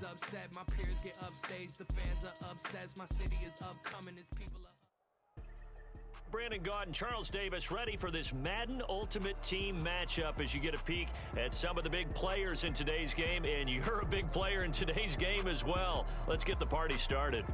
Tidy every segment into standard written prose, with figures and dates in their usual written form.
is upset. My peers get upstaged, the fans are obsessed. My city is upcoming, as people are... Brandon Gaud and Charles Davis ready for this Madden Ultimate Team matchup as you get a peek at some of the big players in today's game, and you're a big player in today's game as well. Let's get the party started.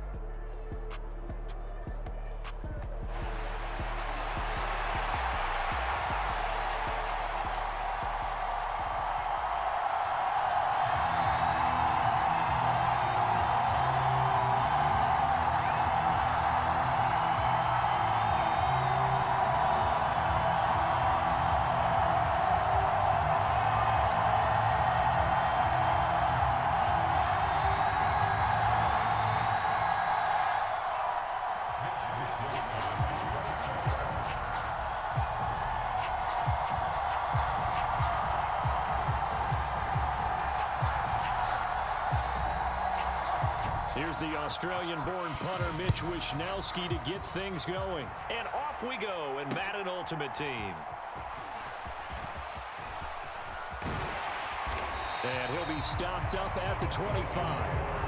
Here's the Australian-born punter Mitch Wishnowsky to get things going. And off we go in Madden Ultimate Team. And he'll be stopped up at the 25.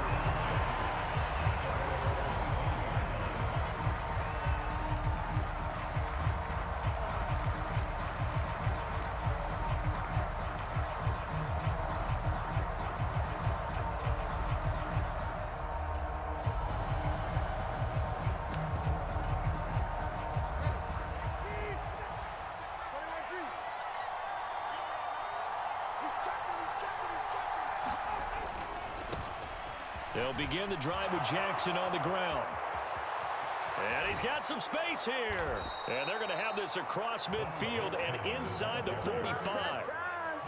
They'll begin the drive with Jackson on the ground. And he's got some space here. And they're going to have this across midfield and inside the 45.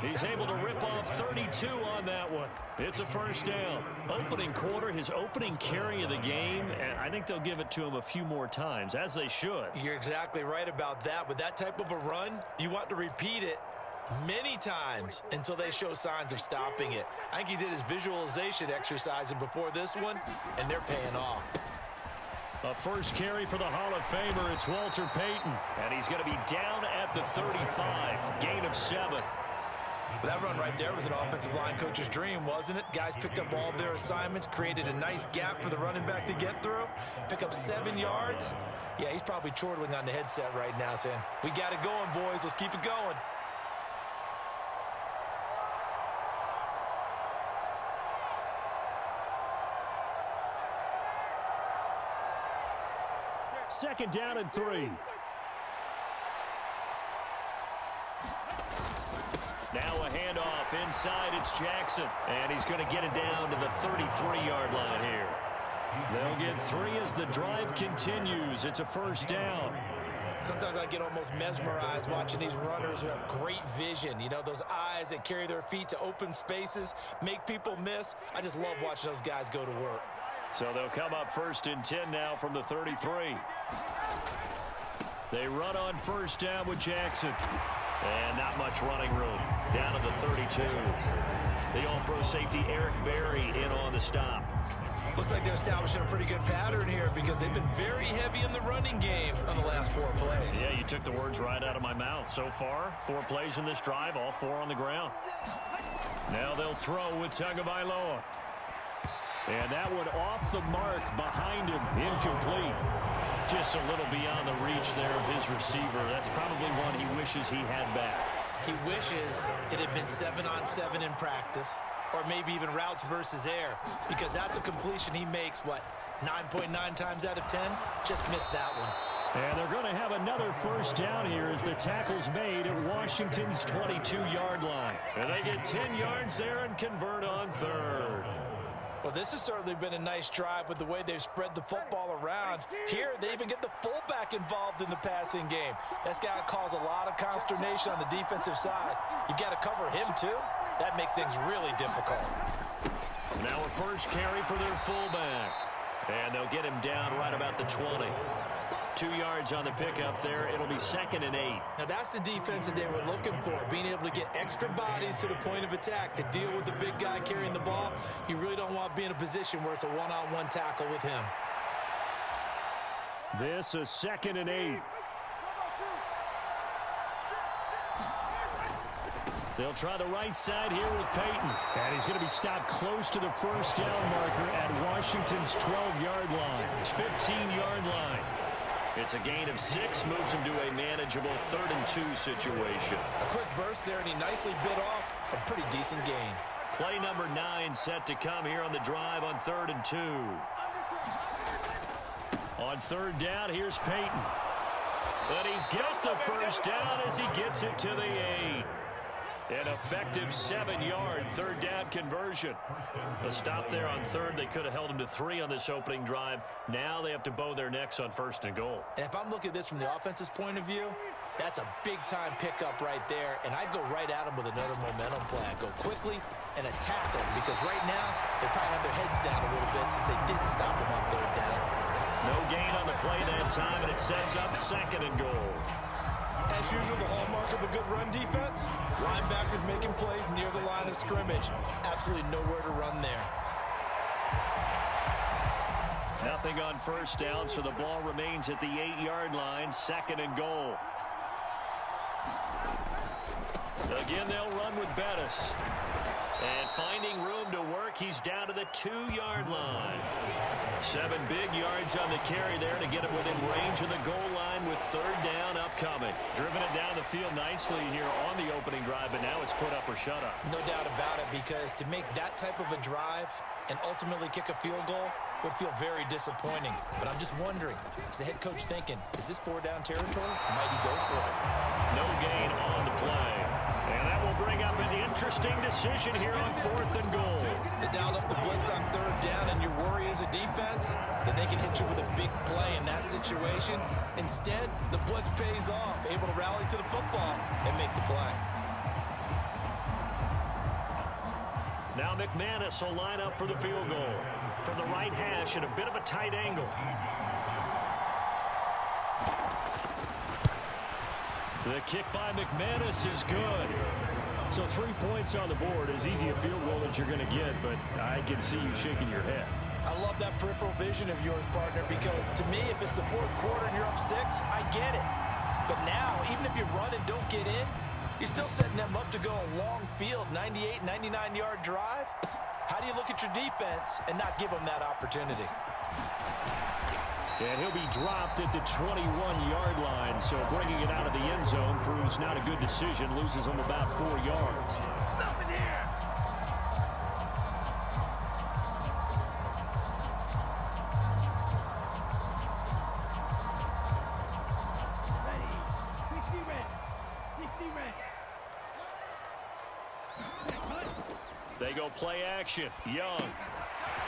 He's able to rip off 32 on that one. It's a first down. Opening quarter, his opening carry of the game, and I think they'll give it to him a few more times, as they should. You're exactly right about that. With that type of a run, you want to repeat it many times until they show signs of stopping it. I think he did his visualization exercising before this one, and they're paying off. A first carry for the Hall of Famer. It's Walter Payton, and he's going to be down at the 35. Gain of 7. Well, that run right there was an offensive line coach's dream, wasn't it? Guys picked up all of their assignments, created a nice gap for the running back to get through, pick up 7 yards. Yeah, he's probably chortling on the headset right now saying, we got it going, boys. Let's keep it going. Second down and 3. Now a handoff inside. It's Jackson, and he's going to get it down to the 33-yard line here. They'll get 3 as the drive continues. It's a first down. Sometimes I get almost mesmerized watching these runners who have great vision. You know, those eyes that carry their feet to open spaces, make people miss. I just love watching those guys go to work. So they'll come up first and 10 now from the 33. They run on first down with Jackson. And not much running room. Down to the 32. The all-pro safety Eric Berry in on the stop. Looks like they're establishing a pretty good pattern here because they've been very heavy in the running game on the last 4 plays. Yeah, you took the words right out of my mouth. So far, 4 plays in this drive, all 4 on the ground. Now they'll throw with Tagovailoa. And that one off the mark behind him, incomplete. Just a little beyond the reach there of his receiver. That's probably one he wishes he had back. He wishes it had been 7-on-7 in practice, or maybe even routes versus air, because that's a completion he makes, what, 9.9 times out of 10? Just missed that one. And they're going to have another first down here as the tackle's made at Washington's 22-yard line. And they get 10 yards there and convert on third. Well, this has certainly been a nice drive with the way they've spread the football around. Here, they even get the fullback involved in the passing game. That's got to cause a lot of consternation on the defensive side. You've got to cover him, too. That makes things really difficult. Now a first carry for their fullback. And they'll get him down right about the 20. 2 yards on the pickup there. It'll be 2nd and 8. Now, that's the defense that they were looking for, being able to get extra bodies to the point of attack to deal with the big guy carrying the ball. You really don't want to be in a position where it's a one-on-one tackle with him. This is 2nd and 8. They'll try the right side here with Peyton. And he's going to be stopped close to the first down marker at Washington's 12-yard line. 15-yard line. It's a gain of 6, moves him to a manageable 3rd and 2 situation. A quick burst there, and he nicely bit off a pretty decent gain. Play number 9 set to come here on the drive on 3rd and 2. On 3rd down, here's Peyton. But he's got the first down as he gets it to the 8. An effective 7-yard 3rd down conversion. A stop there on 3rd. They could have held him to 3 on this opening drive. Now they have to bow their necks on 1st and goal. And if I'm looking at this from the offense's point of view, that's a big-time pickup right there. And I'd go right at him with another momentum play. I'd go quickly and attack them because right now they probably have their heads down a little bit since they didn't stop him on 3rd down. No gain on the play that time, and it sets up 2nd and goal. As usual, the hallmark of a good run defense, linebackers making plays near the line of scrimmage. Absolutely nowhere to run there. Nothing on 1st down, so the ball remains at the 8-yard line, 2nd and goal. Again, they'll run with Bettis. And finding room to work, he's down to the 2-yard line. 7 big yards on the carry there to get it within range of the goal line with 3rd down upcoming. Driven it down the field nicely here on the opening drive, but now it's put up or shut up. No doubt about it, because to make that type of a drive and ultimately kick a field goal would feel very disappointing. But I'm just wondering, is the head coach thinking, is this 4-down territory? Might he go for it? No gain on the play. And that will bring up an interesting decision here on 4th and goal. They dialed up the blitz on 3rd down, and you worry as a defense that they can hit you with a big play in that situation. Instead, the blitz pays off, able to rally to the football and make the play. Now McManus will line up for the field goal. From the right hash at a bit of a tight angle. The kick by McManus is good. So 3 points on the board, as easy a field goal as you're going to get, but I can see you shaking your head. I love that peripheral vision of yours, partner, because to me, if it's the 4th quarter and you're up 6, I get it. But now, even if you run and don't get in, you're still setting them up to go a long field, 98, 99-yard drive. How do you look at your defense and not give them that opportunity? And he'll be dropped at the 21-yard line, so bringing it out of the end zone proves not a good decision. Loses him about 4 yards. Nothing here. They go play action. Young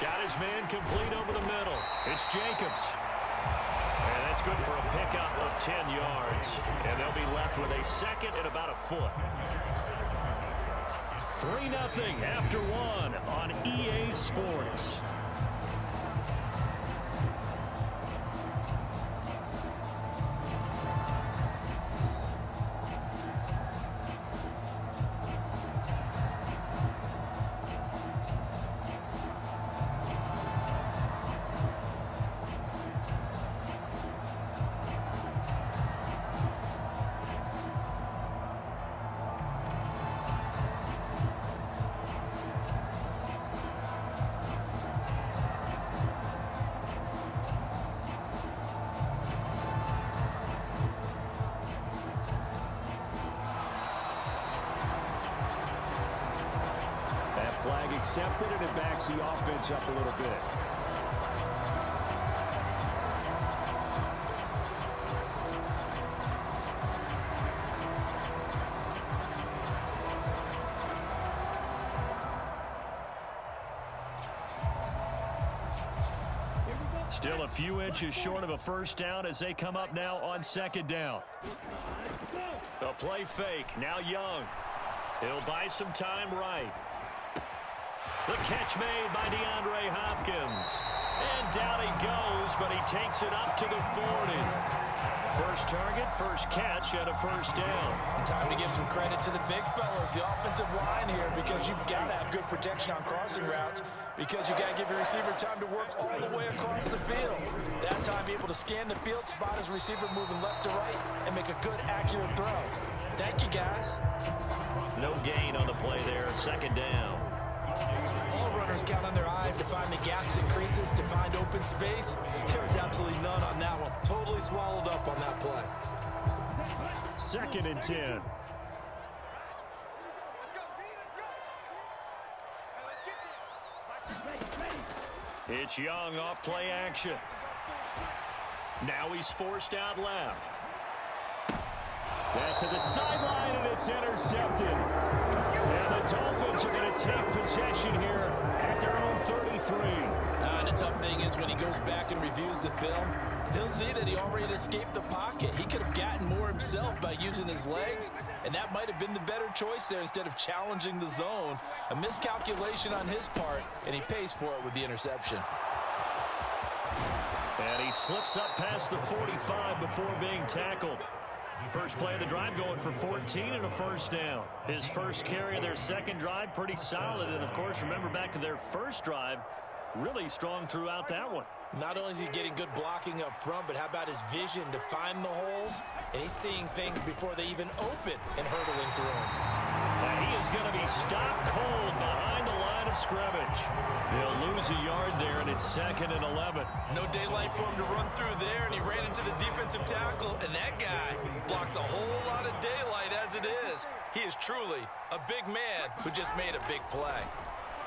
got his man complete over the middle. It's Jacobs. And that's good for a pickup of 10 yards. And they'll be left with a 2nd and about a foot. 3-0 after 1 on EA Sports. Flag accepted, and it backs the offense up a little bit. Still a few inches short of a first down as they come up now on 2nd down. A play fake. Now Young. He'll buy some time right. The catch made by DeAndre Hopkins. And down he goes, but he takes it up to the 40. First target, first catch, and a first down. Time to give some credit to the big fellas, the offensive line here, because you've got to have good protection on crossing routes, because you got to give your receiver time to work all the way across the field. That time able to scan the field, spot his receiver moving left to right, and make a good, accurate throw. Thank you, guys. No gain on the play there. Second down. All runners count on their eyes to find the gaps and creases, to find open space. There was absolutely none on that one. Totally swallowed up on that play. 2nd and 10. It's Young off play action. Now he's forced out left. Back to the sideline, and it's intercepted. And the Dolphins are going to take possession here at their own 33. And the tough thing is when he goes back and reviews the film, he'll see that he already escaped the pocket. He could have gotten more himself by using his legs, and that might have been the better choice there instead of challenging the zone. A miscalculation on his part, and he pays for it with the interception. And he slips up past the 45 before being tackled. First play of the drive going for 14 and a first down. His first carry of their second drive, pretty solid. And, of course, remember back to their first drive, really strong throughout that one. Not only is he getting good blocking up front, but how about his vision to find the holes? And he's seeing things before they even open and hurdling through them. And he is going to be stopped cold behind the line of scrimmage. He'll lose a yard there, and it's 2nd and 11. No daylight for him to run through there, and he ran into the defensive tackle, and that guy blocks a whole lot of daylight as it is. He is truly a big man who just made a big play.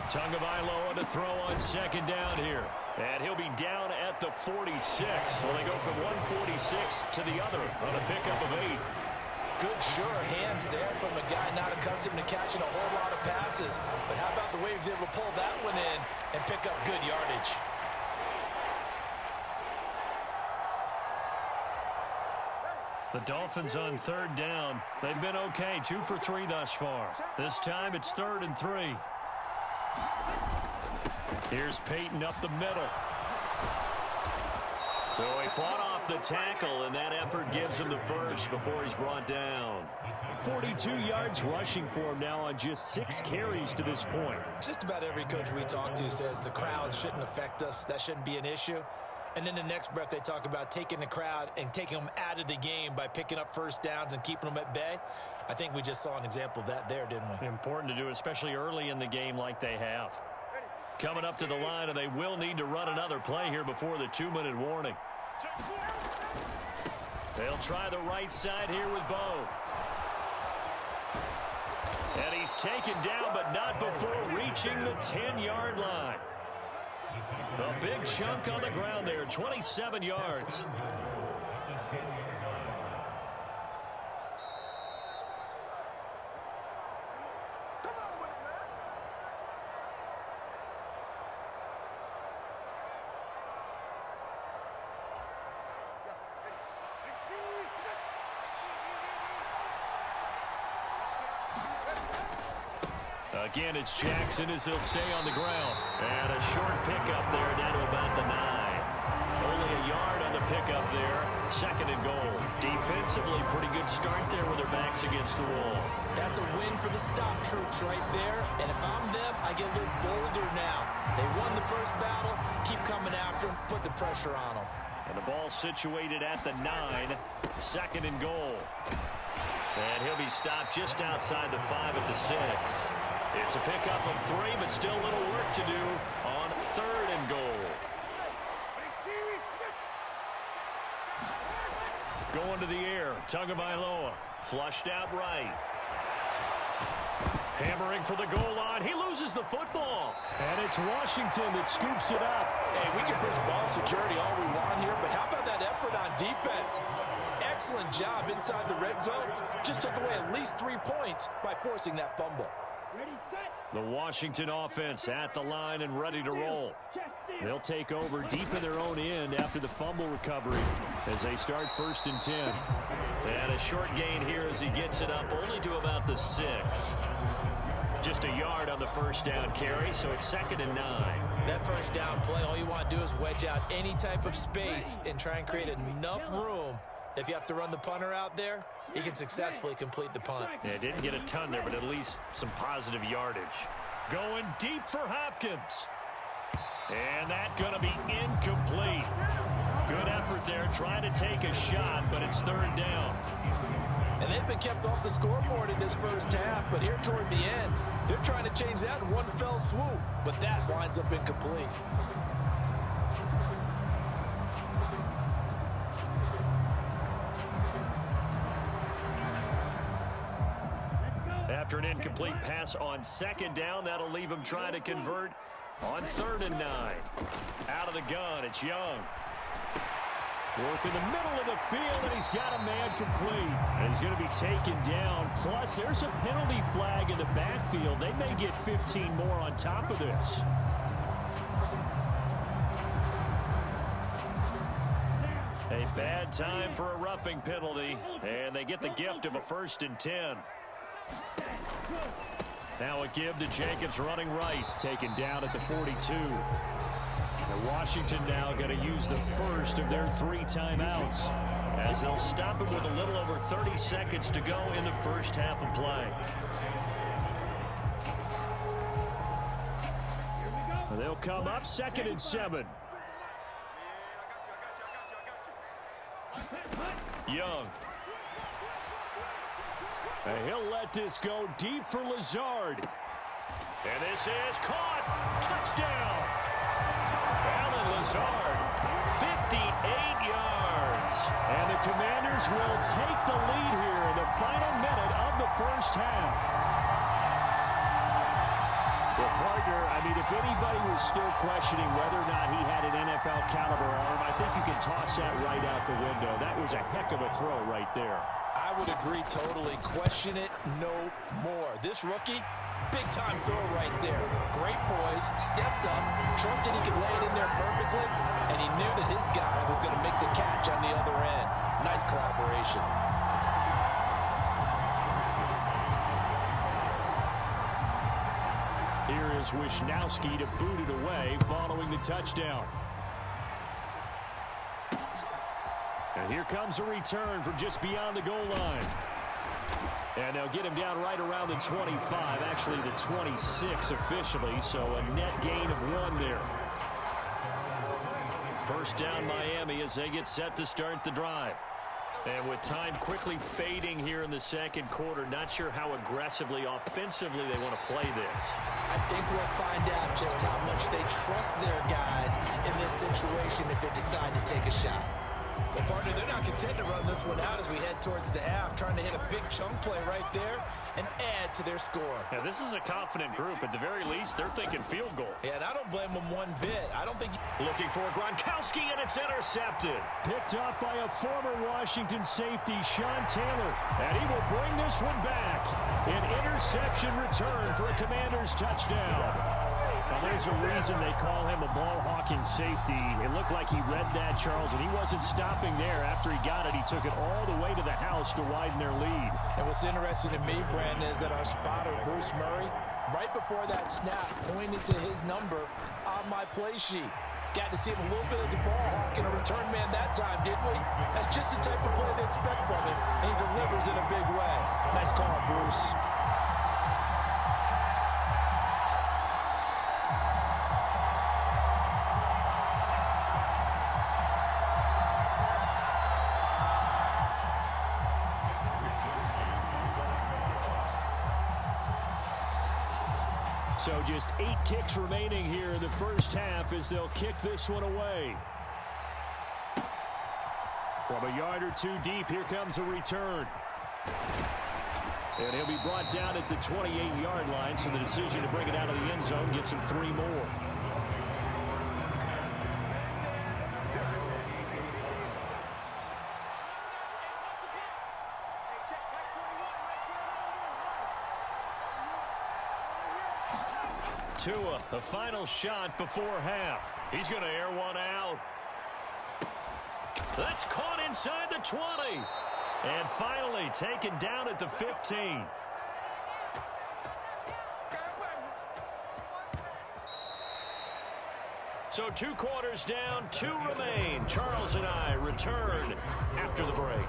Tagovailoa to throw on 2nd down here. And he'll be down at the 46. Well, they go from 146 to the other on a pickup of 8. Good, sure hands there from a guy not accustomed to catching a whole lot of passes. But how about the way he was able to pull that one in and pick up good yardage? The Dolphins on 3rd down. They've been okay, 2 for 3 thus far. This time it's 3rd and 3. Here's Peyton up the middle. So he fought off the tackle, and that effort gives him the first before he's brought down. 42 yards rushing for him now on just 6 carries to this point. Just about every coach we talk to says the crowd shouldn't affect us. That shouldn't be an issue. And then the next breath they talk about taking the crowd and taking them out of the game by picking up first downs and keeping them at bay. I think we just saw an example of that there, didn't we? Important to do, especially early in the game like they have. Coming up to the line, and they will need to run another play here before the 2-minute warning. They'll try the right side here with Bo. And he's taken down, but not before reaching the 10-yard line. A big chunk on the ground there, 27 yards. Again, it's Jackson as he'll stay on the ground. And a short pickup there down to about the 9. Only a yard on the pickup there. 2nd and goal. Defensively, pretty good start there with their backs against the wall. That's a win for the stop troops right there. And if I'm them, I get a little bolder now. They won the first battle. Keep coming after them. Put the pressure on them. And the ball situated at the 9. 2nd and goal. And he'll be stopped just outside the 5 at the 6. It's a pickup of 3, but still a little work to do on 3rd and goal. Going to the air, Tagovailoa, flushed out right. Hammering for the goal line. He loses the football. And it's Washington that scoops it up. Hey, we can push ball security all we want here, but how about that effort on defense? Excellent job inside the red zone. Just took away at least 3 points by forcing that fumble. The Washington offense at the line and ready to roll. They'll take over deep in their own end after the fumble recovery as they start 1st and 10. And a short gain here as he gets it up only to about the 6. Just a yard on the first down carry, so it's 2nd and 9. That first down play, all you want to do is wedge out any type of space and try and create enough room. If you have to run the punter out there, he can successfully complete the punt. Yeah, didn't get a ton there, but at least some positive yardage. Going deep for Hopkins. And that's going to be incomplete. Good effort there, trying to take a shot, but it's 3rd down. And they've been kept off the scoreboard in this first half, but here toward the end, they're trying to change that in one fell swoop, but that winds up incomplete. After an incomplete pass on second down, that'll leave him trying to convert on 3rd and 9. Out of the gun, it's Young. Work in the middle of the field, and he's got a man complete. And he's going to be taken down. Plus, there's a penalty flag in the backfield. They may get 15 more on top of this. A bad time for a roughing penalty, and they get the gift of a 1st and 10. Now a give to Jacobs running right, taken down at the 42. And Washington now going to use the first of their 3 timeouts as they'll stop it with a little over 30 seconds to go in the first half of play. They'll come up 2nd and 7. Young. And he'll let this go deep for Lazard. And this is caught. Touchdown. Alan Lazard, 58 yards. And the Commanders will take the lead here in the final minute of the first half. Well, partner, I mean, if anybody was still questioning whether or not he had an NFL caliber arm, I think you can toss that right out the window. That was a heck of a throw right there. I would agree totally. Question it no more. This rookie, big-time throw right there. Great poise, stepped up, trusted he could lay it in there perfectly, and he knew that his guy was going to make the catch on the other end. Nice collaboration. Here is Wisnowski to boot it away following the touchdown. And here comes a return from just beyond the goal line. And they'll get him down right around the 25, actually the 26 officially, so a net gain of 1 there. First down Miami as they get set to start the drive. And with time quickly fading here in the second quarter, not sure how aggressively, offensively they want to play this. I think we'll find out just how much they trust their guys in this situation if they decide to take a shot. Well, partner, they're not content to run this one out as we head towards the half, trying to hit a big chunk play right there and add to their score. Yeah, this is a confident group. At the very least, they're thinking field goal. Yeah, and I don't blame them one bit. I don't think... Looking for Gronkowski, and it's intercepted. Picked up by a former Washington safety, Sean Taylor. And he will bring this one back. An interception return for a Commanders touchdown. Now, there's a reason they call him a ball-hawking safety. It looked like he read that, Charles, and he wasn't stopping there. After he got it, he took it all the way to the house to widen their lead. And what's interesting to me, Brandon, is that our spotter, Bruce Murray, right before that snap, pointed to his number on my play sheet. Got to see him a little bit as a ball hawk and a return man that time, didn't we? That's just the type of play they expect from him, and he delivers in a big way. Nice call, Bruce. So just 8 ticks remaining here in the first half as they'll kick this one away. From a yard or 2 deep, here comes a return. And he'll be brought down at the 28-yard line, so the decision to bring it out of the end zone gets him 3 more. Tua, the final shot before half. He's going to air one out. That's caught inside the 20. And finally taken down at the 15. So 2 quarters down, 2 remain. Charles and I return after the break.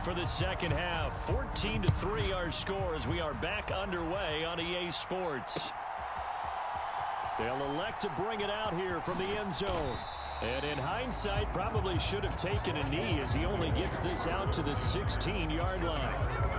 for the second half. 14-3 our score as we are back underway on EA Sports. They'll elect to bring it out here from the end zone. And in hindsight, probably should have taken a knee as he only gets this out to the 16-yard line.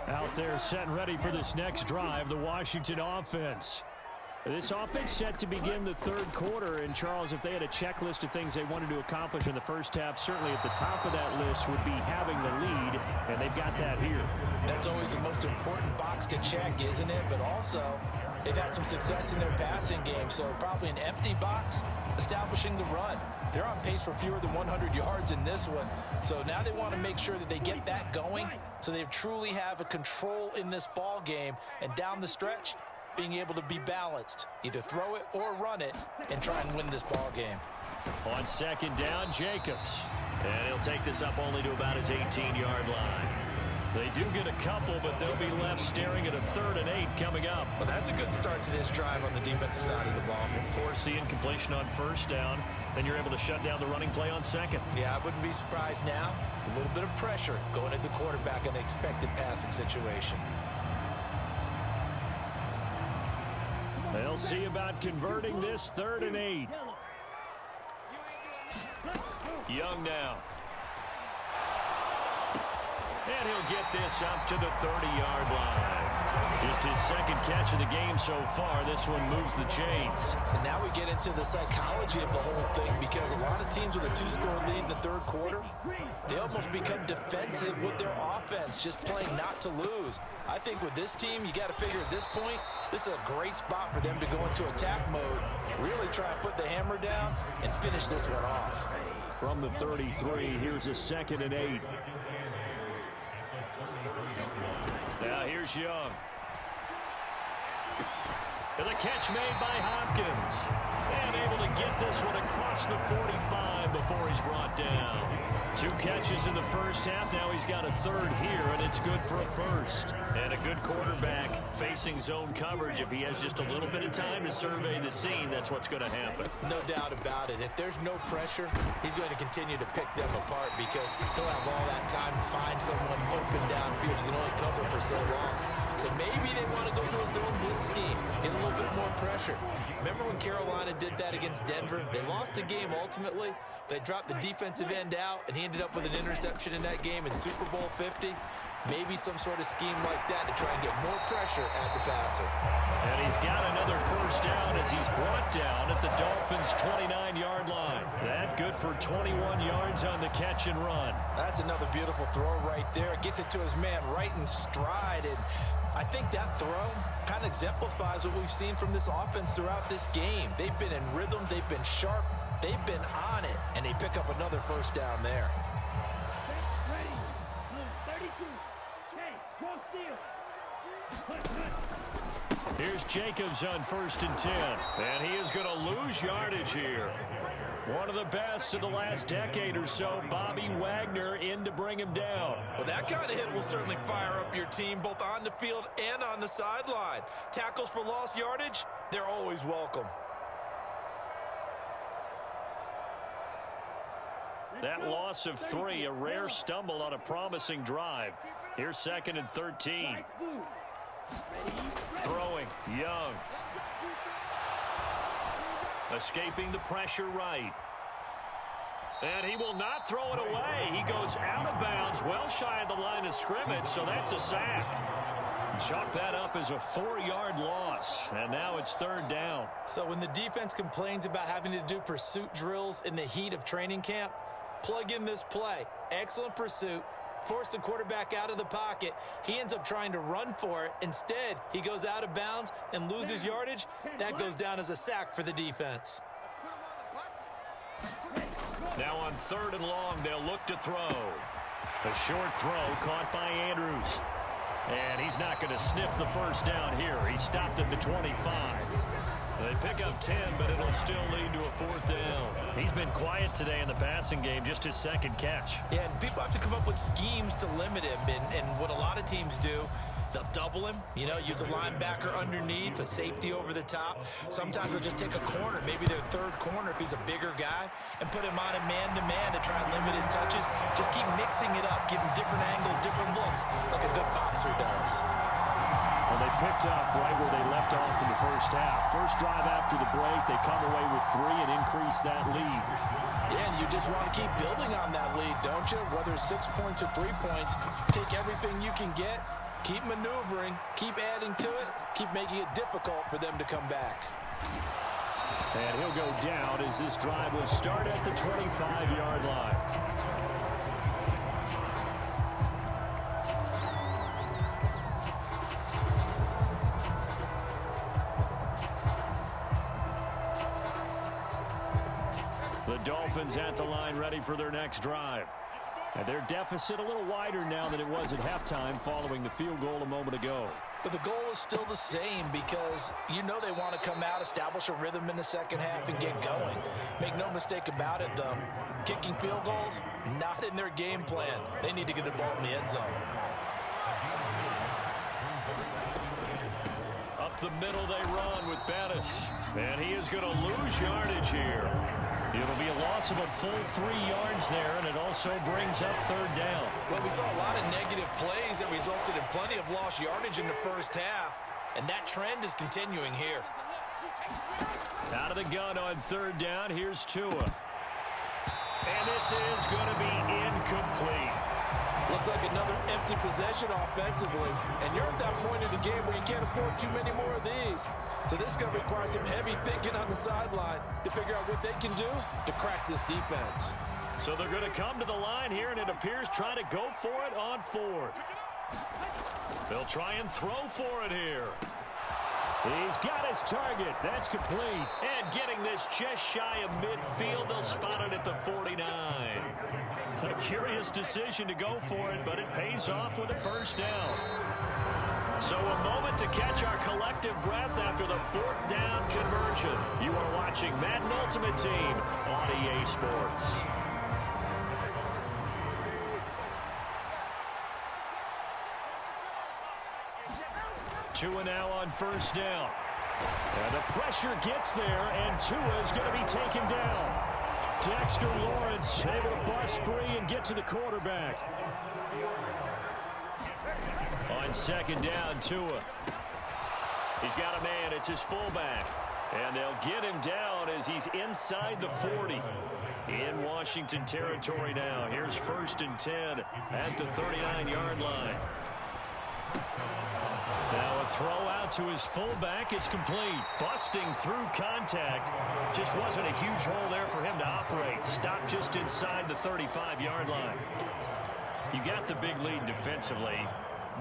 Out there set and ready for this next drive, the Washington offense. This offense set to begin the third quarter. And, Charles, if they had a checklist of things they wanted to accomplish in the first half, certainly at the top of that list would be having the lead, and they've got that here. That's always the most important box to check, isn't it? But also, they've had some success in their passing game, so probably an empty box, establishing the run. They're on pace for fewer than 100 yards in this one, so now they want to make sure that they get that going so they truly have a control in this ball game, and down the stretch, being able to be balanced, either throw it or run it, and try and win this ball game. On second down, Jacobs. And he'll take this up only to about his 18-yard line. They do get a couple, but they'll be left staring at a 3rd and 8 coming up. Well, that's a good start to this drive on the defensive side of the ball. Force the incompletion on first down. Then you're able to shut down the running play on second. Yeah, I wouldn't be surprised now. A little bit of pressure going at the quarterback in an expected passing situation. They'll see about converting this 3rd and 8. Young now. And he'll get this up to the 30-yard line. Just his second catch of the game so far. This one moves the chains. And now we get into the psychology of the whole thing, because a lot of teams with a 2-score lead in the third quarter, they almost become defensive with their offense, just playing not to lose. I think with this team, you got to figure at this point, this is a great spot for them to go into attack mode, really try and put the hammer down and finish this one off. From the 33, here's a 2nd and 8. Now here's Young. And the catch made by Hopkins. And able to get this one across the 45 before he's brought down. 2 catches in the first half. Now he's got a 3rd here, and it's good for a 1st. And a good quarterback facing zone coverage. If he has just a little bit of time to survey the scene, that's what's going to happen. No doubt about it. If there's no pressure, he's going to continue to pick them apart, because he'll have all that time to find someone open downfield. He can only cover for so long. So maybe they want to go to a zone blitz scheme, get a little bit more pressure. Remember when Carolina did that against Denver? They lost the game ultimately. They dropped the defensive end out, and he ended up with an interception in that game in Super Bowl 50. Maybe some sort of scheme like that to try and get more pressure at the passer. And he's got another 1st down as he's brought down at the Dolphins' 29-yard line. That good for 21 yards on the catch and run. That's another beautiful throw right there. It gets it to his man right in stride, and I think that throw kind of exemplifies what we've seen from this offense throughout this game. They've been in rhythm, they've been sharp, they've been on it, and they pick up another 1st down there. Here's Jacobs on 1st and 10. And he is going to lose yardage here. One of the best of the last decade or so, Bobby Wagner in to bring him down. Well, that kind of hit will certainly fire up your team, both on the field and on the sideline. Tackles for lost yardage, they're always welcome. That loss of 3, a rare stumble on a promising drive. Here's 2nd and 13. Throwing, Young. Escaping the pressure right. And he will not throw it away. He goes out of bounds, well shy of the line of scrimmage, so that's a sack. Chalk that up as a 4-yard loss, and now it's 3rd down. So when the defense complains about having to do pursuit drills in the heat of training camp, plug in this play. Excellent pursuit. Force the quarterback out of the pocket. He ends up trying to run for it. Instead, he goes out of bounds and loses yardage. That goes down as a sack for the defense. Now on 3rd and long, they'll look to throw. A short throw caught by Andrews. And he's not going to sniff the 1st down here. He stopped at the 25. They pick up 10, but it'll still lead to a 4th down. He's been quiet today in the passing game, just his 2nd catch. Yeah, and people have to come up with schemes to limit him. And what a lot of teams do, they'll double him, use a linebacker underneath, a safety over the top. Sometimes they'll just take a corner, maybe their 3rd corner if he's a bigger guy, and put him on a man-to-man to try and limit his touches. Just keep mixing it up, give him different angles, different looks, like a good boxer does. Well, they picked up right where they left off in the first half. First drive after the break, they come away with 3 and increase that lead. Yeah, and you just want to keep building on that lead, don't you? Whether it's 6 points or 3 points, take everything you can get, keep maneuvering, keep adding to it, keep making it difficult for them to come back. And he'll go down as this drive will start at the 25-yard line. The Dolphins at the line ready for their next drive. And their deficit a little wider now than it was at halftime following the field goal a moment ago. But the goal is still the same because they want to come out, establish a rhythm in the second half, and get going. Make no mistake about it, though. Kicking field goals, not in their game plan. They need to get the ball in the end zone. Up the middle they run with Bettis. And he is going to lose yardage here. It'll be a loss of a full 3 yards there, and it also brings up 3rd down. Well, we saw a lot of negative plays that resulted in plenty of lost yardage in the first half, and that trend is continuing here. Out of the gun on 3rd down, here's Tua. And this is going to be incomplete. Looks like another empty possession offensively, and you're at that point in the game where you can't afford too many more of these. So this is going to require some heavy thinking on the sideline to figure out what they can do to crack this defense. So they're going to come to the line here, and it appears trying to go for it on 4th. They'll try and throw for it here. He's got his target. That's complete. And getting this just shy of midfield, they'll spot it at the 49. A curious decision to go for it, but it pays off with a 1st down. So a moment to catch our collective breath after the 4th down conversion. You are watching Madden Ultimate Team on EA Sports. Tua now on 1st down. And the pressure gets there, and Tua is going to be taken down. Dexter Lawrence able to bust free and get to the quarterback. On 2nd down, Tua. He's got a man. It's his fullback. And they'll get him down as he's inside the 40. In Washington territory now. Here's 1st and 10 at the 39-yard line. Now a throw out to his fullback is complete. Busting through contact. Just wasn't a huge hole there for him to operate. Stopped just inside the 35-yard line. You got the big lead defensively.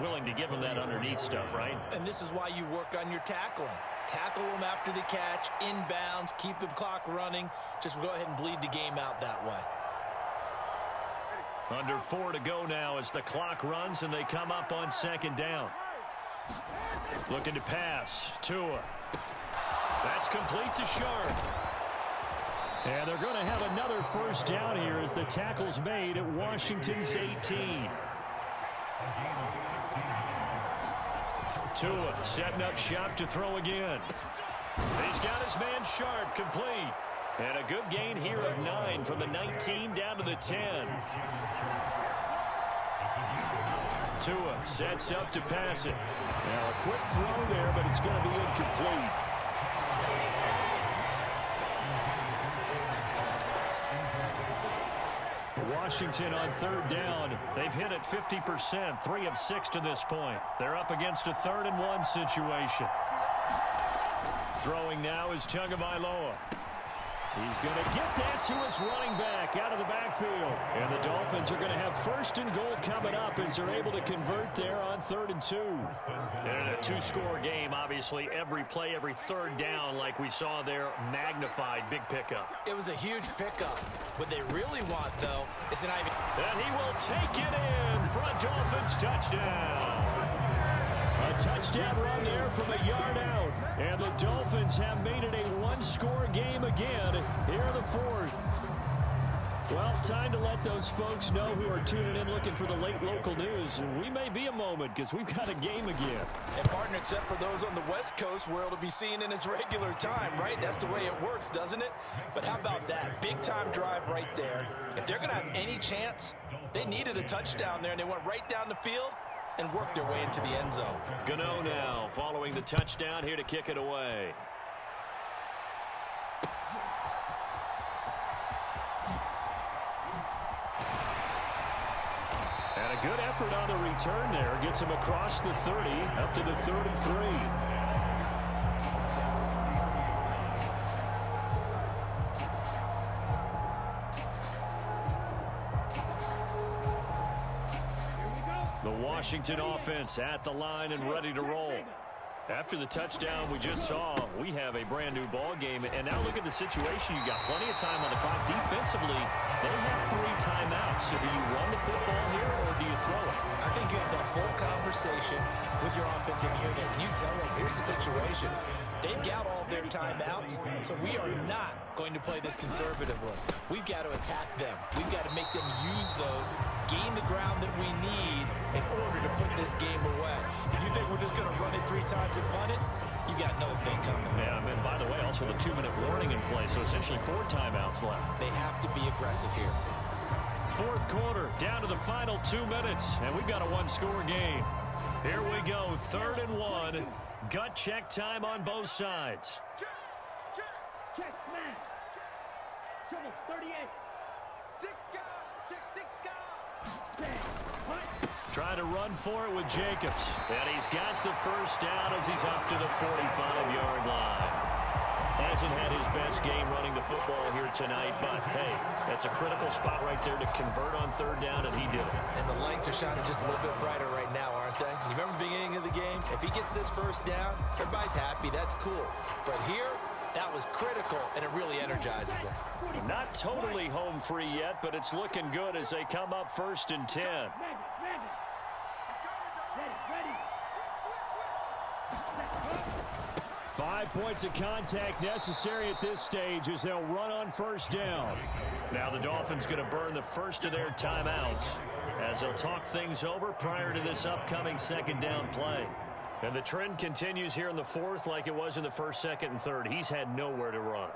Willing to give him that underneath stuff, right? And this is why you work on your tackling. Tackle them after the catch, inbounds, keep the clock running. Just go ahead and bleed the game out that way. Under 4 to go now as the clock runs and they come up on 2nd down. Looking to pass. Tua. That's complete to Sharp. And they're going to have another 1st down here as the tackle's made at Washington's 18. Tua setting up shop to throw again. He's got his man Sharp complete. And a good gain here of 9 from the 19 down to the 10. Tua sets up to pass it. Now a quick throw there, but it's going to be incomplete. Washington on 3rd down. They've hit it 50%, 3 of 6 to this point. They're up against a 3rd and 1 situation. Throwing now is Tagovailoa. He's going to get that to his running back out of the backfield. And the Dolphins are going to have 1st and goal coming up as they're able to convert there on 3rd and 2. And in a 2-score game, obviously, every play, every 3rd down, like we saw there, magnified, big pickup. It was a huge pickup. What they really want, though, is an Ivy. And he will take it in for a Dolphins touchdown. A touchdown run there from a yard out. And the Dolphins have made it a one-score game again here in the fourth. Well, time to let those folks know who are tuning in looking for the late local news. We may be a moment because we've got a game again. And partner, except for those on the West Coast where it'll be seen in its regular time, right? That's the way it works, doesn't it? But how about that? Big-time drive right there. If they're going to have any chance, they needed a touchdown there, and they went right down the field and worked their way into the end zone. Gano now following the touchdown here to kick it away. And a good effort on the return there. Gets him across the 30 up to the 33. The Washington offense at the line and ready to roll. After the touchdown we just saw, we have a brand new ball game. And now look at the situation. You got plenty of time on the clock. Defensively, they have 3 timeouts. So do you run the football here or do you throw it? I think you have that full conversation with your offensive unit, and you tell them, here's the situation. They've got all their timeouts, so we are not going to play this conservatively. We've got to attack them. We've got to make them use those, gain the ground that we need in order to put this game away. If you think we're just going to run it 3 times and punt it, you got another thing coming. Yeah, I mean, by the way, also the 2-minute warning in play, so essentially 4 timeouts left. They have to be aggressive here. Fourth quarter, down to the final 2 minutes, and we've got a one-score game. Here we go, 3rd and 1. Gut check time on both sides. Check, man. Trouble 38. 6 guard. Check 6 guard. Bang. Punt. Trying to run for it with Jacobs. And he's got the first down as he's up to the 45-yard line. Hasn't had his best game running the football here tonight, but hey, that's a critical spot right there to convert on 3rd down, and he did it. And the lights are shining just a little bit brighter right now, aren't they? You remember the beginning of the game? If he gets this first down, everybody's happy. That's cool. But here, that was critical, and it really energizes them. Not totally home free yet, but it's looking good as they come up 1st and 10. Ready. 5 points of contact necessary at this stage as they'll run on 1st down. Now the Dolphins going to burn the first of their timeouts as they'll talk things over prior to this upcoming 2nd down play. And the trend continues here in the 4th like it was in the 1st, 2nd, and 3rd. He's had nowhere to run.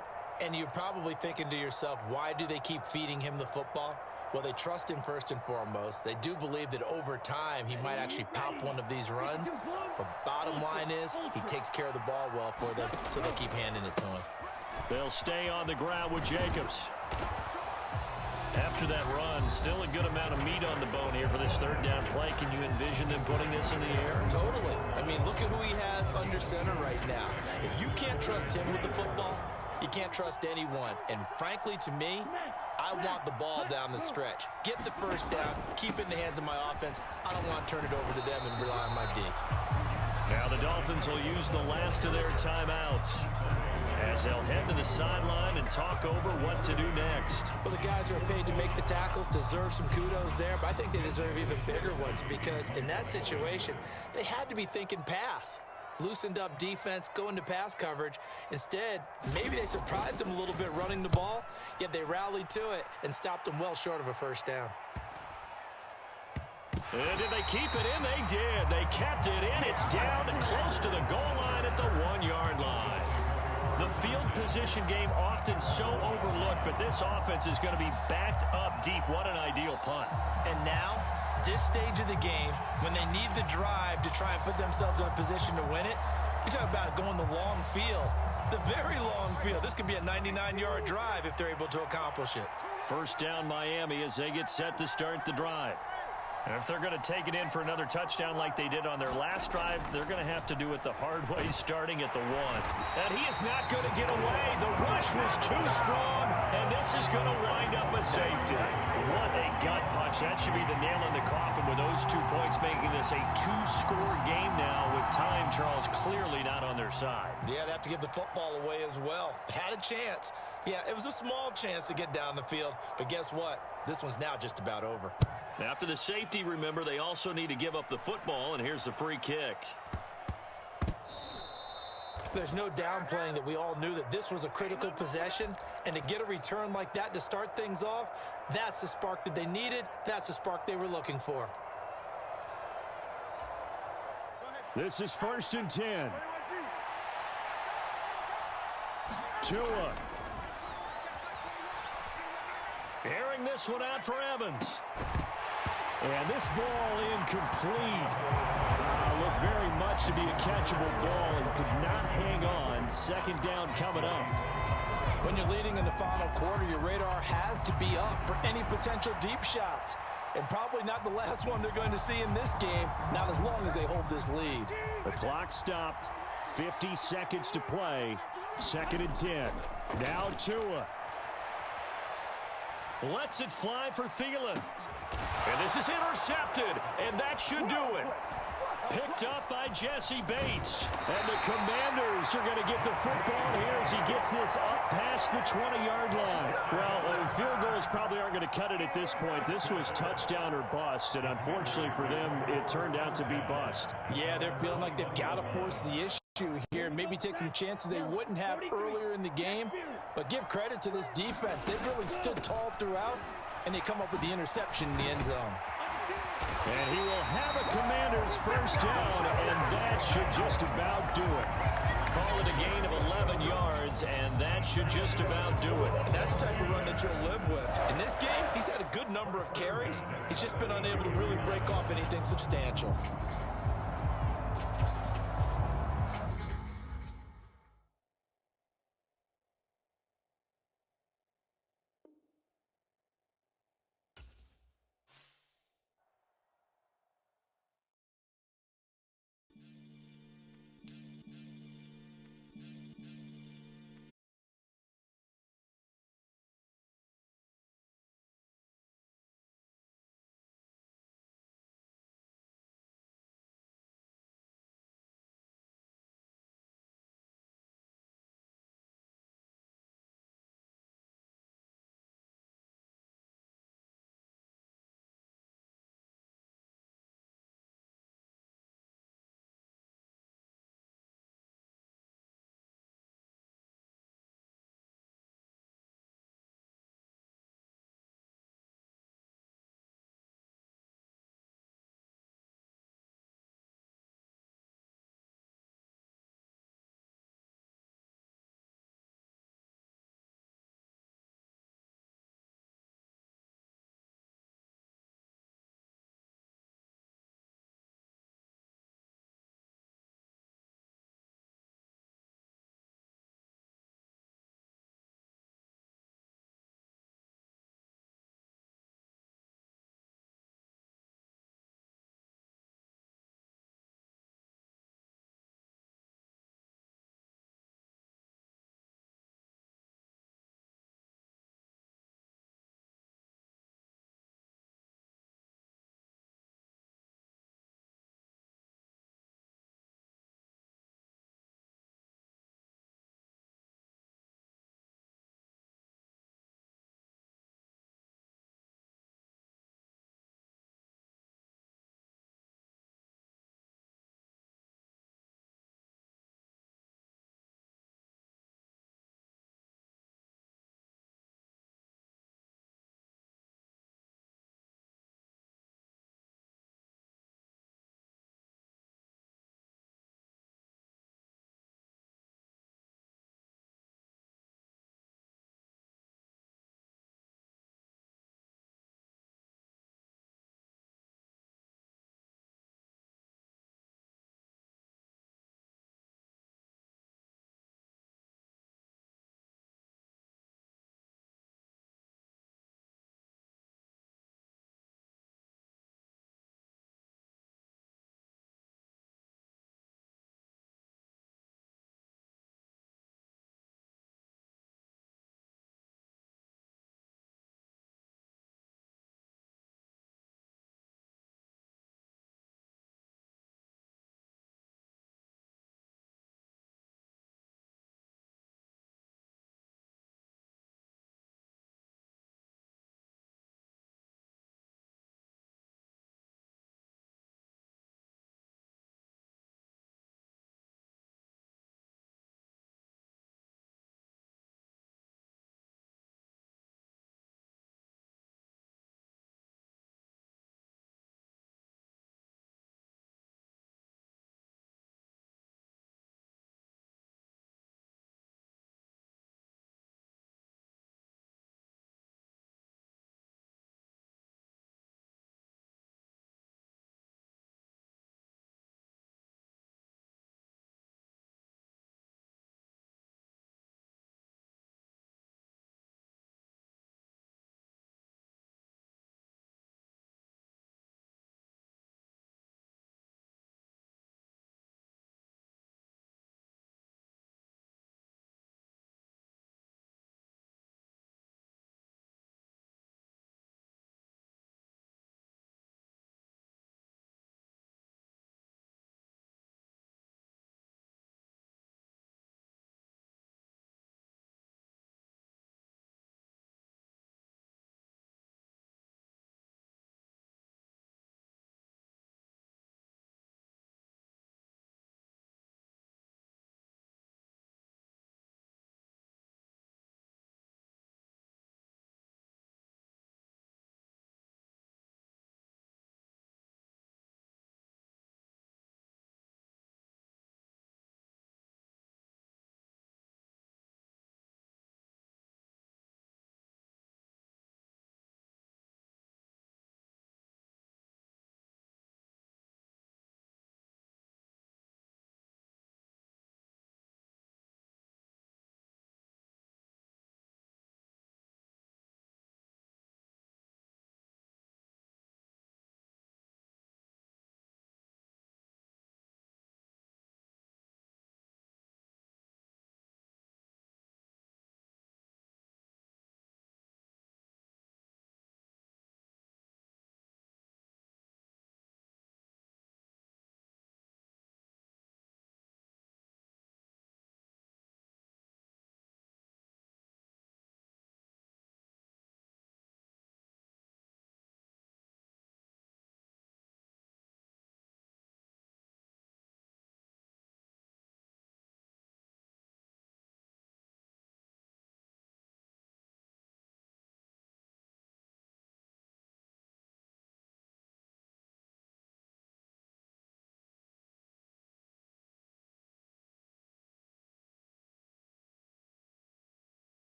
And you're probably thinking to yourself, why do they keep feeding him the football? Well, they trust him first and foremost. They do believe that over time he might actually pop one of these runs. But bottom line is he takes care of the ball well for them, so they keep handing it to him. They'll stay on the ground with Jacobs. After that run, still a good amount of meat on the bone here for this 3rd down play. Can you envision them putting this in the air? Totally. I mean, look at who he has under center right now. If you can't trust him with the football, you can't trust anyone. And frankly, to me, I want the ball down the stretch. Get the first down, keep it in the hands of my offense. I don't want to turn it over to them and rely on my D. Now the Dolphins will use the last of their timeouts as they'll head to the sideline and talk over what to do next. Well, the guys who are paid to make the tackles deserve some kudos there, but I think they deserve even bigger ones because in that situation, they had to be thinking pass. Loosened up defense, going to pass coverage. Instead, maybe they surprised them a little bit running the ball, yet they rallied to it and stopped them well short of a first down. And did they keep it in? They did. They kept it in. It's down close to the goal line at the 1-yard line. The field position game often so overlooked, but this offense is going to be backed up deep. What an ideal punt. And now, this stage of the game, when they need the drive to try and put themselves in a position to win it, you talk about going the long field, the very long field. This could be a 99-yard drive if they're able to accomplish it. First down Miami as they get set to start the drive. And if they're going to take it in for another touchdown like they did on their last drive, they're going to have to do it the hard way, starting at the 1. And he is not going to get away. The rush was too strong, and this is going to wind up a safety. What a gut punch. That should be the nail in the coffin with those 2 points, making this a 2-score game now with time, Charles, clearly not on their side. Yeah, they have to give the football away as well. Had a chance. Yeah, it was a small chance to get down the field, but guess what? This one's now just about over. After the safety, remember, they also need to give up the football, and here's the free kick. There's no downplaying that we all knew that this was a critical possession, and to get a return like that to start things off, that's the spark that they needed. That's the spark they were looking for. This is 1st and 10. Tua. Airing this one out for Evans. And this ball incomplete. Looked very much to be a catchable ball and could not hang on. 2nd down coming up. When you're leading in the final quarter, your radar has to be up for any potential deep shots. And probably not the last one they're going to see in this game, not as long as they hold this lead. The clock stopped. 50 seconds to play. 2nd and 10. Now Tua. Lets it fly for Thielen. And this is intercepted, and that should do it. Picked up by Jesse Bates. And the Commanders are going to get the football here as he gets this up past the 20-yard line. Well, field goals probably aren't going to cut it at this point. This was touchdown or bust, and unfortunately for them, it turned out to be bust. Yeah, they're feeling like they've got to force the issue here, maybe take some chances they wouldn't have earlier in the game. But give credit to this defense. They've really stood tall throughout, and they come up with the interception in the end zone. And he will have a Commanders 1st down, and that should just about do it. Call it a gain of 11 yards, and that should just about do it. And that's the type of run that you'll live with. In this game, he's had a good number of carries. He's just been unable to really break off anything substantial.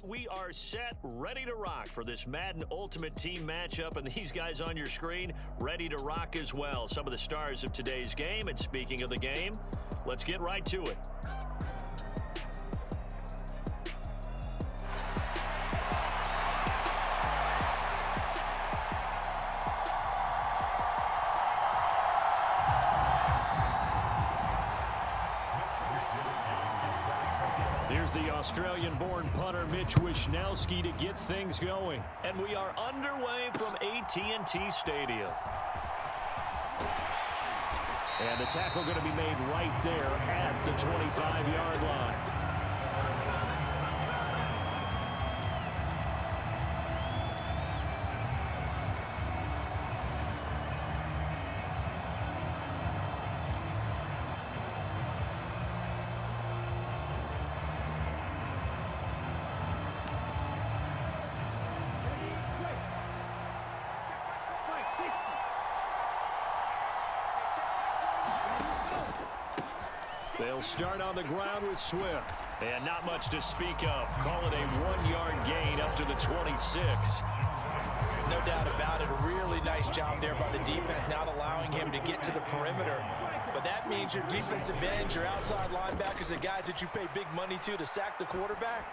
we are set, ready to rock for this Madden Ultimate Team matchup, and these guys on your screen ready to rock as well. Some of the stars of today's game, and speaking of the game, let's get right to it. Here's the Australian-born punter Mitch Wishnowsky to get things going. And we are underway from AT&T Stadium. And the tackle going to be made right there at the 25-yard line. They'll start on the ground with Swift. And not much to speak of. Call it a 1-yard gain up to the 26. No doubt about it. A really nice job there by the defense, not allowing him to get to the perimeter. But that means your defensive ends, your outside linebackers, the guys that you pay big money to sack the quarterback,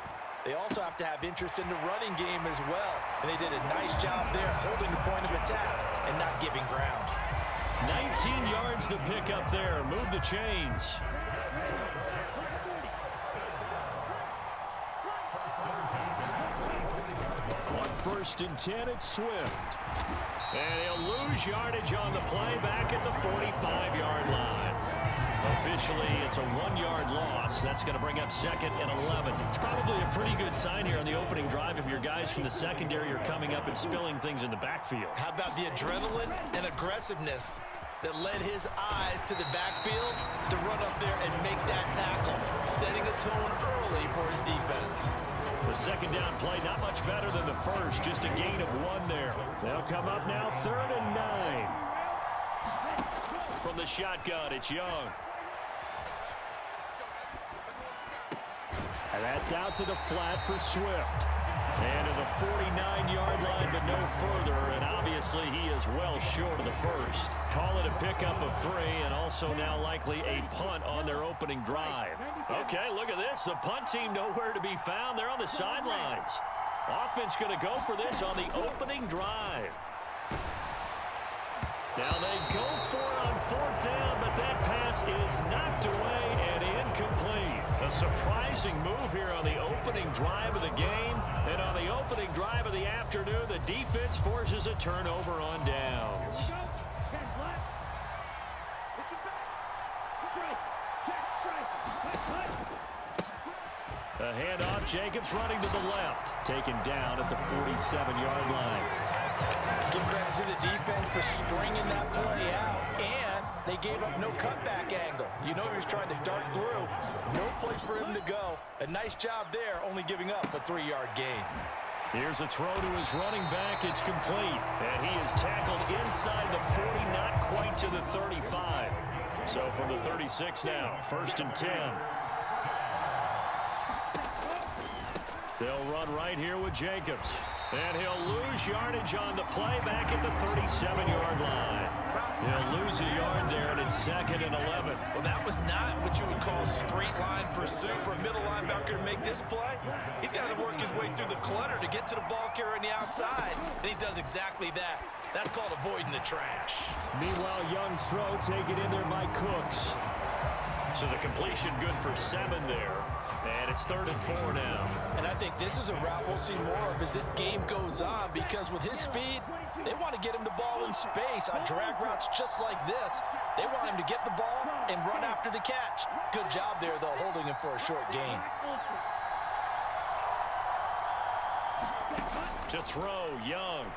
they also have to have interest in the running game as well. And they did a nice job there holding the point of attack and not giving ground. 19 yards to pick up there. Move the chains. On 1st and 10, it's Swift. And he'll lose yardage on the play back at the 45-yard line. Officially, it's a 1-yard loss. That's going to bring up 2nd and 11. It's probably a pretty good sign here on the opening drive if your guys from the secondary are coming up and spilling things in the backfield. How about the adrenaline and aggressiveness that led his eyes to the backfield to run up there and make that tackle, setting a tone early for his defense. The second down play, not much better than the first, just a gain of 1 there. They'll come up now 3rd and 9. From the shotgun, it's Young. And that's out to the flat for Swift. And to the 49-yard line, but no further. And obviously, he is well short of the first. Call it a pickup of 3, and also now likely a punt on their opening drive. Okay, look at this. The punt team nowhere to be found. They're on the sidelines. Offense going to go for this on the opening drive. Now they go for it on 4th down, but that pass is knocked away and incomplete. A surprising move here on the opening drive of the game. And on the opening drive of the afternoon, the defense forces a turnover on downs. A handoff, Jacobs running to the left. Taken down at the 47-yard line. Give credit to the defense for stringing that play out, and they gave up no cutback angle. You know he was trying to dart through. No place for him to go. A nice job there, only giving up a 3-yard gain. Here's a throw to his running back. It's complete. And he is tackled inside the 40, not quite to the 35. So from the 36 now, 1st and 10. They'll run right here with Jacobs. And he'll lose yardage on the play back at the 37-yard line. He'll lose a yard there, and it's 2nd and 11. Well, that was not what you would call straight line pursuit for a middle linebacker to make this play. He's got to work his way through the clutter to get to the ball carrier on the outside, and he does exactly that. That's called avoiding the trash. Meanwhile, Young's throw taken in there by Cooks. So the completion good for 7 there. And it's 3rd and 4 now. And I think this is a route we'll see more of as this game goes on, because with his speed, they want to get him the ball in space on drag routes just like this. They want him to get the ball and run after the catch. Good job there, though, holding him for a short gain. To throw, Young.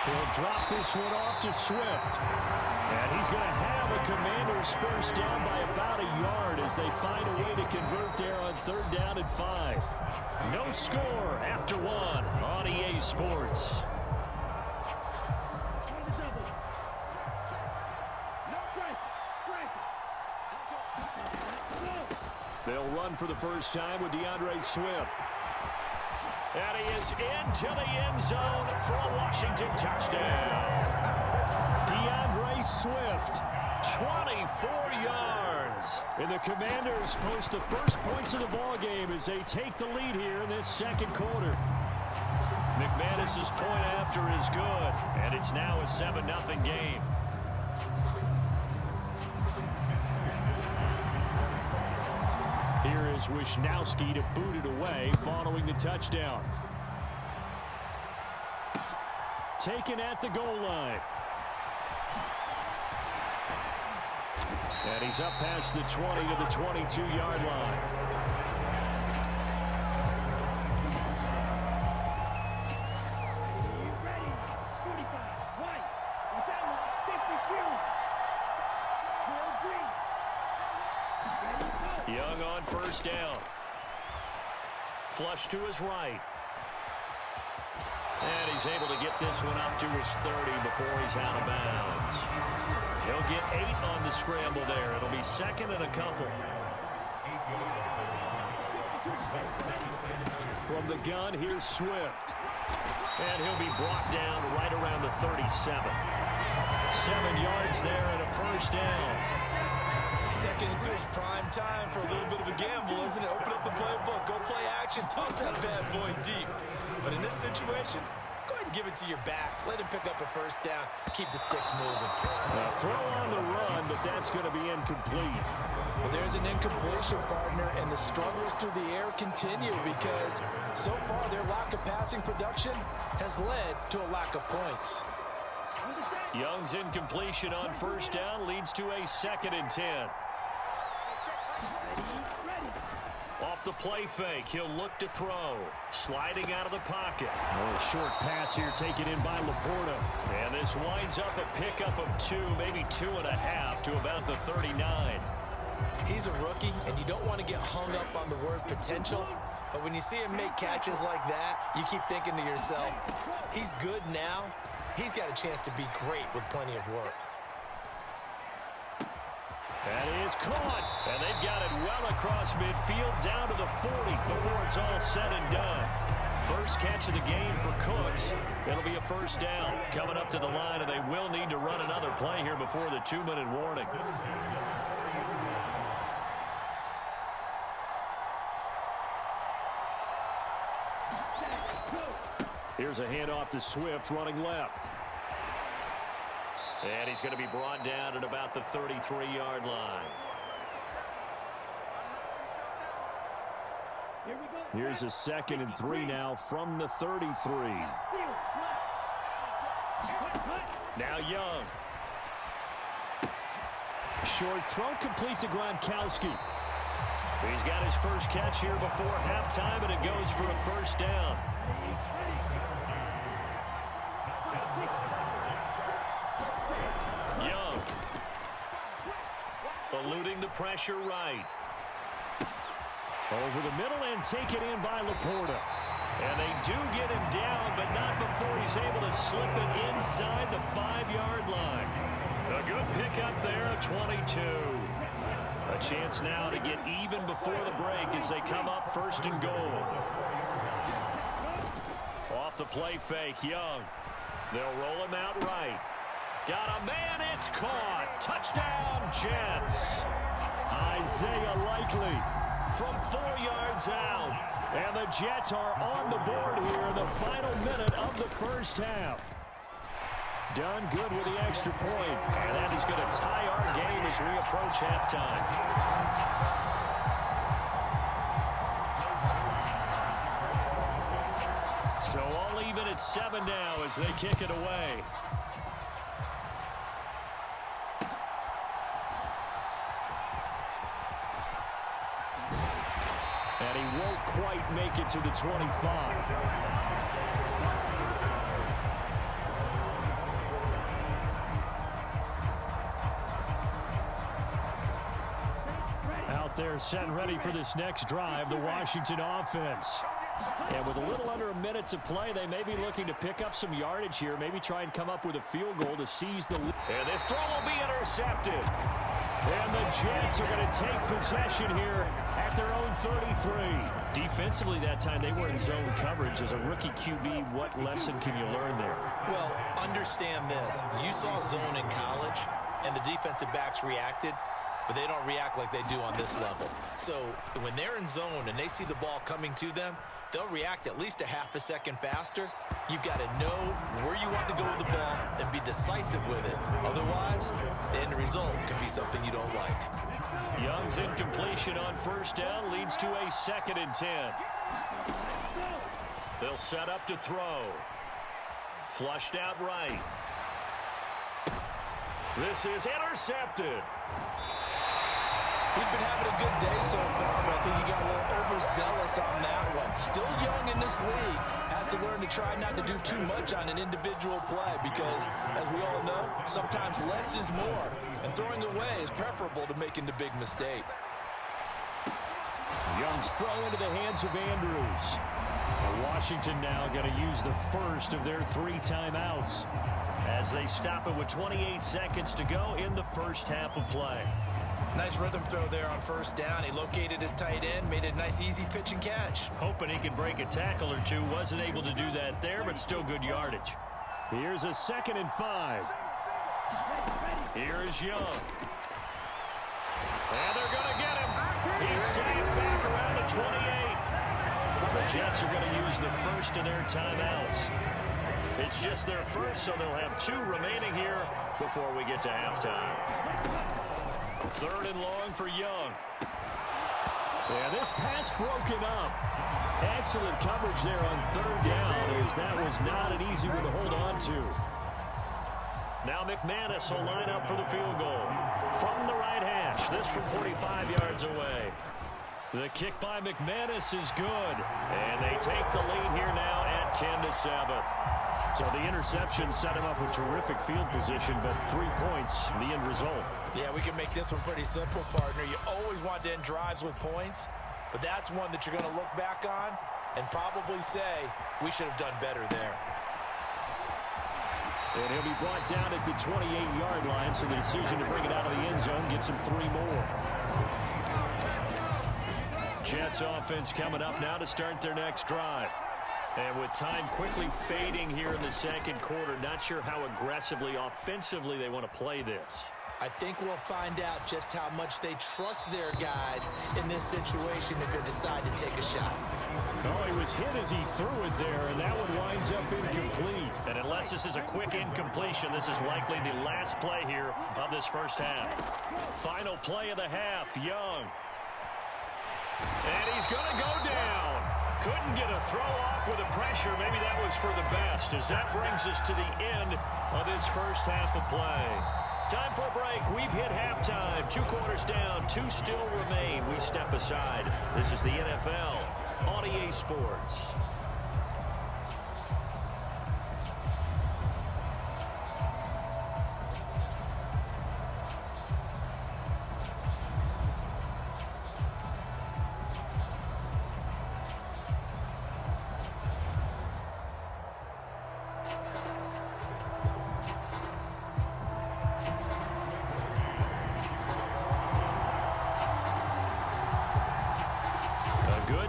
He'll drop this one off to Swift. And he's going to have a Commanders first down by about a yard as they find a way to convert there on 3rd down and 5. No score after 1 on EA Sports. They'll They'll run for the first time with DeAndre Swift. And he is into the end zone for a Washington touchdown. DeAndre Swift, 24 yards. And the Commanders post the first points of the ball game as they take the lead here in this second quarter. McManus's point after is good, and it's now a 7-0 game. Here is Wisnowski to boot it away following the touchdown. Taken at the goal line. And he's up past the 20 to the 22-yard line. Ready. 45. White. What's that mark? 52. 12 green. Young on first down. Flush to his right. And he's able to get this one up to his 30 before he's out of bounds. He'll get 8 on the scramble there. It'll be second and a couple. From the gun, here's Swift. And he'll be brought down right around the 37. 7 yards there and a first down. Second into his prime time for a little bit of a gamble, isn't it? Open up the playbook, go play action, toss that bad boy deep. But in this situation, go ahead and give it to your back. Let him pick up a first down. Keep the sticks moving. Throw on the run, but that's going to be incomplete. Well, there's an incompletion, partner, and the struggles through the air continue because so far their lack of passing production has led to a lack of points. Young's incompletion on first down leads to a 2nd and 10. Off the play fake, he'll look to throw. Sliding out of the pocket. A short pass here taken in by Laporta. And this winds up a pickup of 2, maybe 2.5 to about the 39. He's a rookie, and you don't want to get hung up on the word potential. But when you see him make catches like that, you keep thinking to yourself, he's good now. He's got a chance to be great with plenty of work. That is caught. And they've got it well across midfield down to the 40 before it's all said and done. First catch of the game for Cooks. It'll be a first down. Coming up to the line, and they will need to run another play here before the 2-minute warning. Here's a handoff to Swift running left. And he's going to be brought down at about the 33-yard line. Here we go. Here's a 2nd and 3 now from the 33. Now Young. Short throw complete to Gronkowski. He's got his first catch here before halftime, and it goes for a first down. Young. Eluding the pressure right. Over the middle and taken in by Laporta. And they do get him down, but not before he's able to slip it inside the 5-yard line. A good pickup there, a 22. A chance now to get even before the break as they come up 1st and goal. Off the play fake, Young. They'll roll him out right. Got a man, it's caught. Touchdown, Jets. Isaiah Likely from 4 yards out. And the Jets are on the board here in the final minute of the first half. Done good with the extra point. And that is going to tie our game as we approach halftime. So all even at 7 now as they kick it away. And he won't quite make it to the 25. Out there set and ready for this next drive, the Washington offense. And with a little under a minute to play, they may be looking to pick up some yardage here, maybe try and come up with a field goal to seize the lead. And this throw will be intercepted. And the Jets are going to take possession here at their own 33. Defensively that time, they were in zone coverage. As a rookie QB, what lesson can you learn there? Well, understand this. You saw zone in college, and the defensive backs reacted, but they don't react like they do on this level. So when they're in zone and they see the ball coming to them, they'll react at least a half a second faster. You've got to know where you want to go with the ball and be decisive with it. Otherwise, the end result can be something you don't like. Young's incompletion on first down leads to a 2nd and 10. They'll set up to throw. Flushed out right. This is intercepted. He's been having a good day so far, but I think he got a little overzealous on that one. Still young in this league. Has to learn to try not to do too much on an individual play because, as we all know, sometimes less is more. And throwing away is preferable to making the big mistake. Young's throw into the hands of Andrews. And Washington now going to use the first of their 3 timeouts as they stop it with 28 seconds to go in the first half of play. Nice rhythm throw there on first down. He located his tight end, made a nice easy pitch and catch. Hoping he could break a tackle or two. Wasn't able to do that there, but still good yardage. Here's a 2nd and 5. Here is Young. And they're going to get him. He's sacked back around the 28. The Jets are going to use the first of their timeouts. It's just their first, so they'll have 2 remaining here before we get to halftime. 3rd and long for Young. Yeah, this pass broken up. Excellent coverage there on 3rd down, as that was not an easy one to hold on to. Now McManus will line up for the field goal. From the right hash, this from 45 yards away. The kick by McManus is good. And they take the lead here now at 10-7. So the interception set him up with terrific field position, but 3 points, the end result. Yeah, we can make this one pretty simple, partner. You always want to end drives with points, but that's one that you're going to look back on and probably say, we should have done better there. And he'll be brought down at the 28-yard line, so the decision to bring it out of the end zone gets him 3 more. Jets offense coming up now to start their next drive. And with time quickly fading here in the 2nd quarter, not sure how aggressively, offensively they want to play this. I think we'll find out just how much they trust their guys in this situation if they decide to take a shot. Oh, he was hit as he threw it there, and that one winds up incomplete. And unless this is a quick incompletion, this is likely the last play here of this first half. Final play of the half, Young. And he's going to go down. Couldn't get a throw off with the pressure. Maybe that was for the best, as that brings us to the end of this first half of play. Time for a break. We've hit halftime. 2 quarters down. 2 still remain. We step aside. This is the NFL on EA Sports.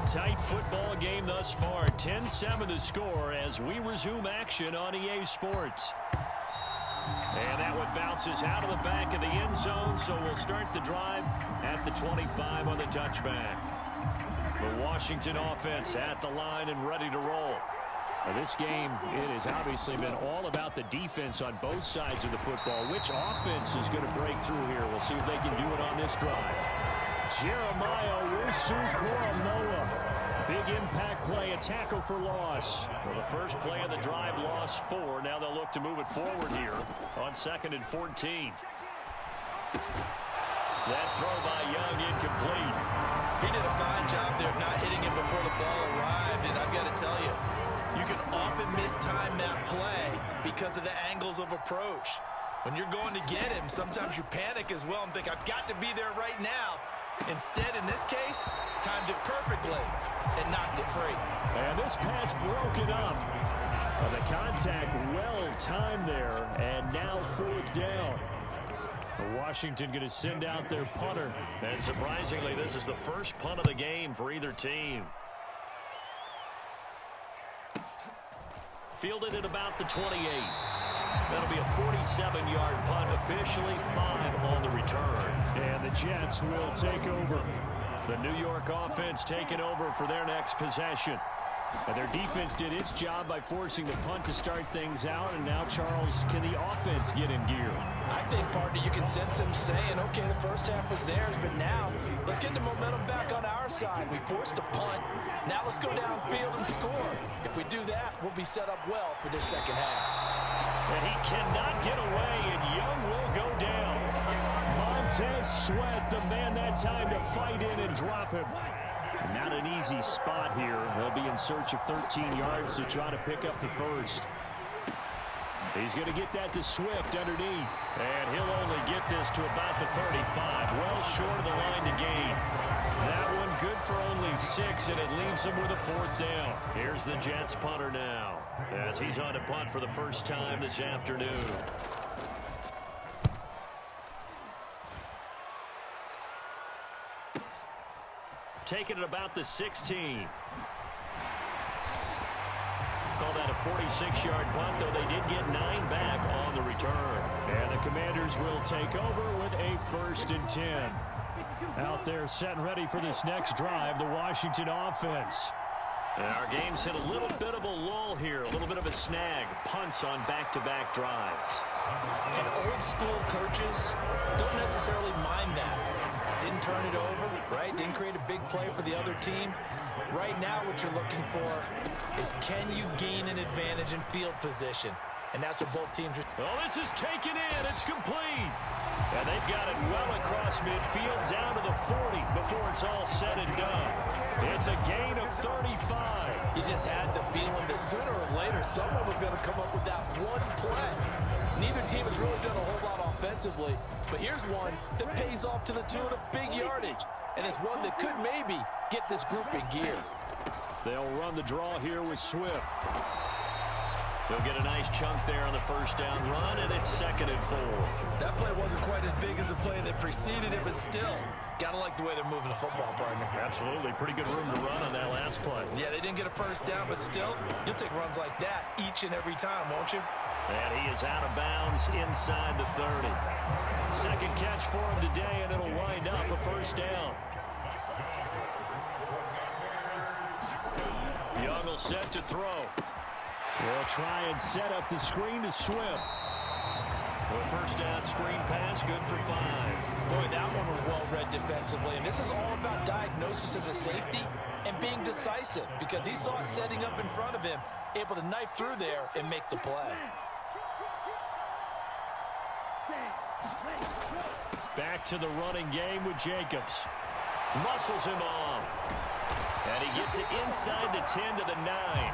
Tight football game thus far. 10-7 the score as we resume action on EA Sports. And that one bounces out of the back of the end zone, so we'll start the drive at the 25 on the touchback. The Washington offense at the line and ready to roll. Now this game, it has obviously been all about the defense on both sides of the football. Which offense is going to break through here? We'll see if they can do it on this drive. Jeremiah Wusu-Koramoah. Big impact play, a tackle for loss. Well, the first play of the drive, lost 4. Now they'll look to move it forward here on 2nd and 14. That throw by Young incomplete. He did a fine job there of not hitting him before the ball arrived, and I've got to tell you, you can often mistime that play because of the angles of approach. When you're going to get him, sometimes you panic as well and think, I've got to be there right now. Instead, in this case, timed it perfectly and knocked it free. And this pass broken up. The contact well timed there, and now 4th down. Washington going to send out their punter. And surprisingly, this is the first punt of the game for either team. Fielded at about the 28. That'll be a 47-yard punt, officially 5 on the return. And the Jets will take over. The New York offense taking over for their next possession. And their defense did its job by forcing the punt to start things out. And now, Charles, can the offense get in gear? I think, partner, you can sense them saying, okay, the first half was theirs, but now let's get the momentum back on our side. We forced a punt. Now let's go downfield and score. If we do that, we'll be set up well for this second half. And he cannot get away, and Young will go down. Montez Sweat, the man that time to fight in and drop him. Not an easy spot here. They'll be in search of 13 yards to try to pick up the first. He's going to get that to Swift underneath. And he'll only get this to about the 35. Well short of the line to gain. That one good for only 6, and it leaves him with a 4th down. Here's the Jets punter now, as he's on to punt for the first time this afternoon. Taking it about the 16. Call that a 46-yard punt, though they did get 9 back on the return. And the Commanders will take over with a 1st and 10. Out there set and ready for this next drive, the Washington offense. And our game's hit a little bit of a lull here, a little bit of a snag. Punts on back-to-back drives. And old school coaches don't necessarily mind that. Didn't turn it over, right? Didn't create a big play for the other team. Right now what you're looking for is, can you gain an advantage in field position? And that's what both teams are. Well, this is taken in. It's complete. And they've got it well across midfield down to the 40 before it's all said and done. It's a gain of 35. You just had the feeling that sooner or later someone was going to come up with that one play. Neither team has really done a whole lot offensively, but here's one that pays off to the tune of big yardage, and it's one that could maybe get this group in gear. They'll run the draw here with Swift. They'll get a nice chunk there on the first down run, and it's 2nd and 4. That play wasn't quite as big as the play that preceded it, but still, gotta like the way they're moving the football, partner. Absolutely. Pretty good room to run on that last play. Yeah, they didn't get a first down, but still, you'll take runs like that each and every time, won't you? And he is out of bounds inside the 30. Second catch for him today, and it'll wind up a first down. Young will set to throw. We'll try and set up the screen to Swift. The first down screen pass, good for 5. Boy, that one was well read defensively, and this is all about diagnosis as a safety and being decisive, because he saw it setting up in front of him, able to knife through there and make the play. Back to the running game with Jacobs. Muscles him off. And he gets it inside the 10 to the 9.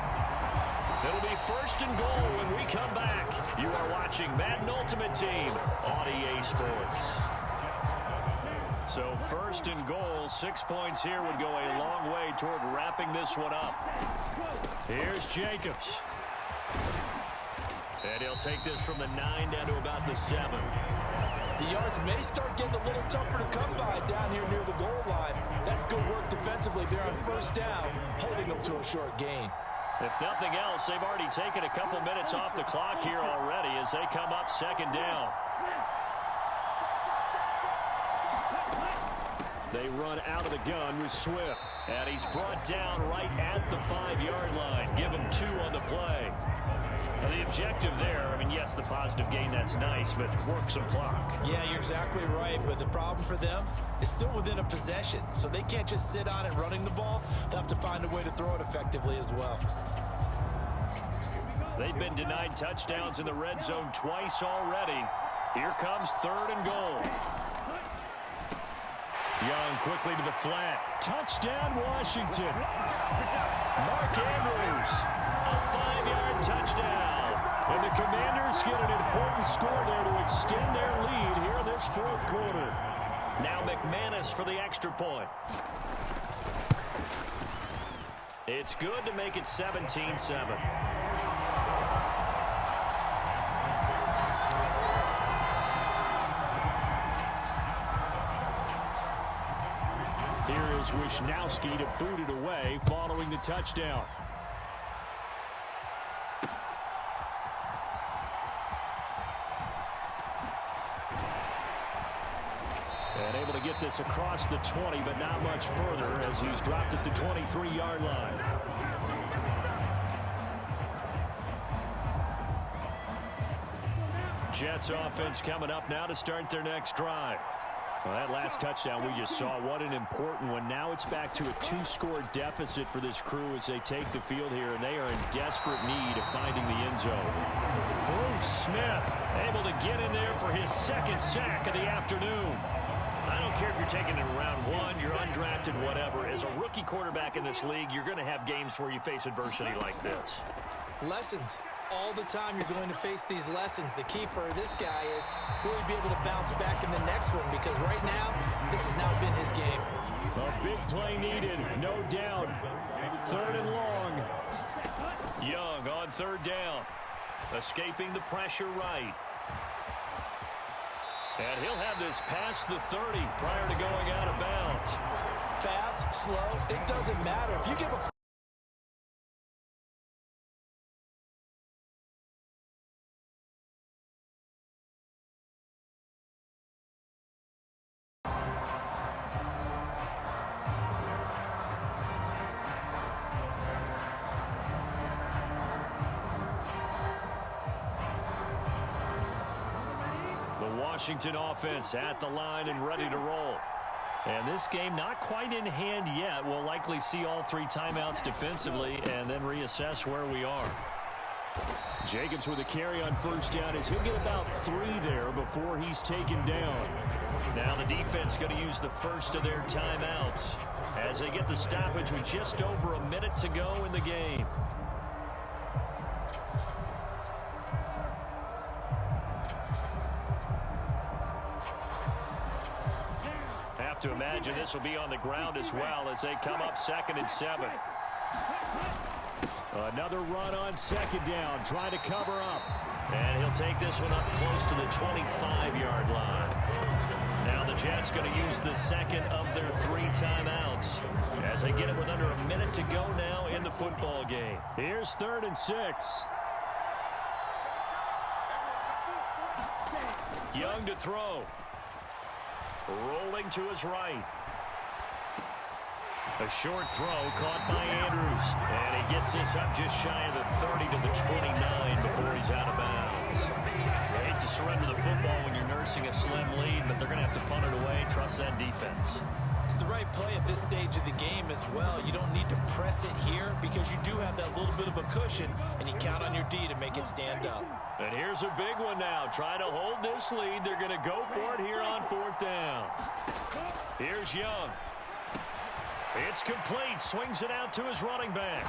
It'll be 1st and goal when we come back. You are watching Madden Ultimate Team on EA Sports. So 1st and goal, 6 points here would go a long way toward wrapping this one up. Here's Jacobs. And he'll take this from the 9 down to about the 7. The yards may start getting a little tougher to come by down here near the goal line. That's good work defensively there on first down, holding them to a short gain. If nothing else, they've already taken a couple minutes off the clock here already as they come up 2nd down. They run out of the gun with Swift. And he's brought down right at the 5-yard line. Give him 2 on the play. Now the objective there, I mean, yes, the positive gain, that's nice, but work some clock. Yeah, you're exactly right, but the problem for them is still within a possession, so they can't just sit on it running the ball. They'll have to find a way to throw it effectively as well. They've been denied touchdowns in the red zone twice already. Here comes 3rd and goal. Young quickly to the flat. Touchdown, Washington. Mark Andrews, a 5-yard touchdown. And the Commanders get an important score there to extend their lead here in this 4th quarter. Now McManus for the extra point. It's good to make it 17-7. Wisnowski to boot it away following the touchdown. And able to get this across the 20, but not much further as he's dropped at the 23-yard line. Jets offense coming up now to start their next drive. Well, that last touchdown we just saw, what an important one. Now it's back to a 2-score deficit for this crew as they take the field here, and they are in desperate need of finding the end zone. Bruce Smith able to get in there for his second sack of the afternoon. I don't care if you're taking it in round 1, you're undrafted, whatever. As a rookie quarterback in this league, you're going to have games where you face adversity like this. Lessons. All the time you're going to face these lessons. The key for this guy is really be able to bounce back in the next one, because right now, this has now been his game. A big play needed, no doubt. 3rd and long. Young on 3rd down. Escaping the pressure right. And he'll have this past the 30 prior to going out of bounds. Fast, slow, it doesn't matter. If you give a Washington offense at the line and ready to roll. And this game not quite in hand yet. We'll likely see all 3 timeouts defensively and then reassess where we are. Jacobs with a carry on 1st down as he'll get about 3 there before he's taken down. Now the defense going to use the first of their timeouts as they get the stoppage with just over a minute to go in the game. To imagine this will be on the ground as well as they come up 2nd and 7. Another run on 2nd down, trying to cover up. And he'll take this one up close to the 25-yard line. Now the Jets going to use the 2nd of their 3 timeouts as they get it with under a minute to go now in the football game. Here's 3rd and 6. Young to throw. Rolling to his right. A short throw caught by Andrews. And he gets this up just shy of the 30 to the 29 before he's out of bounds. I hate to surrender the football when you're nursing a slim lead, but they're going to have to punt it away. Trust that defense. It's the right play at this stage of the game as well. You don't need to press it here because you do have that little bit of a cushion, and you count on your D to make it stand up. And here's a big one now. Trying to hold this lead. They're going to go for it here on 4th down. Here's Young. It's complete. Swings it out to his running back.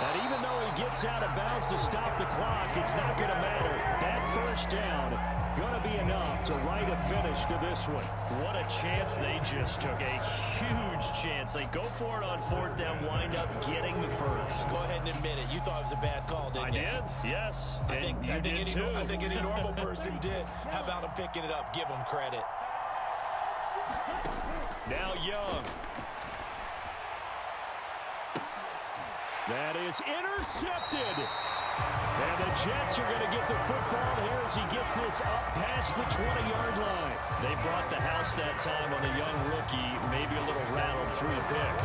And even though he gets out of bounds to stop the clock, it's not going to matter. That 1st down going to be enough to write a finish to this one. What a chance they just took. A huge chance. They go for it on 4th down, wind up getting the first. Go ahead and admit it. You thought it was a bad call, didn't you? I did, yes. I think any normal person did. How about him picking it up? Give him credit. Now Young. That is intercepted. And the Jets are going to get the football here as he gets this up past the 20-yard line. They brought the house that time on a young rookie, maybe a little rattled through the pick.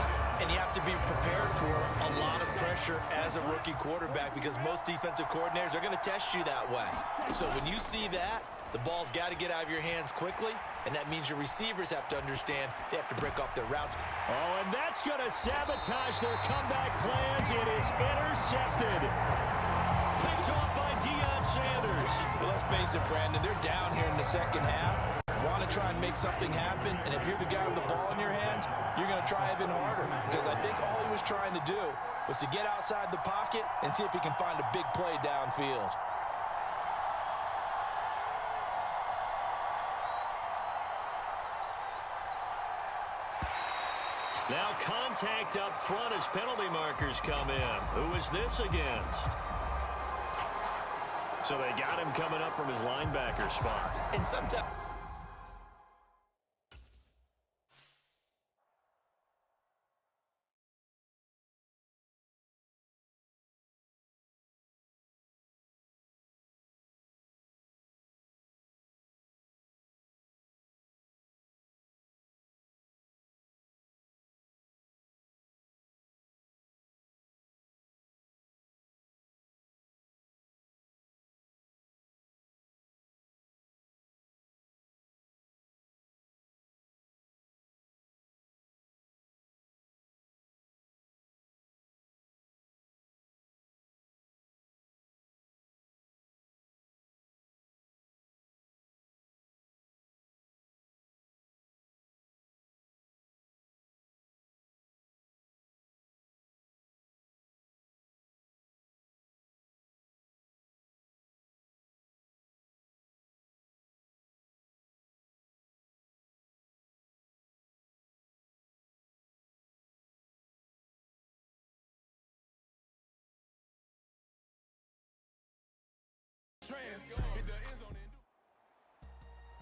And you have to be prepared for a lot of pressure as a rookie quarterback because most defensive coordinators are going to test you that way. So when you see that, the ball's got to get out of your hands quickly, and that means your receivers have to understand they have to break off their routes. Oh, and that's going to sabotage their comeback plans. It is intercepted. Picked off by Deion Sanders. Well, let's face it, Brandon, they're down here in the 2nd half. Want to try and make something happen, and if you're the guy with the ball in your hands, you're going to try even harder because I think all he was trying to do was to get outside the pocket and see if he can find a big play downfield. Now contact up front as penalty markers come in. Who is this against? So they got him coming up from his linebacker spot. And sometimes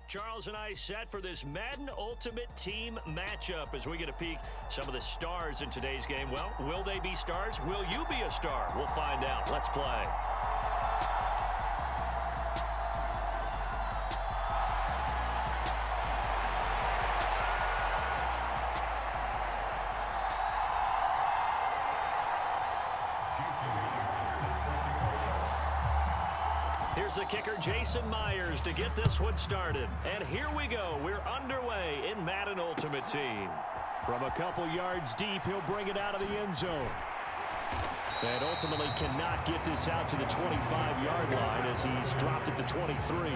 Charles and I set for this Madden Ultimate Team matchup as we get a peek some of the stars in today's game. Well, will they be stars? Will you be a star? We'll find out. Let's play. Here's the kicker, Jason Myers, to get this one started. And here we go. We're underway in Madden Ultimate Team. From a couple yards deep, he'll bring it out of the end zone. And ultimately cannot get this out to the 25-yard line as he's dropped at the 23.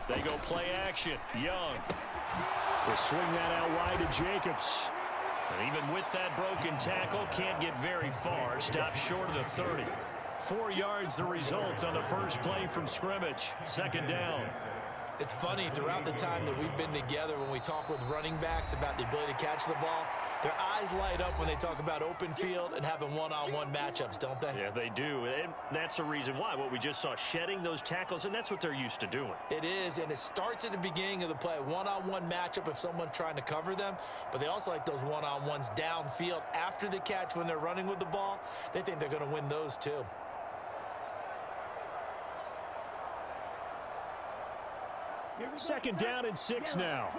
They go play action. Young. Will swing that out wide to Jacobs. And even with that broken tackle, can't get very far. Stopped short of the 30. 4 yards the result on the first play from scrimmage. Second down. It's funny, throughout the time that we've been together, when we talk with running backs about the ability to catch the ball, their eyes light up when they talk about open field and having one-on-one matchups, don't they? Yeah, they do. And that's the reason why. What we just saw, shedding those tackles, and that's what they're used to doing. It is, and it starts at the beginning of the play. One-on-one matchup if someone's trying to cover them, but they also like those one-on-ones downfield after the catch when they're running with the ball. They think they're going to win those too. Second down and 6 now.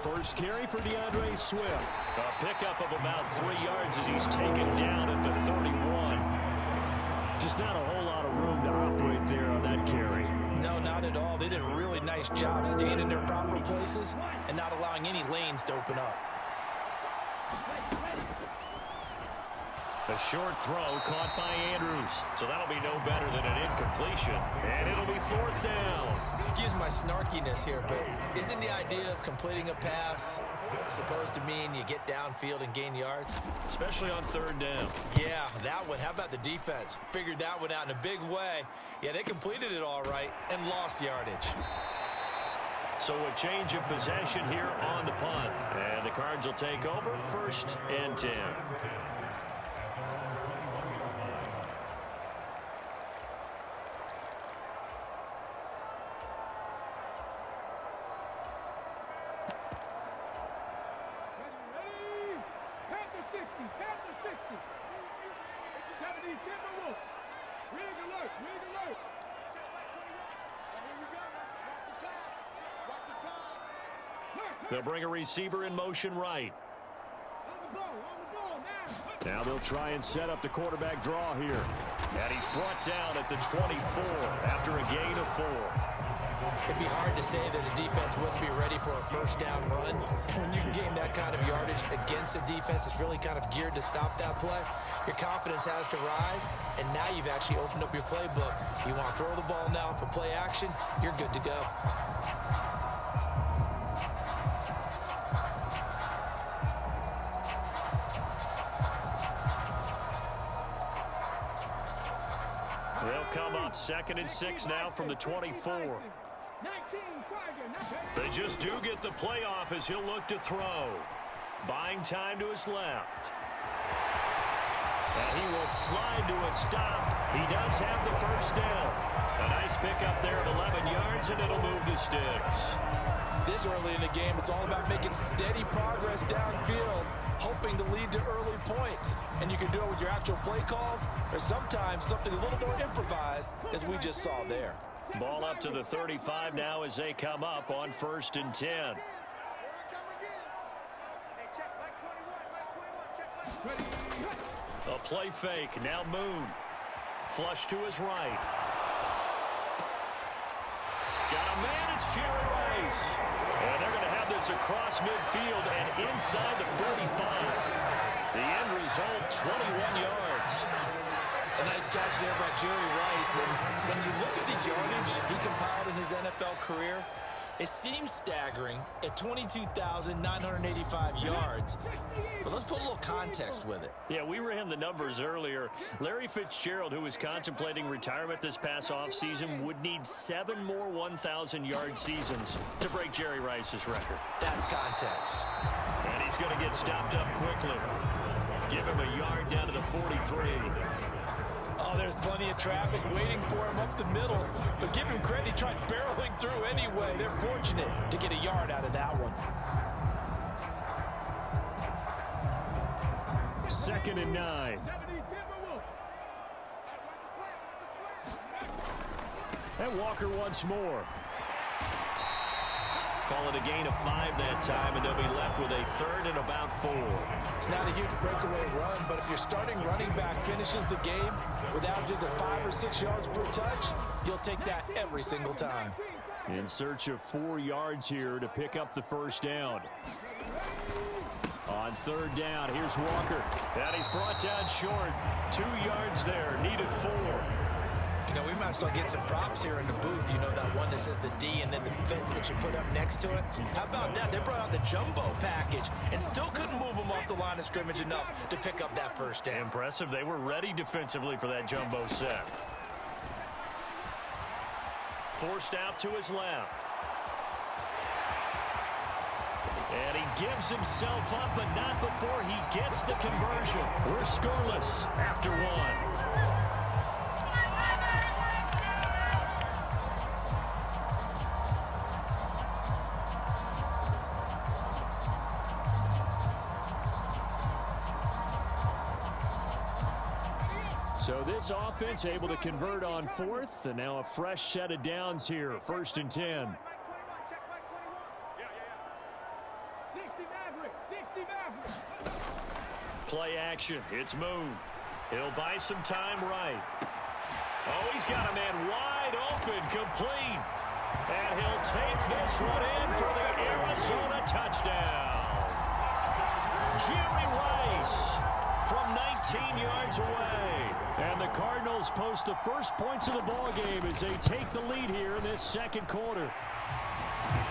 First carry for DeAndre Swift. A pickup of about 3 yards as he's taken down at the 31. Just not a whole lot of room to operate there on that carry. No, not at all. They did a really nice job staying in their proper places and not allowing any lanes to open up. A short throw caught by Andrews. So that'll be no better than an incompletion. And it'll be fourth down. Excuse my snarkiness here, but isn't the idea of completing a pass supposed to mean you get downfield and gain yards? Especially on third down. Yeah, that one. How about the defense? Figured that one out in a big way. Yeah, they completed it all right and lost yardage. So a change of possession here on the punt. And the Cards will take over, 1st and 10. They'll bring a receiver in motion right. Now they'll try and set up the quarterback draw here. And he's brought down at the 24 after a gain of 4. It'd be hard to say that a defense wouldn't be ready for a first down run. When you can gain that kind of yardage against a defense that's really kind of geared to stop that play, your confidence has to rise, and now you've actually opened up your playbook. If you want to throw the ball now for play action, you're good to go. They'll come up 2nd and 6 now from the 24. They just do get the playoff as he'll look to throw. Buying time to his left. And he will slide to a stop. He does have the first down. A nice pickup there at 11 yards, and it'll move the sticks. This early in the game, it's all about making steady progress downfield, hoping to lead to early points. And you can do it with your actual play calls, or sometimes something a little more improvised, as we just saw there. Ball up to the 35 now as they come up on 1st and 10. A play fake, now Moon. Flush to his right. Got a man, it's Jerry Rice. And they're going to have this across midfield and inside the 45. The end result, 21 yards. A nice catch there by Jerry Rice. And when you look at the yardage he compiled in his NFL career, It seems staggering at 22,985 yards, but let's put a little context with it. Yeah, we ran the numbers earlier. Larry Fitzgerald, who was contemplating retirement this past offseason, would need 7 more 1,000-yard seasons to break Jerry Rice's record. That's context. And he's going to get stopped up quickly. Give him a yard down to the 43. Oh, there's plenty of traffic waiting for him up the middle. But give him credit, he tried barreling through anyway. They're fortunate to get a yard out of that one. 2nd and 9. And Walker once more. Call it a gain of 5 that time, and they'll be left with a 3rd and about 4. It's not a huge breakaway run, but if your starting running back finishes the game with averages of 5 or 6 yards per touch, you'll take that every single time. In search of 4 yards here to pick up the first down. On 3rd down, here's Walker. And he's brought down short. 2 yards there, needed 4. You know, we might start getting some props here in the booth. You know, that one that says the D and then the fence that you put up next to it. How about that? They brought out the jumbo package and still couldn't move them off the line of scrimmage enough to pick up that first down. Impressive. They were ready defensively for that jumbo set. Forced out to his left. And he gives himself up, but not before he gets the conversion. We're scoreless after 1. So this offense able to convert on 4th, and now a fresh set of downs here. 1st and 10. Play action. It's moved. He'll buy some time right. Oh, he's got a man wide open, complete. And he'll take this one in for the Arizona touchdown. Jerry Rice from 19 yards away. And the Cardinals post the first points of the ball game as they take the lead here in this 2nd quarter.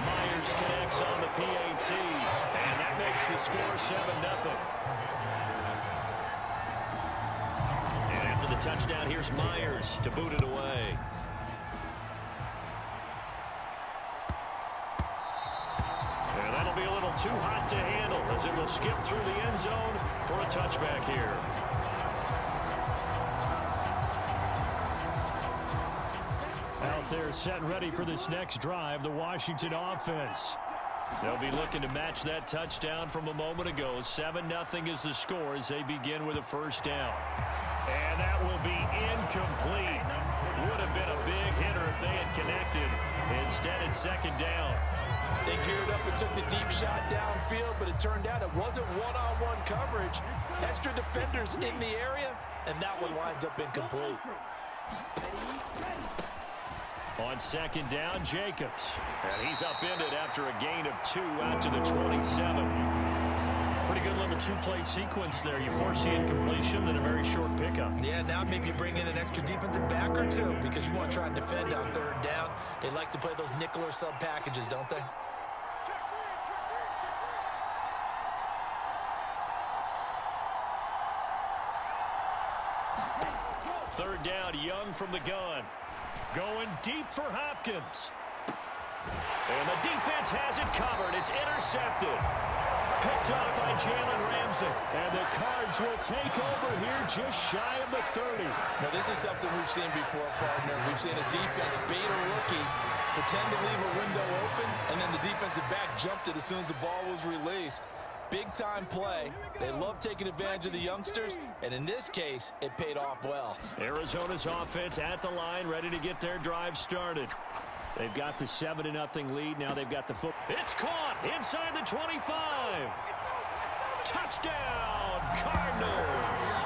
Myers connects on the PAT, and that makes the score 7-0. And after the touchdown, here's Myers to boot it away. And that'll be a little too hot to handle as it will skip through the end zone for a touchback here. Out there set and ready for this next drive, the Washington offense. They'll be looking to match that touchdown from a moment ago. 7-0 is the score as they begin with a first down. And that will be incomplete. Would have been a big hitter if they had connected. Instead, it's 2nd down. They geared up and took the deep shot downfield, but it turned out it wasn't one-on-one coverage. Extra defenders in the area, and that one winds up incomplete. On 2nd down, Jacobs. And he's upended after a gain of 2 out to the 27. Pretty good little 2-play sequence there. You force the incompletion, then a very short pickup. Yeah, now maybe you bring in an extra defensive back or 2 because you want to try and defend on 3rd down. They like to play those nickel or sub packages, don't they? Third down, Young from the gun. Going deep for Hopkins. And the defense has it covered. It's intercepted. Picked up by Jalen Ramsey. And the Cards will take over here just shy of the 30. Now, this is something we've seen before, partner. We've seen a defense bait a rookie, pretend to leave a window open, and then the defensive back jumped it as soon as the ball was released. Big-time play. They love taking advantage of the youngsters, and in this case, it paid off well. Arizona's offense at the line, ready to get their drive started. They've got the 7-0 lead. Now they've got the foot. It's caught inside the 25. Touchdown, Cardinals.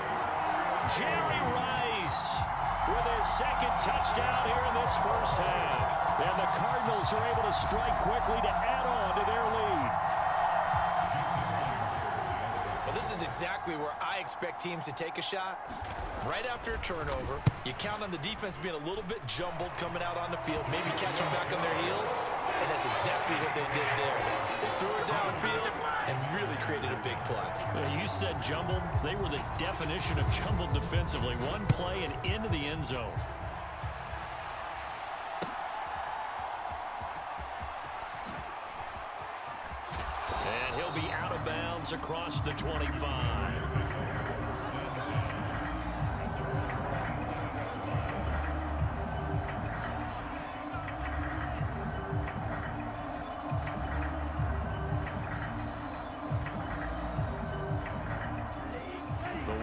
Jerry Rice with his 2nd touchdown here in this first half. And the Cardinals are able to strike quickly to add on to their lead. Well, this is exactly where I expect teams to take a shot. Right after a turnover, you count on the defense being a little bit jumbled coming out on the field, maybe catch them back on their heels, And that's exactly what they did there. They threw it downfield and really created a big play. You said jumbled. They were the definition of jumbled defensively. One play and into the end zone. And he'll be out of bounds across the 25.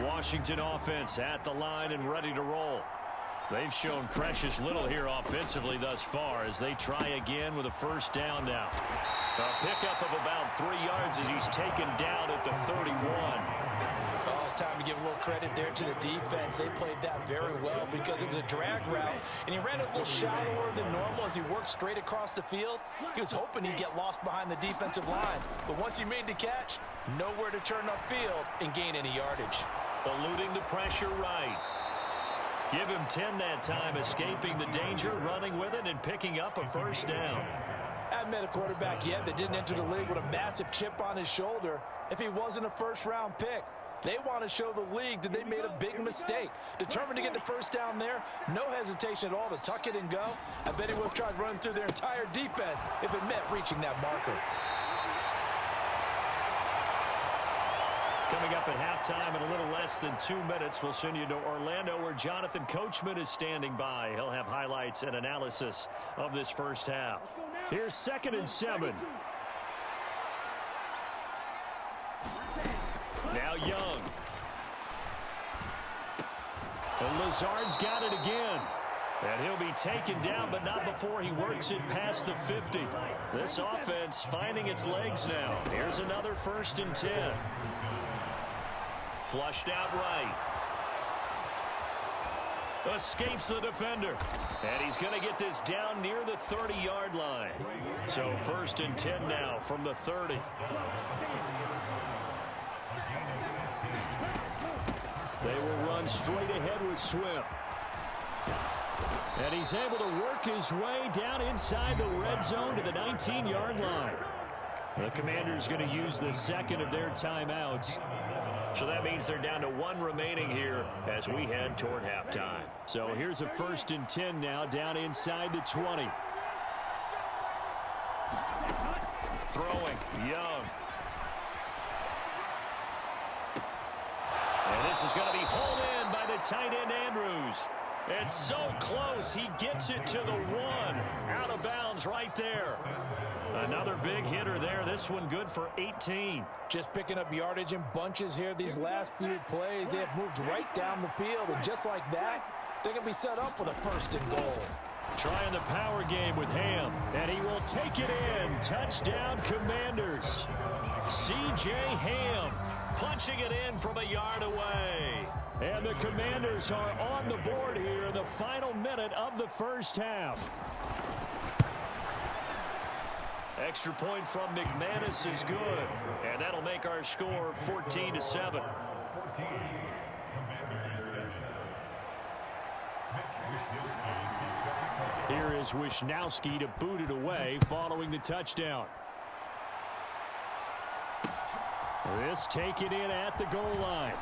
Washington offense at the line and ready to roll. They've shown precious little here offensively thus far as they try again with a first down now. A pickup of about 3 yards as he's taken down at the 31. Oh, it's time to give a little credit there to the defense. They played that very well because it was a drag route, and he ran it a little shallower than normal as he worked straight across the field. He was hoping he'd get lost behind the defensive line, but once he made the catch, nowhere to turn upfield and gain any yardage. Eluding the pressure right. Give him 10 that time, escaping the danger, running with it, and picking up a first down. I haven't met a quarterback yet that didn't enter the league with a massive chip on his shoulder if he wasn't a first-round pick. They want to show the league that they made a big mistake. Determined to get the first down there, no hesitation at all to tuck it and go. I bet he would have tried running through their entire defense if it meant reaching that marker. Coming up at halftime in a little less than 2 minutes, we'll send you to Orlando where Jonathan Coachman is standing by. He'll have highlights and analysis of this first half. Here's 2nd and 7. Now Young. And Lazard's got it again. And he'll be taken down, but not before he works it past the 50. This offense finding its legs now. Here's another 1st and 10. Flushed out right. Escapes the defender. And he's going to get this down near the 30-yard line. So 1st and 10 now from the 30. They will run straight ahead with Swift. And he's able to work his way down inside the red zone to the 19-yard line. The Commanders going to use the 2nd of their timeouts. So that means they're down to 1 remaining here as we head toward halftime. So here's a 1st and 10 now down inside the 20. Throwing, Young. And this is going to be pulled in by the tight end Andrews. It's so close, he gets it to the 1. Out of bounds right there. Another big hitter there. This one good for 18. Just picking up yardage in bunches here these last few plays. They have moved right down the field, and just like that, they're going to be set up with a 1st and goal. Trying the power game with Ham, and he will take it in. Touchdown, Commanders. C.J. Ham punching it in from a yard away. And the Commanders are on the board here in the final minute of the first half. Extra point from McManus is good, and that'll make our score 14-7. Here is Wisnowski to boot it away following the touchdown. This taken in at the goal line.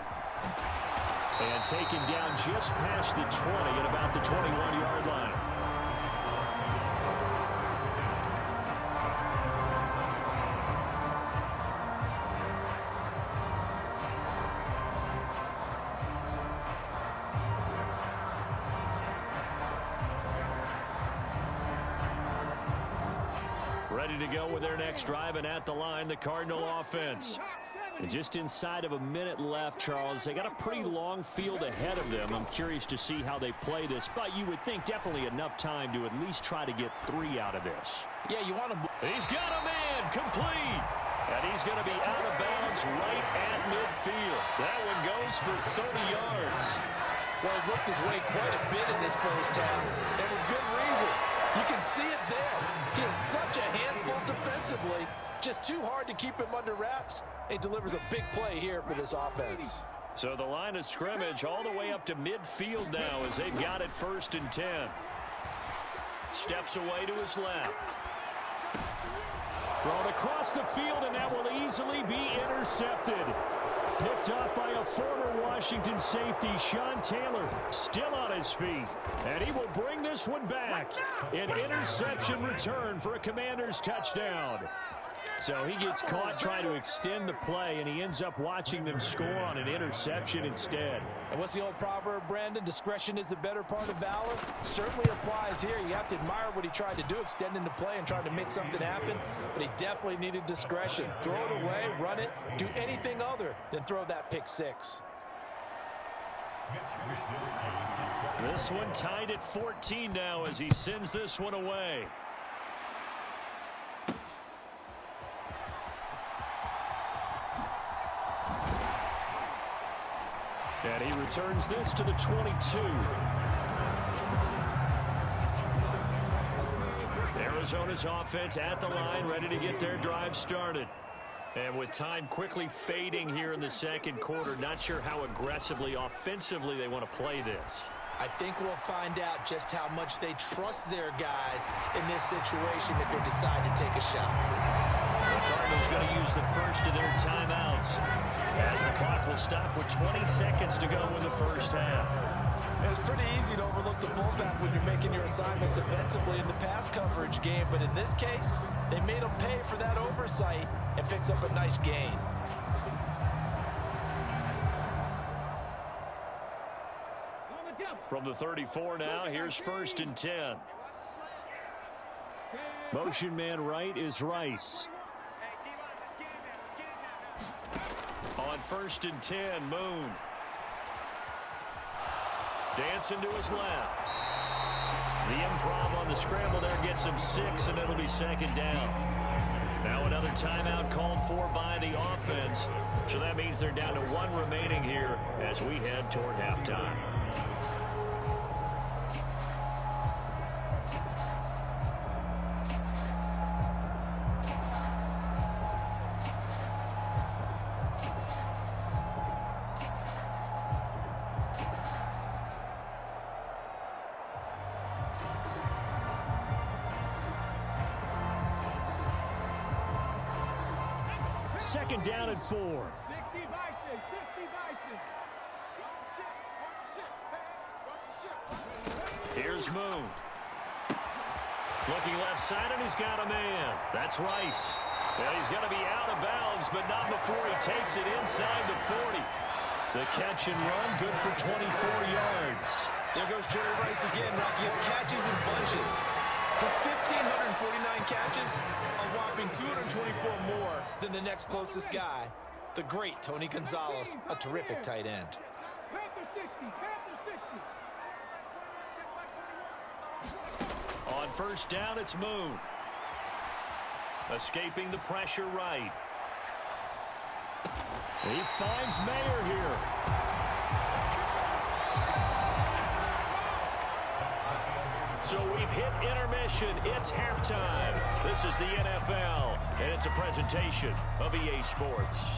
And taken down just past the 20 at about the 21-yard line. Ready to go with their next drive, and at the line, the Cardinal offense. And just inside of a minute left, Charles. They got a pretty long field ahead of them. I'm curious to see how they play this, but you would think definitely enough time to at least try to get 3 out of this. Yeah, you want to... He's got a man complete. And he's going to be out of bounds right at midfield. That one goes for 30 yards. Well, he looked his way quite a bit in this first half, and with good reason. You can see it there. He is such a handful defensively. Just too hard to keep him under wraps. He delivers a big play here for this offense. So the line of scrimmage all the way up to midfield now as they've got it 1st and 10. Steps away to his left. Thrown across the field, and that will easily be intercepted. Picked up by a former Washington safety, Sean Taylor, still on his feet. And he will bring this one back. An interception return for a Commanders touchdown. So he gets caught trying to extend the play, and he ends up watching them score on an interception instead. And what's the old proverb, Brandon? Discretion is the better part of valor. Certainly applies here. You have to admire what he tried to do, extending the play and trying to make something happen. But he definitely needed discretion. Throw it away, run it, do anything other than throw that pick six. This one tied at 14 now as he sends this one away. And he returns this to the 22. Arizona's offense at the line, ready to get their drive started. And with time quickly fading here in the second quarter, not sure how aggressively, offensively they want to play this. I think we'll find out just how much they trust their guys in this situation if they decide to take a shot. The Cardinals going to use the first of their timeouts as the clock will stop with 20 seconds to go in the first half. It's pretty easy to overlook the fullback when you're making your assignments defensively in the pass coverage game, but in this case, they made him pay for that oversight and picks up a nice gain. From the 34 now, here's 1st and 10. Motion man right is Rice. On 1st and 10, Moon. Dancing to his left. The improv on the scramble there gets him 6, and it'll be 2nd down. Now another timeout called for by the offense. So that means they're down to 1 remaining here as we head toward halftime. Second down and 4. 60 vices. Here's Moon. Looking left side, and he's got a man. That's Rice. And he's going to be out of bounds, but not before he takes it inside the 40. The catch and run, good for 24 yards. There goes Jerry Rice again, racking up catches in bunches. His 1,549 catches, a whopping 224 more than the next closest guy, the great Tony Gonzalez, a terrific tight end. Panther 60. On 1st down, it's Moon. Escaping the pressure right. He finds Mayer here. So we've hit intermission. It's halftime. This is the NFL, and it's a presentation of EA Sports.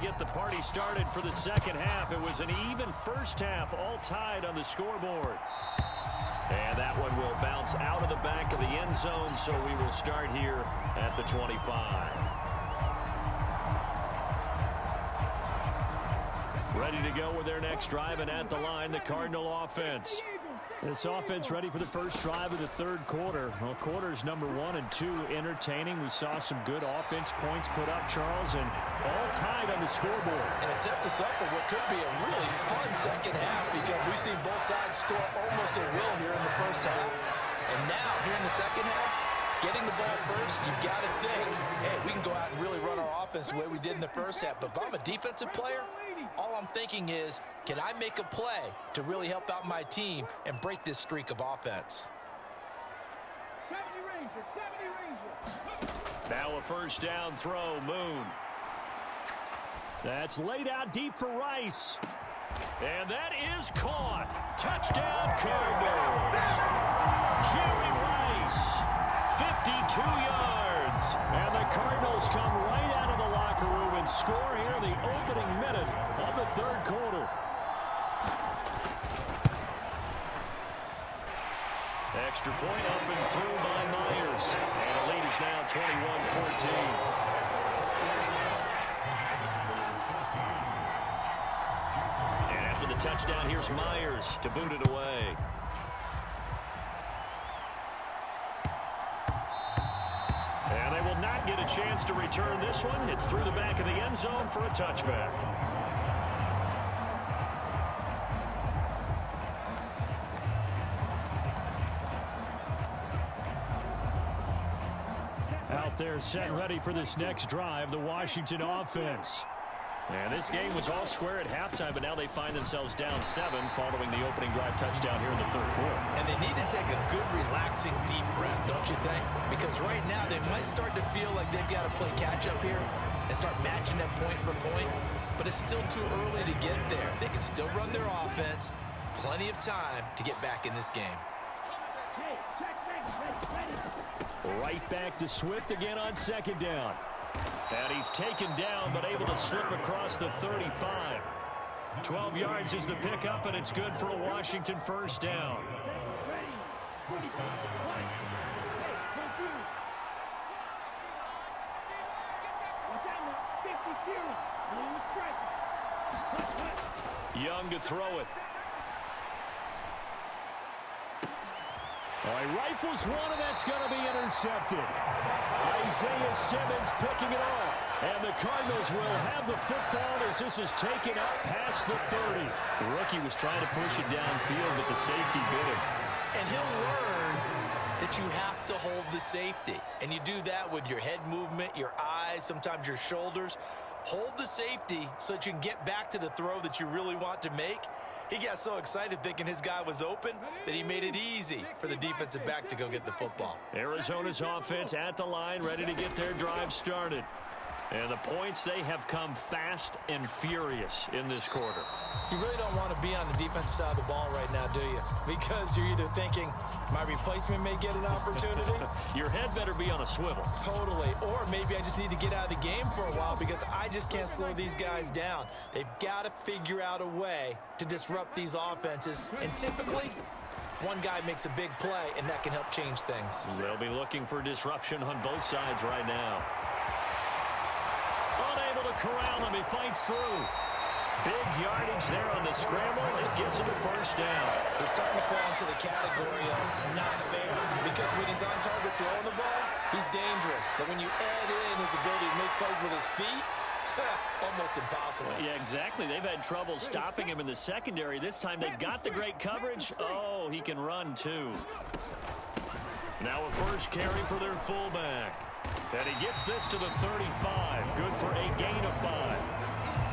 Get the party started for the second half. It was an even first half, all tied on the scoreboard. And that one will bounce out of the back of the end zone, so we will start here at the 25. Ready to go with their next drive, and at the line, the Cardinal offense. This offense ready for the first drive of the third quarter. Well, quarters number 1 and 2 entertaining. We saw some good offense points put up, Charles, and all tied on the scoreboard. And it sets us up for what could be a really fun second half because we've seen both sides score almost at will here in the first half. And now, here in the second half, getting the ball first, you've got to think, hey, we can go out and really run our offense the way we did in the first half. But if I'm a defensive player, all I'm thinking is, can I make a play to really help out my team and break this streak of offense? 70 Ranger. Now a first down throw, Moon. That's laid out deep for Rice. And that is caught. Touchdown, Cardinals. Jerry Rice, 52 yards. And the Cardinals come right out of the locker room and score here in the opening minute of the third quarter. Extra point up and through by Myers. And the lead is now 21-14. The touchdown, here's Myers to boot it away. And they will not get a chance to return this one. It's through the back of the end zone for a touchback. Out there set and ready for this next drive, the Washington offense. And this game was all square at halftime, but now they find themselves down 7 following the opening drive touchdown here in the third quarter. And they need to take a good, relaxing, deep breath, don't you think? Because right now they might start to feel like they've got to play catch-up here and start matching them point for point. But it's still too early to get there. They can still run their offense. Plenty of time to get back in this game. Right back to Swift again on second down. And he's taken down, but able to slip across the 35. 12 yards is the pickup, and it's good for a Washington first down. Young to throw it. Oh, he rifles one, and that's going to be intercepted. Isaiah Simmons picking it off. And the Cardinals will have the football as this is taken out past the 30. The rookie was trying to push it downfield, but the safety bit him. And he'll learn that you have to hold the safety. And you do that with your head movement, your eyes, sometimes your shoulders. Hold the safety so that you can get back to the throw that you really want to make. He got so excited thinking his guy was open that he made it easy for the defensive back to go get the football. Arizona's offense at the line, ready to get their drive started. And the points, they have come fast and furious in this quarter. You really don't want to be on the defensive side of the ball right now, do you? Because you're either thinking, my replacement may get an opportunity. Your head better be on a swivel. Totally. Or maybe I just need to get out of the game for a while because I just can't slow these guys down. They've got to figure out a way to disrupt these offenses. And typically, one guy makes a big play, and that can help change things. They'll be looking for disruption on both sides right now. Unable to corral him. He fights through. Big yardage there on the scramble. It gets him a first down. He's starting to fall into the category of not fair because when he's on target throwing the ball, he's dangerous. But when you add in his ability to make plays with his feet, almost impossible. Yeah, exactly. They've had trouble stopping him in the secondary. This time they've got the great coverage. Oh, he can run too. Now a first carry for their fullback. And he gets this to the 35. Good for a gain of 5.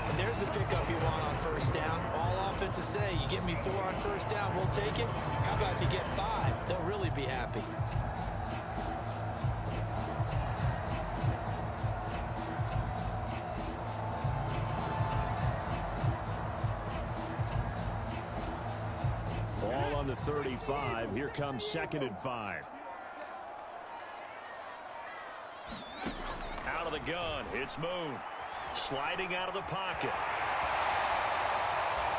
And there's the pickup you want on first down. All offenses say, you get me 4 on first down, we'll take it. How about if you get 5? They'll really be happy. Ball on the 35. Here comes 2nd and 5. Out of the gun, it's Moon. Sliding out of the pocket.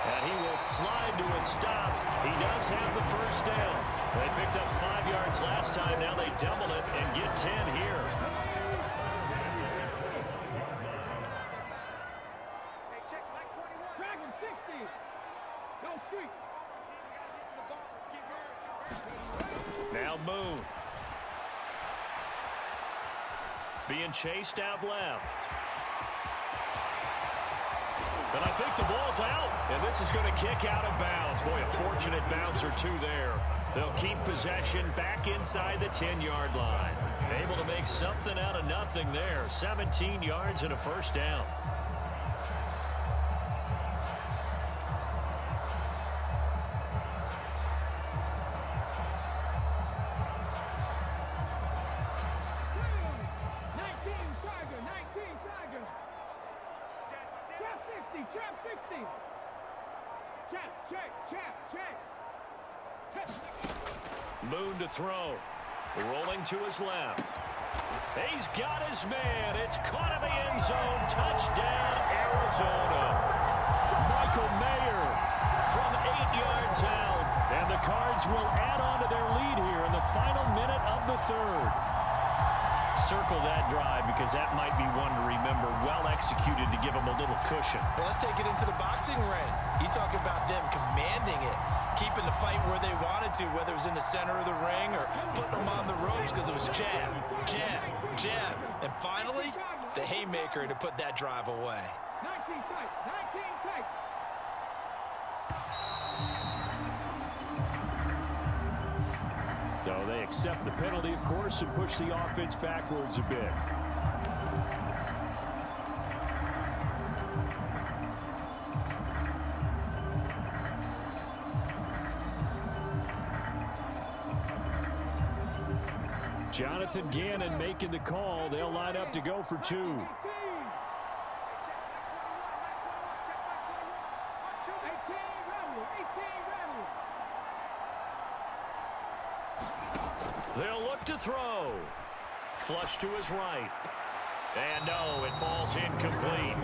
And he will slide to a stop. He does have the first down. They picked up 5 yards last time. Now they double it and get 10 here. 60. Go street. Now Moon. Being chased out left. And I think the ball's out, and this is going to kick out of bounds. Boy, a fortunate bounce or two there. They'll keep possession back inside the 10-yard line. Able to make something out of nothing there. 17 yards and a first down. Moon to throw. Rolling to his left. He's got his man. It's caught in the end zone. Touchdown, Arizona. Michael Mayer From 8 yards out. and the Cards will add on to their lead here in the final minute of the third. Circle that drive because that might be one to remember. Well executed to give him a little cushion. Well, let's take it into the boxing ring. You talk about them commanding it, keeping the fight where they wanted to, whether it was in the center of the ring or putting them on the ropes because it was jab, jab, jab. And finally, the haymaker to put that drive away. 19 tight. 19 tight. So they accept the penalty, of course, and push the offense backwards a bit. Jonathan Gannon making the call. They'll line up to go for two. 18 rebel. 18 rebel. They'll look to throw. Flush to his right. And no, it falls incomplete.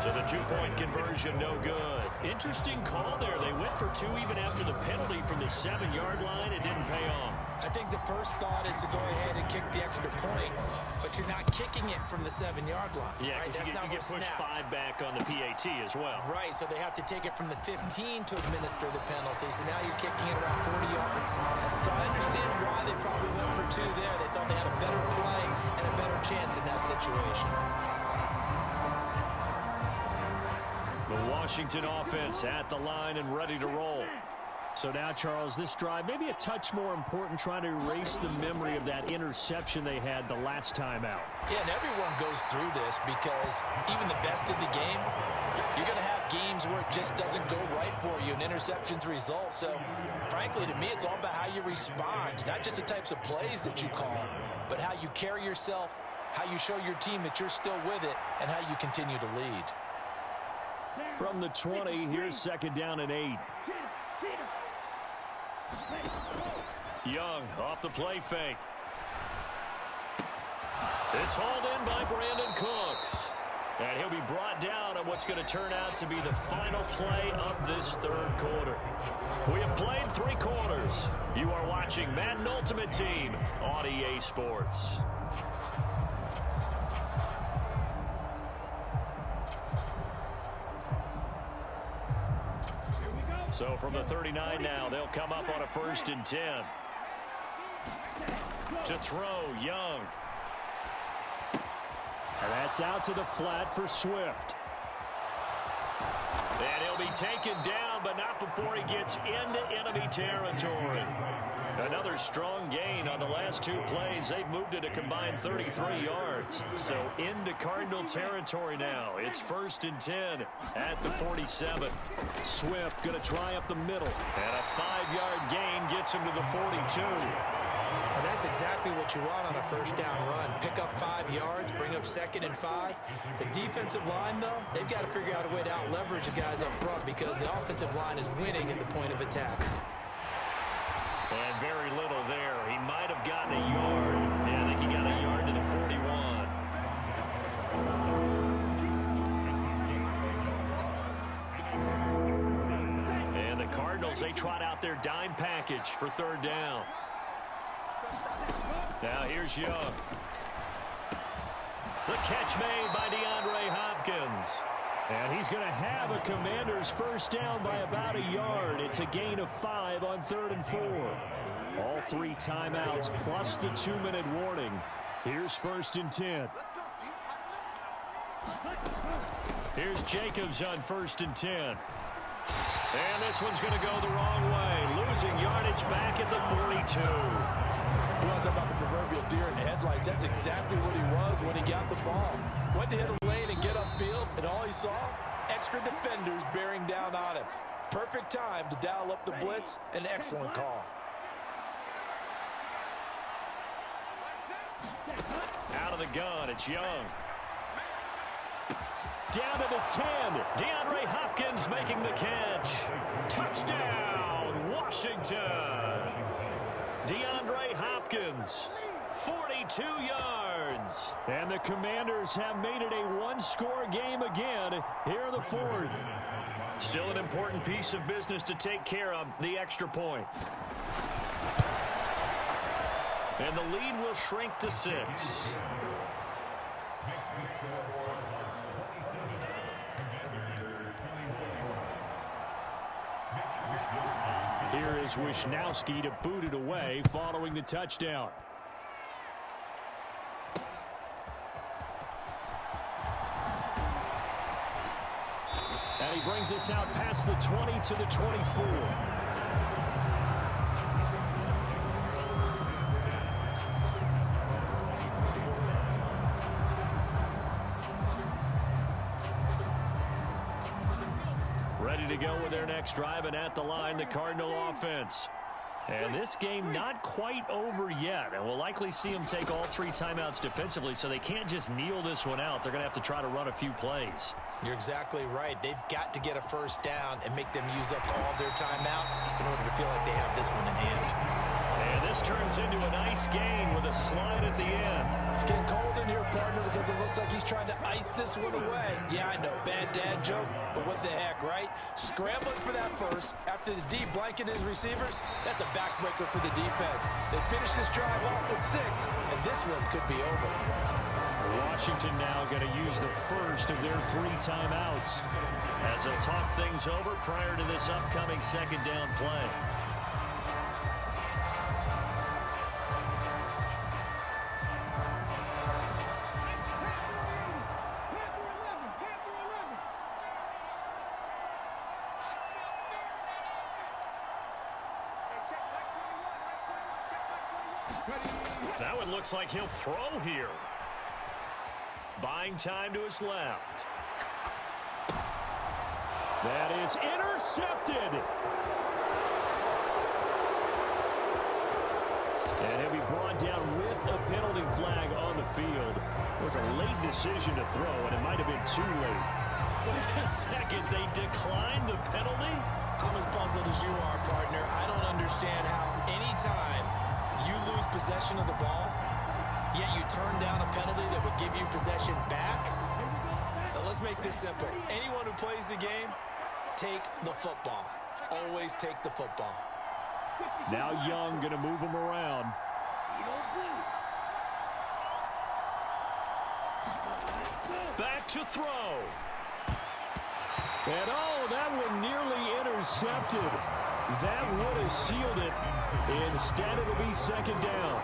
So the two-point conversion, no good. Interesting call there. They went for two even after the penalty from the 7-yard line. It didn't pay off. I think the first thought is to go ahead and kick the extra point, but you're not kicking it from the 7-yard line. Yeah, right? because you get pushed 5 back on the PAT as well. Right, so they have to take it from the 15 to administer the penalty. So now you're kicking it around 40 yards. So I understand why they probably went for two there. They thought they had a better play and a better chance in that situation. The Washington offense at the line and ready to roll. So now, Charles, this drive maybe a touch more important, trying to erase the memory of that interception they had the last time out. Yeah, and everyone goes through this because even the best in the game, you're going to have games where it just doesn't go right for you, and interceptions result. So, frankly, to me, it's all about how you respond, not just the types of plays that you call, but how you carry yourself, how you show your team that you're still with it, and how you continue to lead. From the 20, here's second down and 8. Young off the play fake. It's hauled in by Brandon Cooks. And he'll be brought down on what's going to turn out to be the final play of this third quarter. We have played 3 quarters. You are watching Madden Ultimate Team on EA Sports. So from the 39 now, they'll come up on a 1st and 10. To throw, Young. And that's out to the flat for Swift. And he'll be taken down, but not before he gets into enemy territory. Another strong gain on the last 2 plays. They've moved it a combined 33 yards. So into Cardinal territory now. It's 1st and 10 at the 47. Swift going to try up the middle. And a 5-yard gain gets him to the 42. And that's exactly what you want on a first down run. Pick up 5 yards, bring up 2nd and 5. The defensive line, though, they've got to figure out a way to out-leverage the guys up front because the offensive line is winning at the point of attack. And very little there. He might have gotten a yard. Yeah, I think he got a yard to the 41. And the Cardinals, they trot out their dime package for 3rd down. Now here's Young. The catch made by DeAndre Hopkins. And he's going to have a Commanders first down by about a yard. It's a gain of 5 on 3rd and 4. All 3 timeouts plus the 2-minute warning. Here's 1st and 10. Here's Jacobs on 1st and 10. And this one's going to go the wrong way. Losing yardage back at the 42. You want to talk about the proverbial deer in the headlights? That's exactly what he was when he got the ball. Went to hit a lane and get upfield, and all he saw, extra defenders bearing down on him. Perfect time to dial up the blitz. An excellent call. Out of the gun, it's Young. Down to the 10. DeAndre Hopkins making the catch. Touchdown, Washington. DeAndre Hopkins, 42 yards. And the Commanders have made it a one-score game again here in the 4th. Still an important piece of business to take care of, the extra point. And the lead will shrink to 6. Here is Wisnowski to boot it away following the touchdown. And he brings us out past the 20 to the 24. Ready to go with their next drive, and at the line, the Cardinal offense. And this game not quite over yet, and we'll likely see them take all 3 timeouts defensively, so they can't just kneel this one out. They're going to have to try to run a few plays. You're exactly right. They've got to get a first down and make them use up all their timeouts in order to feel like they have this one in hand. And this turns into a nice gain with a slide at the end. It's getting cold in here, partner, because it looks like he's trying to ice this one away. Yeah, I know, bad dad joke, but what the heck, right? Scrambling for that first after the D blanketed his receivers, that's a backbreaker for the defense. They finish this drive off with 6, and this one could be over. Washington now going to use the first of their 3 timeouts as they'll talk things over prior to this upcoming 2nd down play. That one looks like he'll throw here. Buying time to his left. That is intercepted. And he'll be brought down with a penalty flag on the field. It was a late decision to throw, and it might have been too late. Wait a second, they declined the penalty? I'm as puzzled as you are, partner. I don't understand how any time you lose possession of the ball, yet you turn down a penalty that would give you possession back. Now, let's make this simple. Anyone who plays the game, take the football. Always take the football. Now Young going to move him around. Back to throw. And oh, that one nearly intercepted. That would have sealed it. Instead, it'll be 2nd down.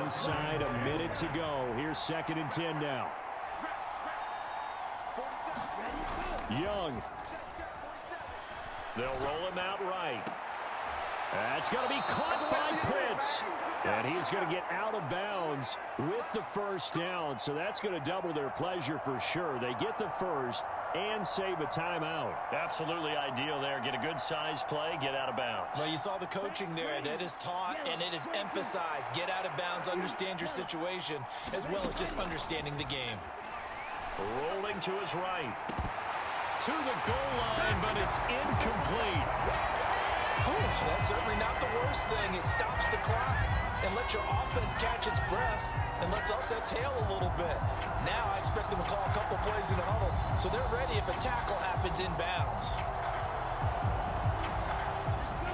Inside a minute to go. Here's 2nd and 10 now. Young. They'll roll him out right. That's going to be caught by Pitts. And he's going to get out of bounds with the first down. So that's going to double their pleasure for sure. They get the first and save a timeout. Absolutely ideal there. Get a good size play, get out of bounds. Well, you saw the coaching there. That is taught and it is emphasized. Get out of bounds, understand your situation, as well as just understanding the game. Rolling to his right. To the goal line, but it's incomplete. That's certainly not the worst thing. It stops the clock and lets your offense catch its breath and lets us exhale a little bit. Now I expect them to call a couple plays in the huddle, so they're ready if a tackle happens inbounds.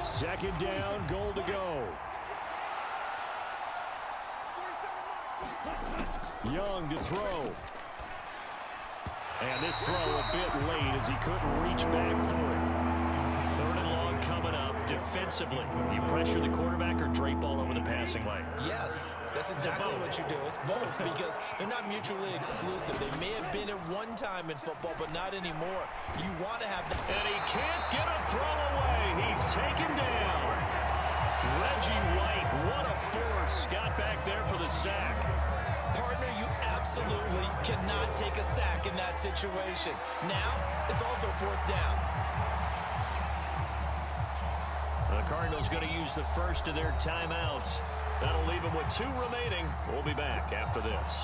2nd down, goal to go. Young to throw. And this throw a bit late as he couldn't reach back for it. 3rd and long coming up. Defensively, you pressure the quarterback or drape all over the passing lane? Yes, that's exactly what you do. It's both because they're not mutually exclusive. They may have been at one time in football, but not anymore. You want to have that. And he can't get a throw away. He's taken down. Reggie White, what a force. Got back there for the sack. Partner, you absolutely cannot take a sack in that situation. Now, it's also 4th down. The Cardinals going to use the first of their timeouts. That'll leave them with 2 remaining. We'll be back after this.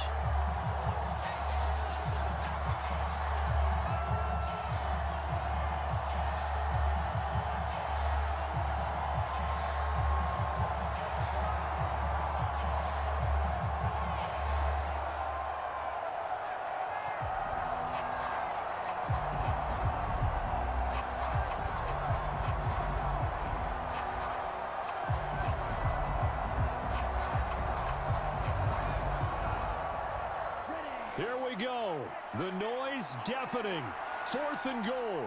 Here we go. The noise deafening. 4th and goal.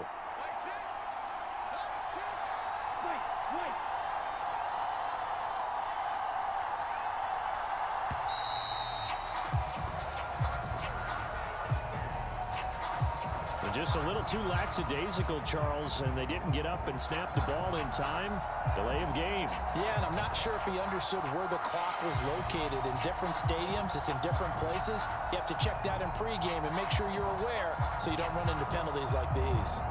Just a little too lackadaisical, Charles, and they didn't get up and snap the ball in time. Delay of game. Yeah, and I'm not sure if he understood where the clock was located. In different stadiums, it's in different places. You have to check that in pregame and make sure you're aware so you don't run into penalties like these.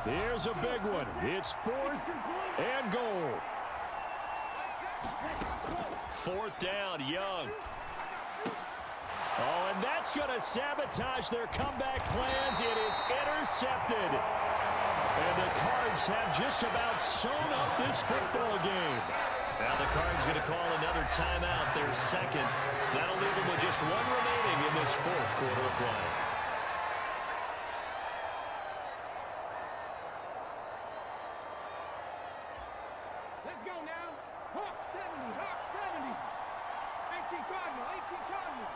Here's a big one. It's 4th and goal. 4th down, Young. Oh, and that's going to sabotage their comeback plans. It is intercepted. And the Cards have just about sewn up this football game. Now the Cards going to call another timeout, their 2nd. That'll leave them with just 1 remaining in this 4th quarter of play. Let's go now. Hawk 70, Hawk 70. 18 Cardinal, 18 Cardinal.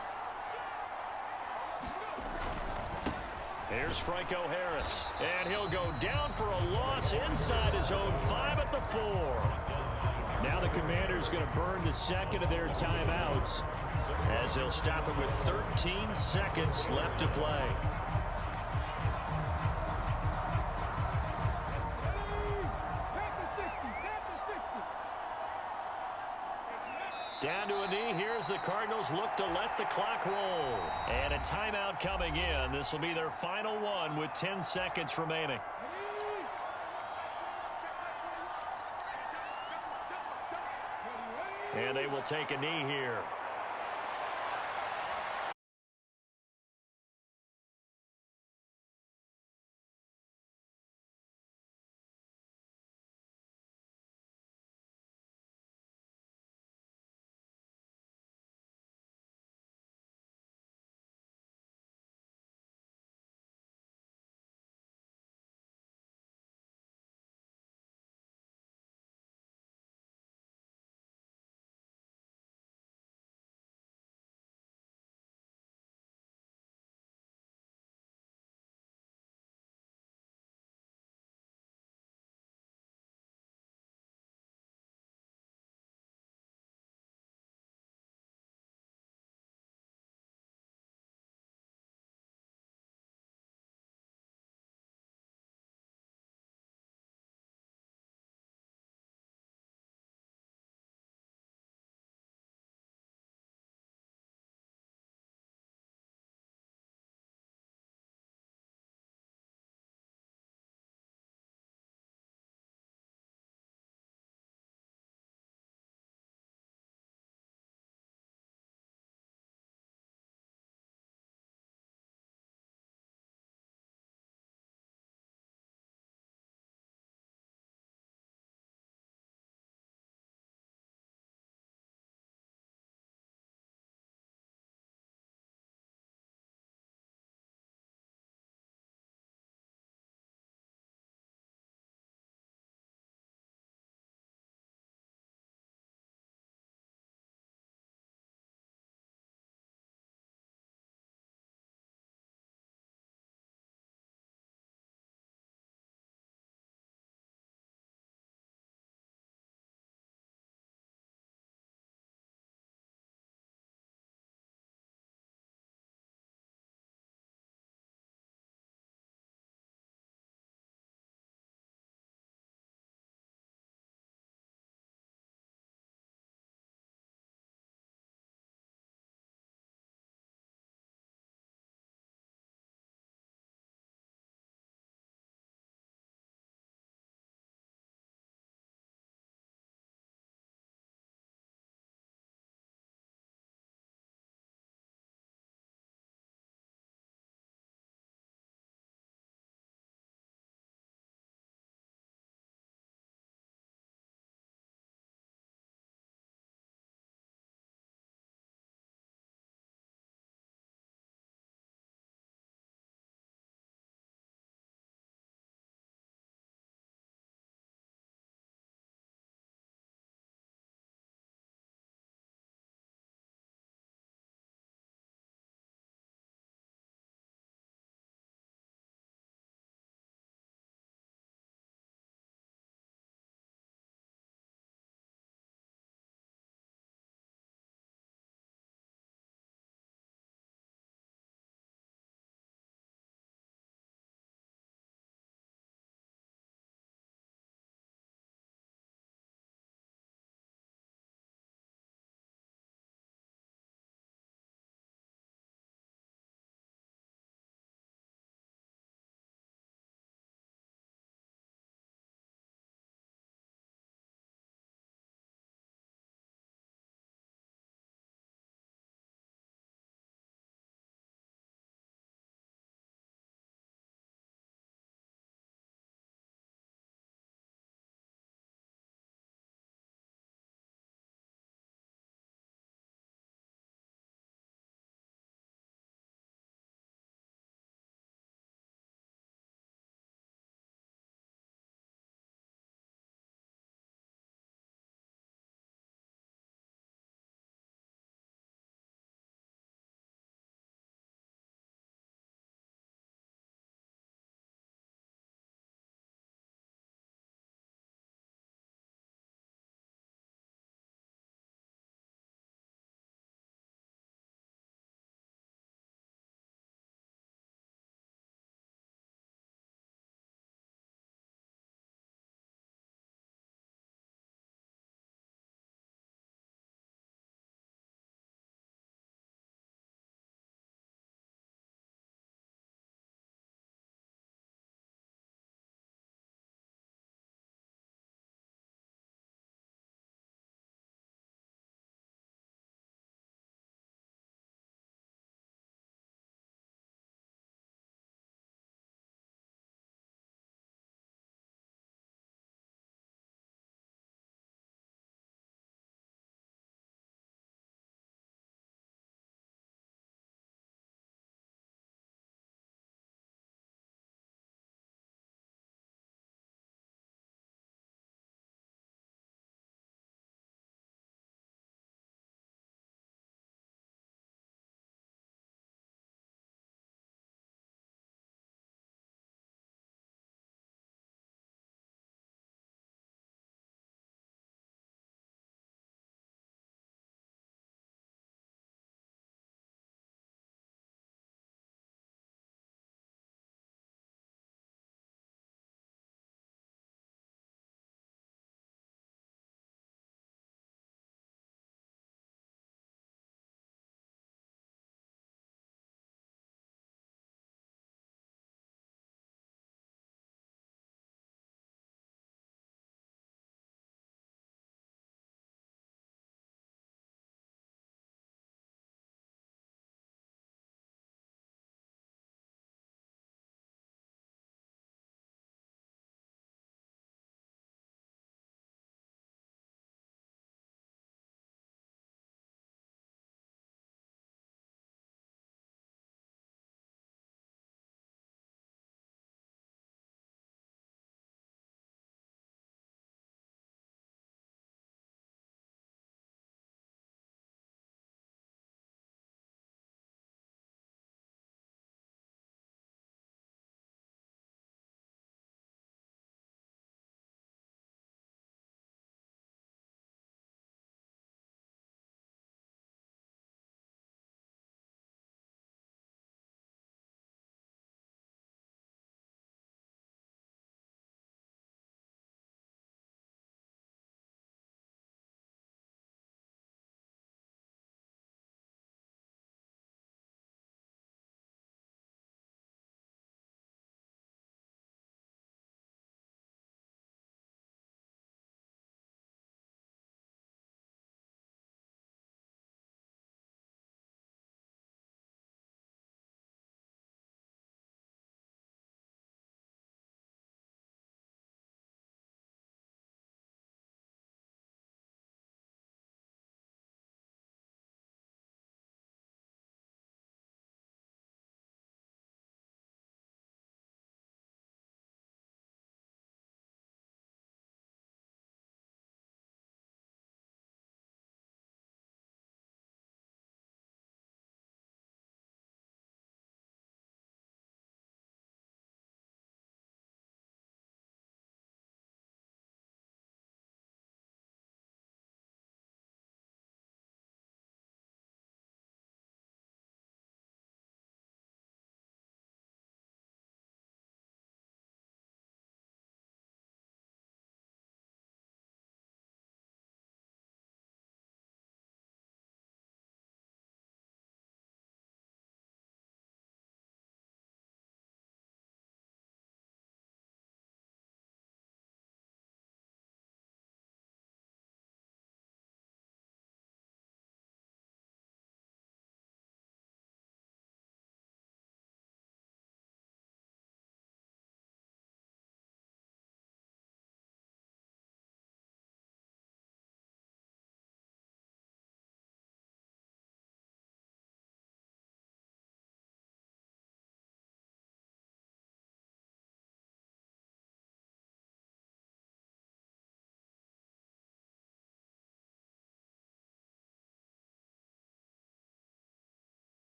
Here's Franco Harris, and he'll go down for a loss inside his own 5 at the 4. Now the Commanders going to burn the 2nd of their timeouts, as they'll stop it with 13 seconds left to play. Down to a knee. Here's the Cardinals look to let the clock roll. And a timeout coming in. This will be their final one with 10 seconds remaining. And they will take a knee here.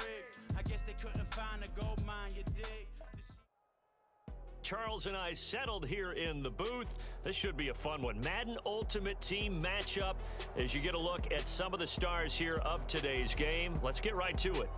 rig. I guess they couldn't find a gold mine, you dig? Charles and I settled here in the booth. This should be a fun one. Madden Ultimate Team matchup as you get a look at some of the stars here of today's game. Let's get right to it.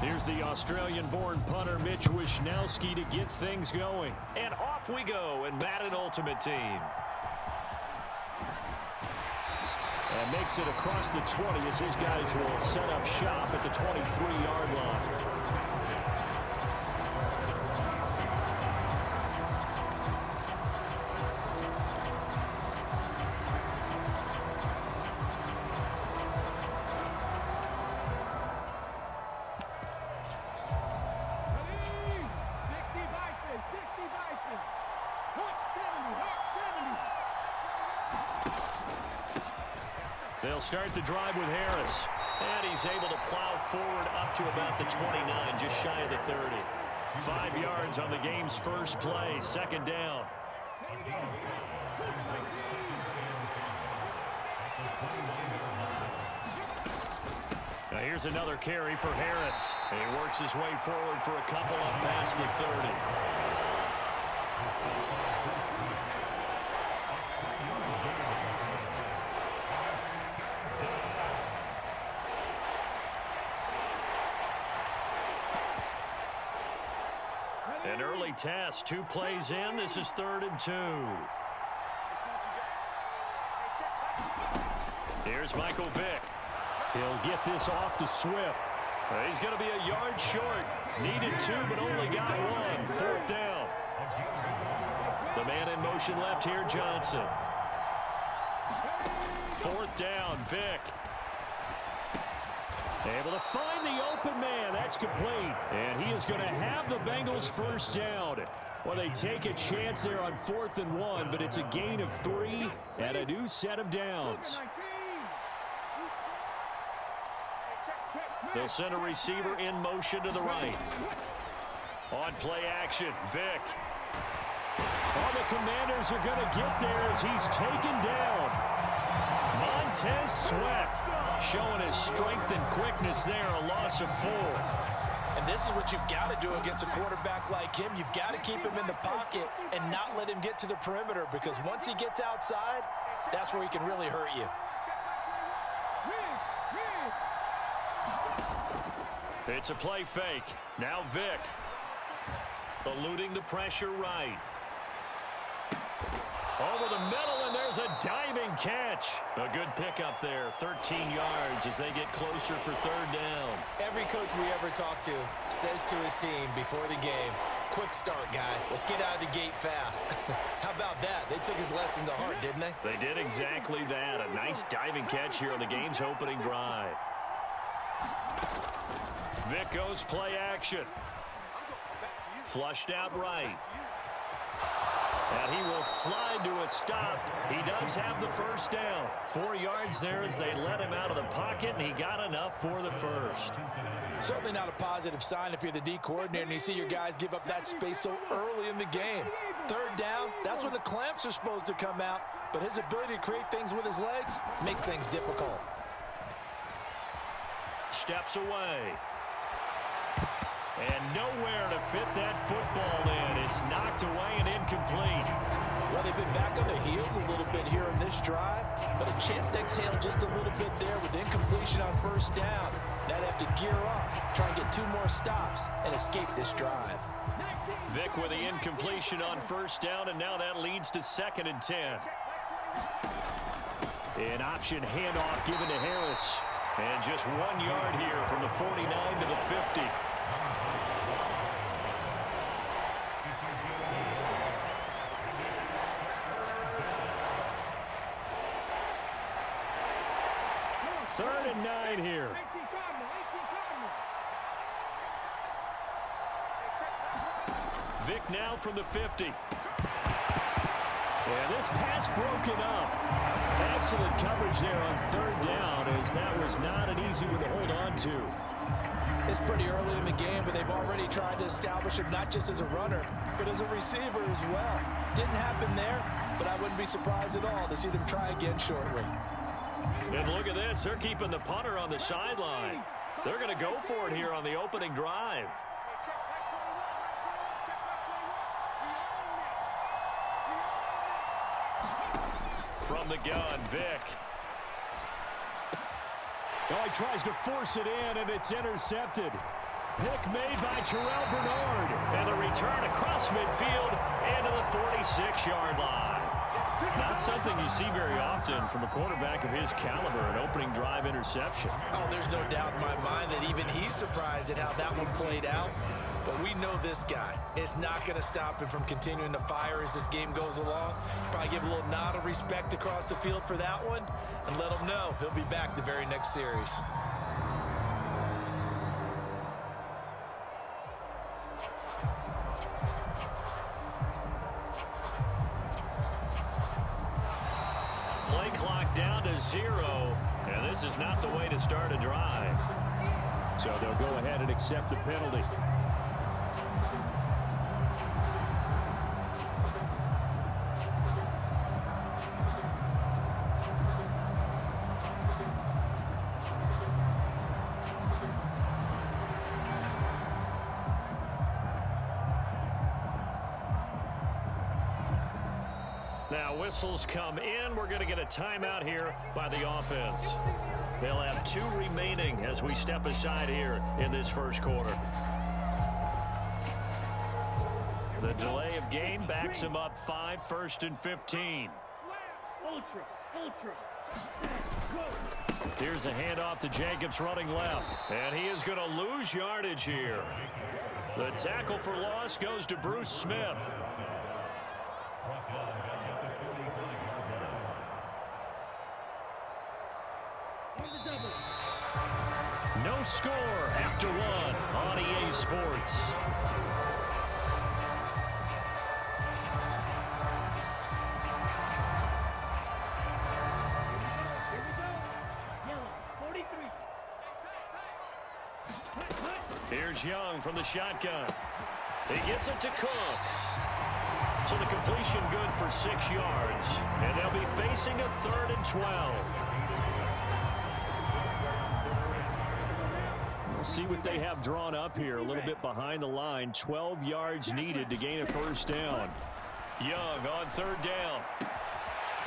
Here's the Australian-born punter Mitch Wishnowsky to get things going. And off we go in Madden Ultimate Team. And makes it across the 20 as his guys will set up shop at the 23-yard line. They'll start the drive with Harris. And he's able to plow forward up to about the 29, just shy of the 30. 5 yards on the game's first play, second down. Now here's another carry for Harris. And he works his way forward for a couple up past the 30. An early test, 2 plays in. This is 3rd and 2. Here's Michael Vick. He'll get this off to Swift. He's going to be a yard short. Needed 2, but only got 1. 4th down. The man in motion left here, Johnson. 4th down, Vick. Able to find the open man. That's complete. And he is going to have the Bengals first down. Well, they take a chance there on 4th and 1, but it's a gain of 3 and a new set of downs. They'll send a receiver in motion to the right. On play action, Vick. All the Commanders are going to get there as he's taken down. Montez Sweat showing his strength and quickness there, a loss of 4. And this is what you've got to do against a quarterback like him. You've got to keep him in the pocket and not let him get to the perimeter, because once he gets outside, that's where he can really hurt you. It's a play fake. Now Vick. Eluding the pressure right. Over the middle, and there's a diving catch. A good pickup there, 13 yards as they get closer for 3rd down. Every coach we ever talk to says to his team before the game, quick start, guys. Let's get out of the gate fast. How about that? They took his lesson to heart, didn't they? They did exactly that. A nice diving catch here on the game's opening drive. Vick goes play action. Flushed out right. And he will slide to a stop. He does have the first down. 4 yards there as they let him out of the pocket, and he got enough for the first. Certainly not a positive sign if you're the D coordinator and you see your guys give up that space so early in the game. 3rd down, that's when the clamps are supposed to come out, but his ability to create things with his legs makes things difficult. Steps away. And nowhere to fit that football in. It's knocked away and incomplete. Well, they've been back on their heels a little bit here in this drive, but a chance to exhale just a little bit there with incompletion on 1st down. Now they have to gear up, try and get 2 more stops, and escape this drive. Vick with the incompletion on 1st down, and now that leads to 2nd and 10. An option handoff given to Harris. And just 1 yard here from the 49 to the 50. Third and 9 here. Vick now from the 50. And this pass broken up. Excellent coverage there on third down, as that was not an easy one to hold on to. It's pretty early in the game, but they've already tried to establish him not just as a runner, but as a receiver as well. Didn't happen there, but I wouldn't be surprised at all to see them try again shortly. And look at this. They're keeping the punter on the sideline. They're going to go for it here on the opening drive. From the gun, Vick. Oh, he tries to force it in, and it's intercepted. Pick made by Terrell Bernard. And the return across midfield into the 46-yard line. Not something you see very often from a quarterback of his caliber, an opening drive interception. Oh, there's no doubt in my mind that even he's surprised at how that one played out. But we know this guy. It's not going to stop him from continuing to fire as this game goes along. Probably give a little nod of respect across the field for that one and let him know he'll be back the very next series. Play clock down to 0, and this is not the way to start a drive. So they'll go ahead and accept the penalty. Now whistles come in. We're going to get a timeout here by the offense. They'll have 2 remaining as we step aside here in this first quarter. The delay of game backs him up 5, 1st and 15. Here's a handoff to Jacobs running left. And he is going to lose yardage here. The tackle for loss goes to Bruce Smith. No score after 1 on EA Sports. Here's Young from the shotgun. He gets it to Cooks. So the completion good for 6 yards. And they'll be facing a 3rd and 12. See what they have drawn up here. A little bit behind the line. 12 yards needed to gain a first down. Young on 3rd down.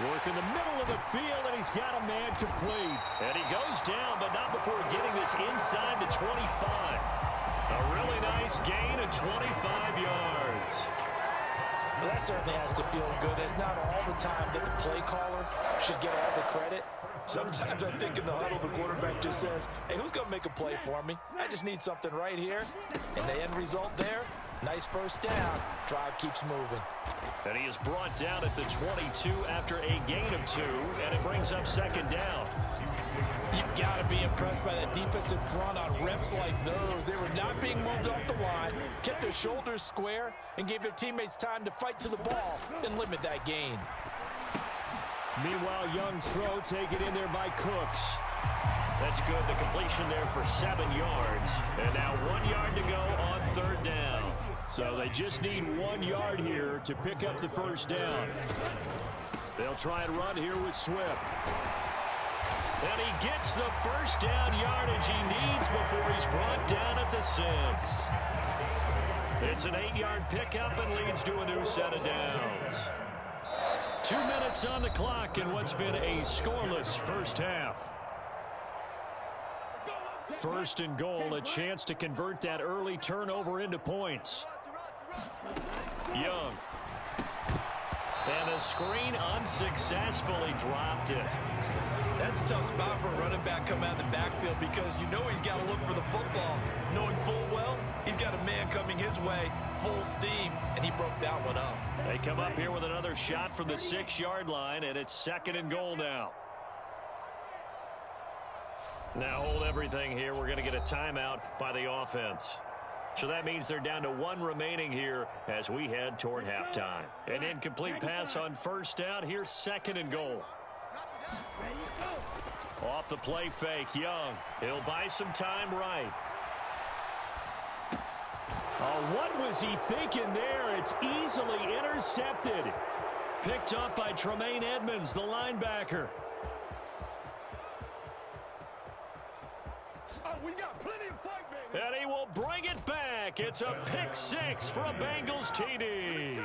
Work in the middle of the field, and he's got a man complete. And he goes down, but not before getting this inside the 25. A really nice gain of 25 yards. Well, that certainly has to feel good. It's not all the time that the play caller should get all the credit. Sometimes I think in the huddle, the quarterback just says, hey, who's going to make a play for me? I just need something right here. And the end result there, nice first down. Drive keeps moving. And he is brought down at the 22 after a gain of 2, and it brings up 2nd down. You've got to be impressed by that defensive front on reps like those. They were not being moved off the line, kept their shoulders square, and gave their teammates time to fight to the ball and limit that gain. Meanwhile, Young's throw taken in there by Cooks. That's good. The completion there for 7 yards. And now 1 yard to go on 3rd down. So they just need 1 yard here to pick up the first down. They'll try and run here with Swift. And he gets the first down yardage he needs before he's brought down at the 6. It's an 8-yard pickup and leads to a new set of downs. 2 minutes on the clock in what's been a scoreless first half. 1st and goal, a chance to convert that early turnover into points. Young. And the screen unsuccessfully dropped it. That's a tough spot for a running back coming out of the backfield because you know he's got to look for the football, knowing full well he's got a man coming his way, full steam, and he broke that one up. They come up here with another shot from the 6-yard line, and it's 2nd and goal now. Now hold everything here. We're going to get a timeout by the offense. So that means they're down to 1 remaining here as we head toward halftime. An incomplete pass on first down. Here's 2nd and goal. Off the play fake, Young. He'll buy some time right. Oh, what was he thinking there? It's easily intercepted. Picked up by Tremaine Edmonds, the linebacker. We got plenty of fight, baby. And he will bring it back. It's a pick 6 for a Bengals TD.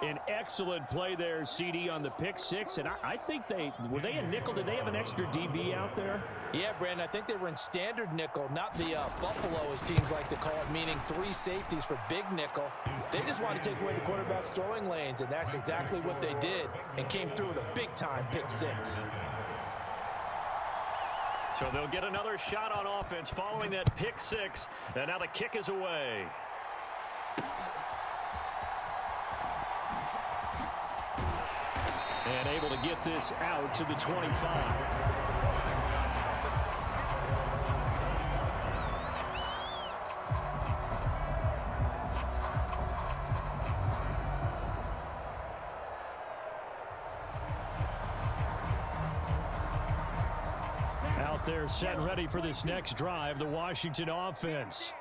An excellent play there, CD, on the pick 6. And I think were they a nickel? Did they have an extra DB out there? Yeah, Brandon, I think they were in standard nickel, not the Buffalo, as teams like to call it, meaning 3 safeties for big nickel. They just want to take away the quarterback's throwing lanes, and that's exactly what they did, and came through with a big-time pick 6. So they'll get another shot on offense following that pick 6, and now the kick is away. And able to get this out to the 25. Out there set and ready for this next drive, the Washington offense.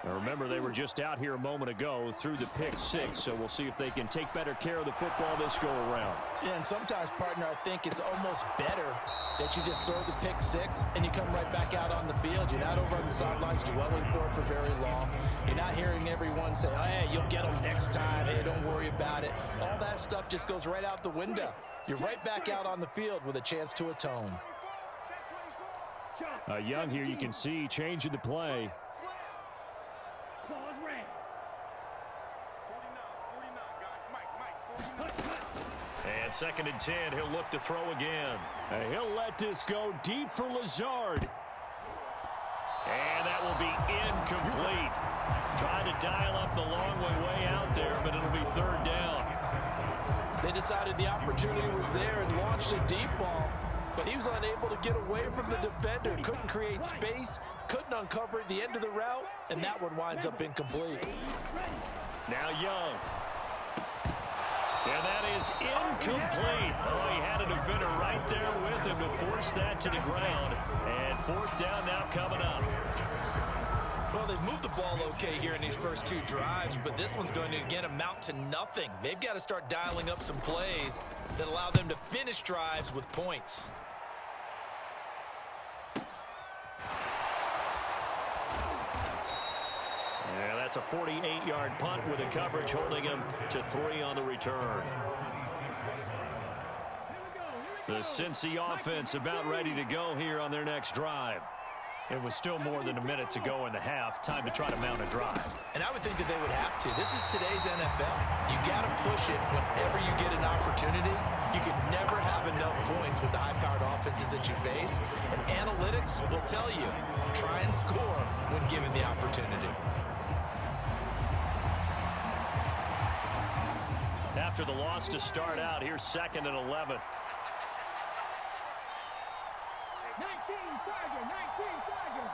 Now remember, they were just out here a moment ago through the pick 6, so we'll see if they can take better care of the football this go around. Yeah, and sometimes, partner, I think it's almost better that you just throw the pick 6 and you come right back out on the field. You're not over on the sidelines dwelling for it for very long. You're not hearing everyone say, oh, hey, you'll get them next time. Hey, don't worry about it. All that stuff just goes right out the window. You're right back out on the field with a chance to atone. Young here, you can see, changing the play. And 2nd and 10, he'll look to throw again. He'll let this go deep for Lazard. And that will be incomplete. Trying to dial up the long way out there, but it'll be 3rd down. They decided the opportunity was there and launched a deep ball, but he was unable to get away from the defender. Couldn't create space, couldn't uncover at the end of the route, and that one winds up incomplete. Now Young. And that is incomplete. Oh, he had a defender right there with him to force that to the ground. And 4th down now coming up. Well, they've moved the ball okay here in these first 2 drives, but this one's going to, again, amount to nothing. They've got to start dialing up some plays that allow them to finish drives with points. Yeah, that's a 48-yard punt with a coverage holding him to 3 on the return. The Cincy offense about ready to go here on their next drive. It was still more than a minute to go in the half. Time to try to mount a drive. And I would think that they would have to. This is today's NFL. You got to push it whenever you get an opportunity. You can never have enough points with the high-powered offenses that you face. And analytics will tell you, try and score when given the opportunity. After the loss to start out, here's 2nd and 11. 19 Tiger, 19 Tiger.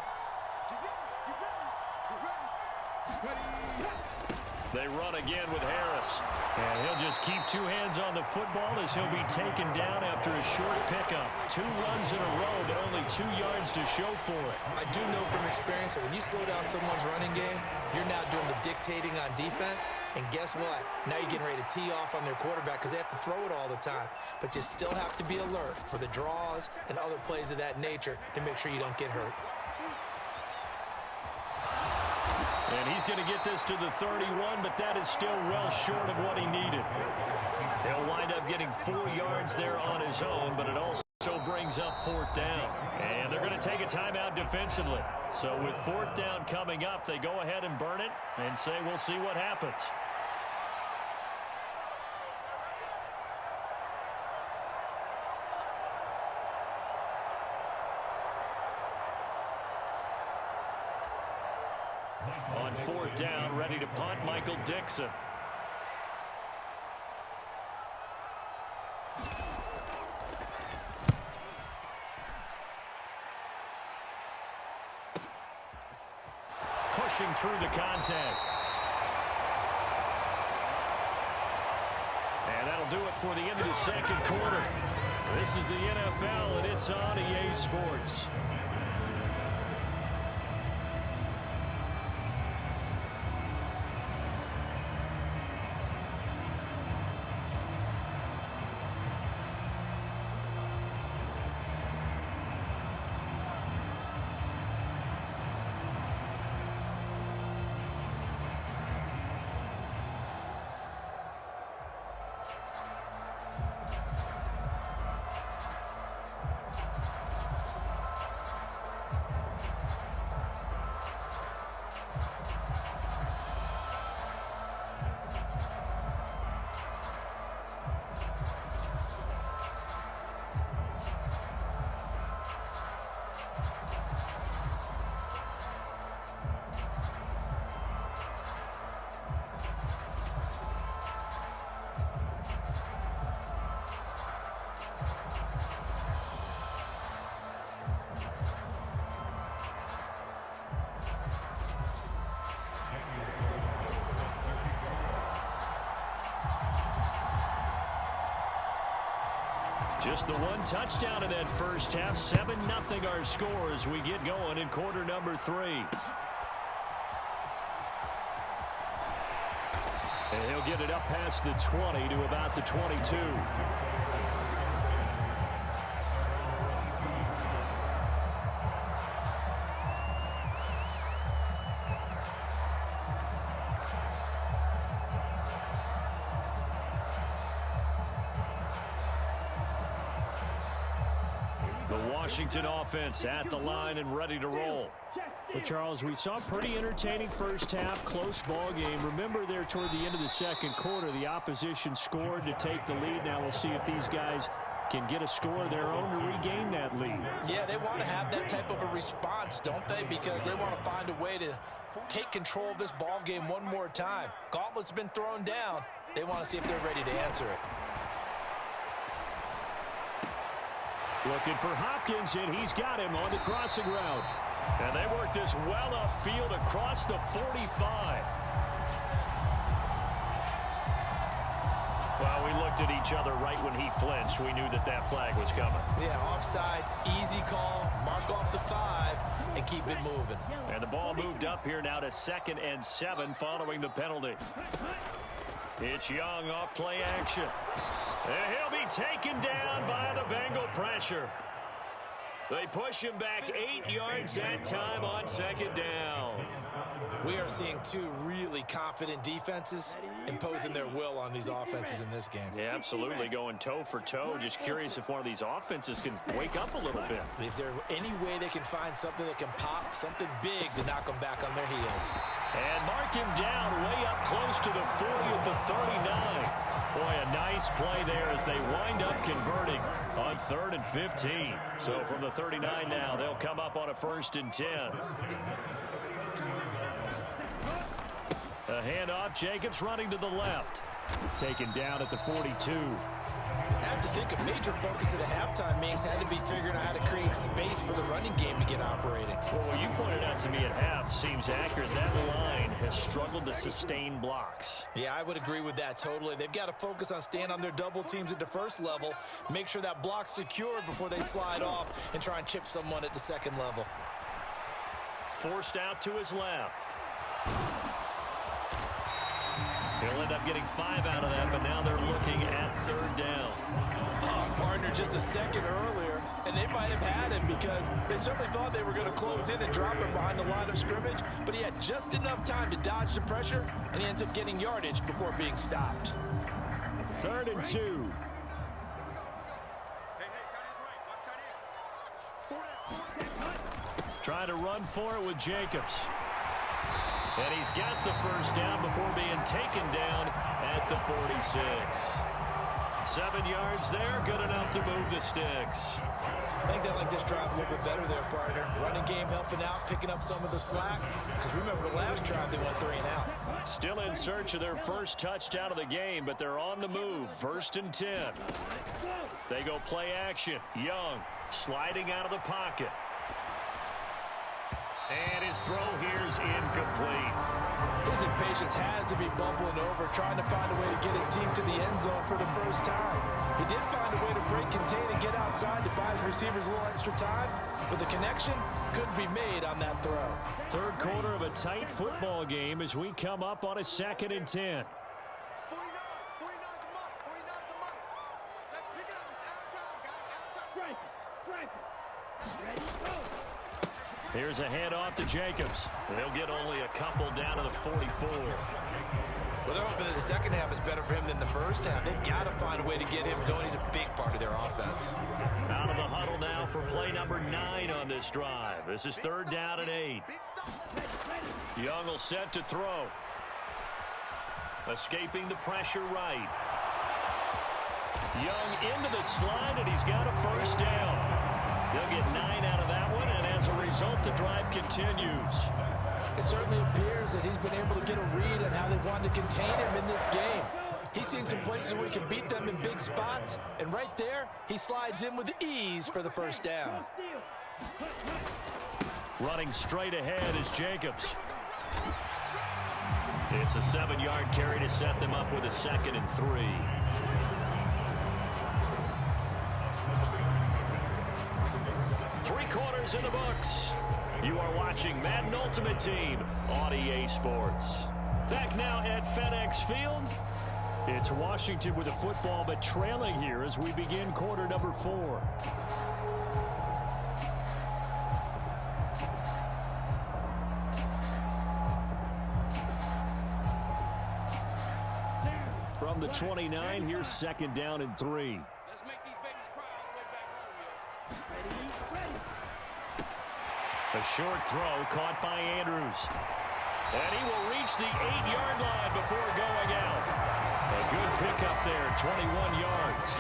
They run again with Harris. And he'll just keep 2 hands on the football as he'll be taken down after a short pickup. 2 runs in a row, but only 2 yards to show for it. I do know from experience that when you slow down someone's running game, you're now doing the dictating on defense. And guess what? Now you're getting ready to tee off on their quarterback because they have to throw it all the time. But you still have to be alert for the draws and other plays of that nature to make sure you don't get hurt. And he's going to get this to the 31, but that is still well short of what he needed. He'll wind up getting 4 yards there on his own, but it also brings up 4th down. And they're going to take a timeout defensively. So with 4th down coming up, they go ahead and burn it and say we'll see what happens. On 4th down, ready to punt, Michael Dixon. pushing through the contact. And that'll do it for the end of the second quarter. This is the NFL, and it's on EA Sports. Just the one touchdown in that first half. 7-0 our score as we get going in quarter number 3. And he'll get it up past the 20 to about the 22. Washington offense at the line and ready to roll. Well, Charles, we saw a pretty entertaining first half, close ball game. Remember there toward the end of the second quarter, the opposition scored to take the lead. Now we'll see if these guys can get a score of their own to regain that lead. Yeah, they want to have that type of a response, don't they? Because they want to find a way to take control of this ball game one more time. Gauntlet's been thrown down. They want to see if they're ready to answer it. Looking for Hopkins, and he's got him on the crossing route. And they work this well upfield across the 45. Well, we looked at each other right when he flinched. We knew that that flag was coming. Yeah, offsides, easy call, mark off the 5, and keep it moving. And the ball moved up here now to 2nd and 7 following the penalty. It's Young off play action. And he'll be taken down by the Bengal pressure. They push him back 8 yards that time on 2nd down. We are seeing two really confident defenses imposing their will on these offenses in this game. Yeah, absolutely, going toe for toe. Just curious if one of these offenses can wake up a little bit. Is there any way they can find something that can pop, something big to knock them back on their heels? And mark him down way up close to the 40 at the 39. Boy, a nice play there as they wind up converting on 3rd and 15. So from the 39 now, they'll come up on a 1st and 10. A handoff, Jacobs running to the left. Taken down at the 42. I have to think a major focus at a halftime, Minks, had to be figuring out how to create space for the running game to get operating. Well, what you pointed out to me at half seems accurate. That line has struggled to sustain blocks. Yeah, I would agree with that totally. They've got to focus on staying on their double teams at the first level, make sure that block's secured before they slide off and try and chip someone at the second level. Forced out to his left. He'll end up getting 5 out of that, but now they're looking at 3rd down. Oh, partner, just a second earlier, and they might have had him because they certainly thought they were going to close in and drop him behind the line of scrimmage, but he had just enough time to dodge the pressure, and he ends up getting yardage before being stopped. 3rd and 2. Trying to run for it with Jacobs. And he's got the 1st down before being taken down at the 46. 7 yards there, good enough to move the sticks. I think they like this drive a little bit better there, partner. Running game helping out, picking up some of the slack. Because remember the last drive, they went 3 and out. Still in search of their first touchdown of the game, but they're on the move. 1st and 10. They go play action. Young sliding out of the pocket. And his throw here's incomplete. His impatience has to be bubbling over, trying to find a way to get his team to the end zone for the first time. He did find a way to break, contain, and get outside to buy his receivers a little extra time, but the connection couldn't be made on that throw. Third quarter of a tight football game as we come up on a 2nd and 10. Here's a handoff to Jacobs. They'll get only a couple down to the 44. Well, they're hoping that the second half is better for him than the first half. They've got to find a way to get him going. He's a big part of their offense. Out of the huddle now for play number 9 on this drive. This is 3rd down and 8. Young will set to throw. Escaping the pressure right. Young into the slide, and he's got a first down. They'll get 9 out of that one, and as a result, the drive continues. It certainly appears that he's been able to get a read on how they've wanted to contain him in this game. He's seen some places where he can beat them in big spots, and right there, he slides in with ease for the first down. Running straight ahead is Jacobs. It's a 7-yard carry to set them up with a 2nd and 3. Three-quarters in the books. You are watching Madden Ultimate Team on EA Sports. Back now at FedEx Field. It's Washington with the football, but trailing here as we begin quarter number 4. From the 29, here's 2nd down and 3. Let's make these babies cry all the way back home, yo. A short throw caught by Andrews. And he will reach the 8-yard line before going out. A good pickup there, 21 yards.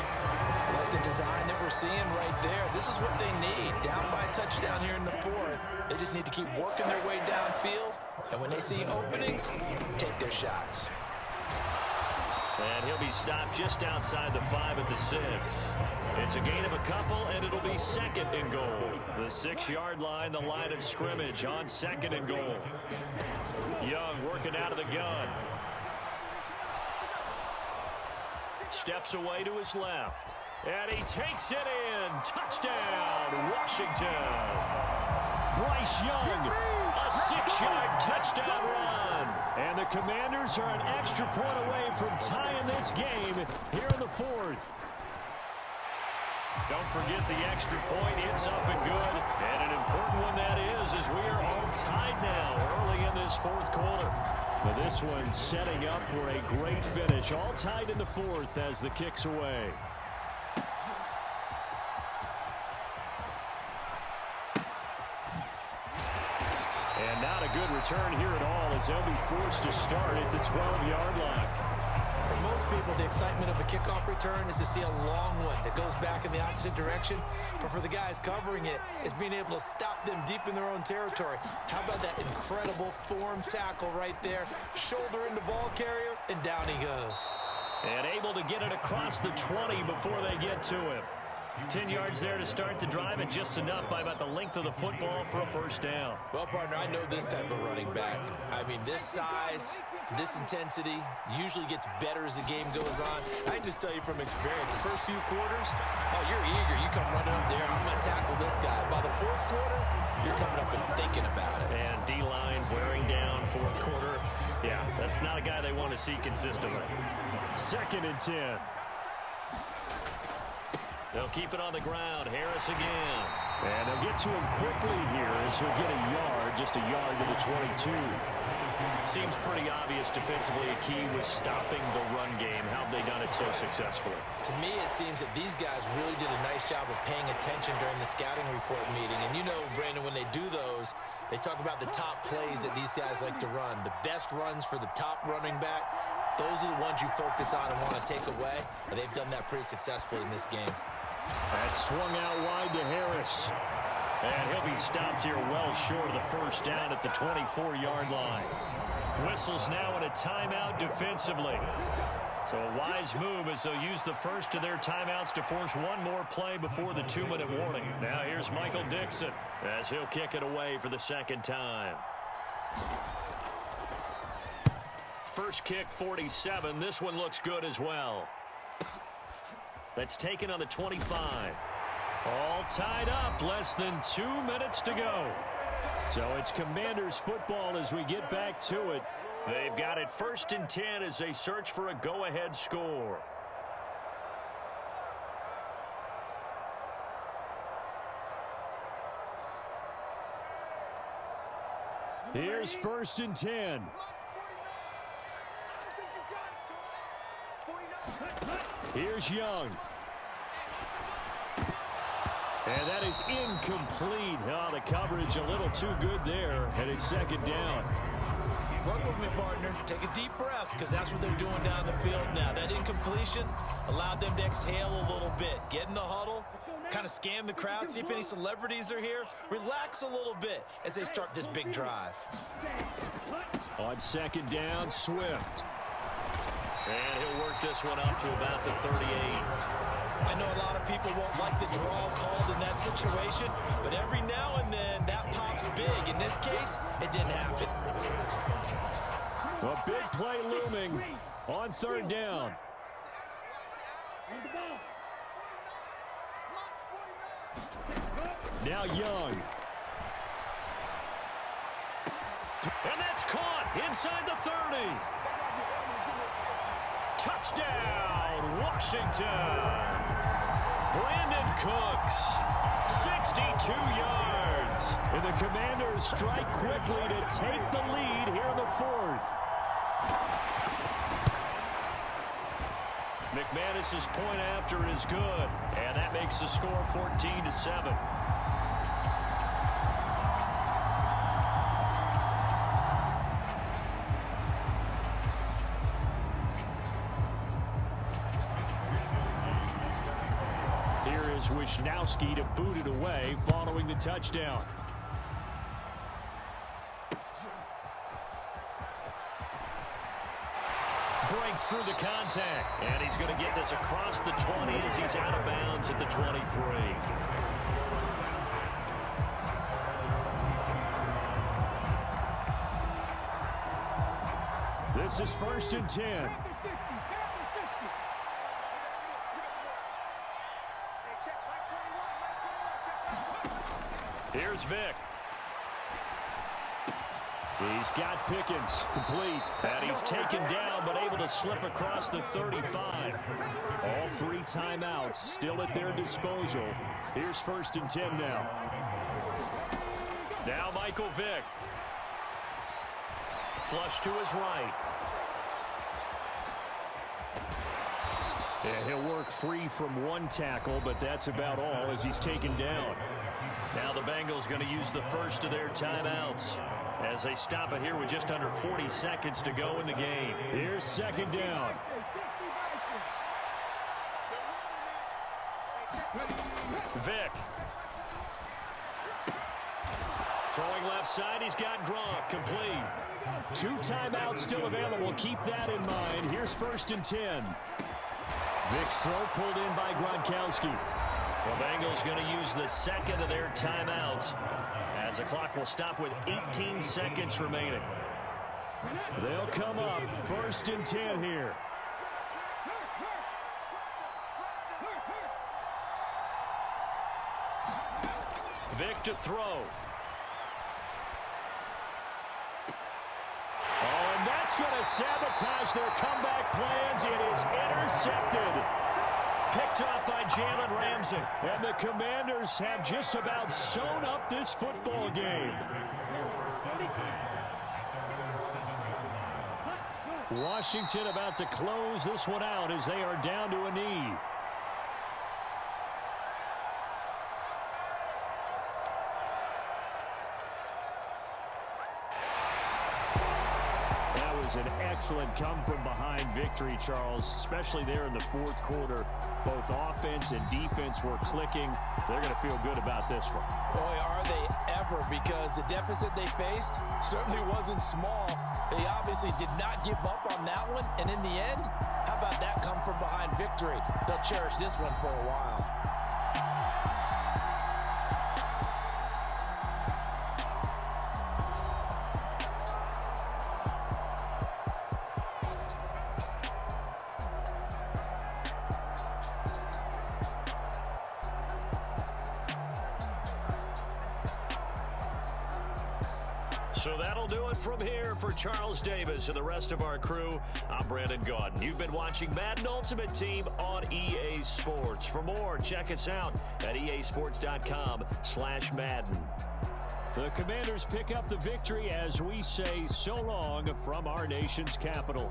Like the design that we're seeing right there, this is what they need. Down by a touchdown here in the 4th. They just need to keep working their way downfield. And when they see openings, take their shots. And he'll be stopped just outside the 5 at the 6. It's a gain of a couple, and it'll be 2nd and goal. The 6-yard line, the line of scrimmage on 2nd and goal. Young working out of the gun. Steps away to his left. And he takes it in. Touchdown, Washington. Bryce Young, A 6-yard touchdown run. and the Commanders are an extra point away from tying this game here in the 4th. Don't forget the extra point. It's up and good. And an important one that is, as we are all tied now early in this 4th quarter. Now this one setting up for a great finish. All tied in the 4th as the kick's away. And not a good return here at all as they'll be forced to start at the 12-yard line. For most people, the excitement of a kickoff return is to see a long one that goes back in the opposite direction. But for the guys covering it, it's being able to stop them deep in their own territory. How about that incredible form tackle right there? Shoulder into ball carrier, and down he goes. And able to get it across the 20 before they get to him. 10 yards there to start the drive, and just enough by about the length of the football for a first down. Well, partner, I know this type of running back. I mean, this size, this intensity usually gets better as the game goes on. I can just tell you from experience, the first few quarters, oh, you're eager. You come running up there, I'm going to tackle this guy. By the 4th quarter, you're coming up and thinking about it. And D-line wearing down 4th quarter. Yeah, that's not a guy they want to see consistently. 2nd and 10. They'll keep it on the ground. Harris again. And they'll get to him quickly here as he'll get a yard, just a yard to the 22. Seems pretty obvious defensively a key was stopping the run game. How have they done it so successfully? To me, it seems that these guys really did a nice job of paying attention during the scouting report meeting. And you know, Brandon, when they do those, they talk about the top plays that these guys like to run. The best runs for the top running back, those are the ones you focus on and want to take away. And they've done that pretty successfully in this game. That swung out wide to Harris. And he'll be stopped here well short of the first down at the 24-yard line. Whistles now in a timeout defensively. So a wise move as they'll use the first of their timeouts to force one more play before the 2-minute warning. Now here's Michael Dixon as he'll kick it away for the second time. First kick, 47. This one looks good as well. That's taken on the 25. All tied up. Less than 2 minutes to go. So it's Commanders football as we get back to it. They've got it 1st and 10 as they search for a go-ahead score. Here's 1st and 10. Here's Young. And that is incomplete. Oh, the coverage a little too good there, and it's 2nd down. Work with me, partner. Take a deep breath, because that's what they're doing down the field now. That incompletion allowed them to exhale a little bit. Get in the huddle, kind of scan the crowd, see if any celebrities are here. Relax a little bit as they start this big drive. On 2nd down, Swift. And he'll work this one up to about the 38. I know a lot of people won't like the draw called in that situation, but every now and then that pops big. In this case, it didn't happen. A big play looming on 3rd down. Now Young. And that's caught inside the 30. Touchdown, Washington. Brandon Cooks, 62 yards. And the Commanders strike quickly to take the lead here in the 4th. McManus's point after is good, and that makes the score 14-7. Here is Wisnowski to boot it away following the touchdown. Breaks through the contact, and he's going to get this across the 20 as he's out of bounds at the 23. This is 1st and 10. Here's Vic. He's got Pickens, complete. And he's taken down, but able to slip across the 35. All 3 timeouts still at their disposal. Here's 1st and 10 now. Now Michael Vick. Flush to his right. Yeah, he'll work free from 1 tackle, but that's about all as he's taken down. Now the Bengals going to use the first of their timeouts as they stop it here with just under 40 seconds to go in the game. Here's 2nd down. Vick. Throwing left side, he's got Gronk, complete. 2 timeouts still available. Keep that in mind. Here's 1st and 10. Vick's throw pulled in by Gronkowski. The Bengals going to use the second of their timeouts as the clock will stop with 18 seconds remaining. They'll come up 1st and 10 here. Vick to throw. Oh, and that's going to sabotage their comeback plans. It is intercepted. Picked up by Jalen Ramsey. And the Commanders have just about sewn up this football game. Washington about to close this one out as they are down to a knee. An excellent come-from-behind victory, Charles, especially there in the 4th quarter. Both offense and defense were clicking. They're going to feel good about this one. Boy, are they ever, because the deficit they faced certainly wasn't small. They obviously did not give up on that one, and in the end, how about that come from behind victory? They'll cherish this one for a while. So that'll do it from here for Charles Davis and the rest of our crew. I'm Brandon Gaudin. You've been watching Madden Ultimate Team on EA Sports. For more, check us out at easports.com/Madden. The Commanders pick up the victory as we say so long from our nation's capital.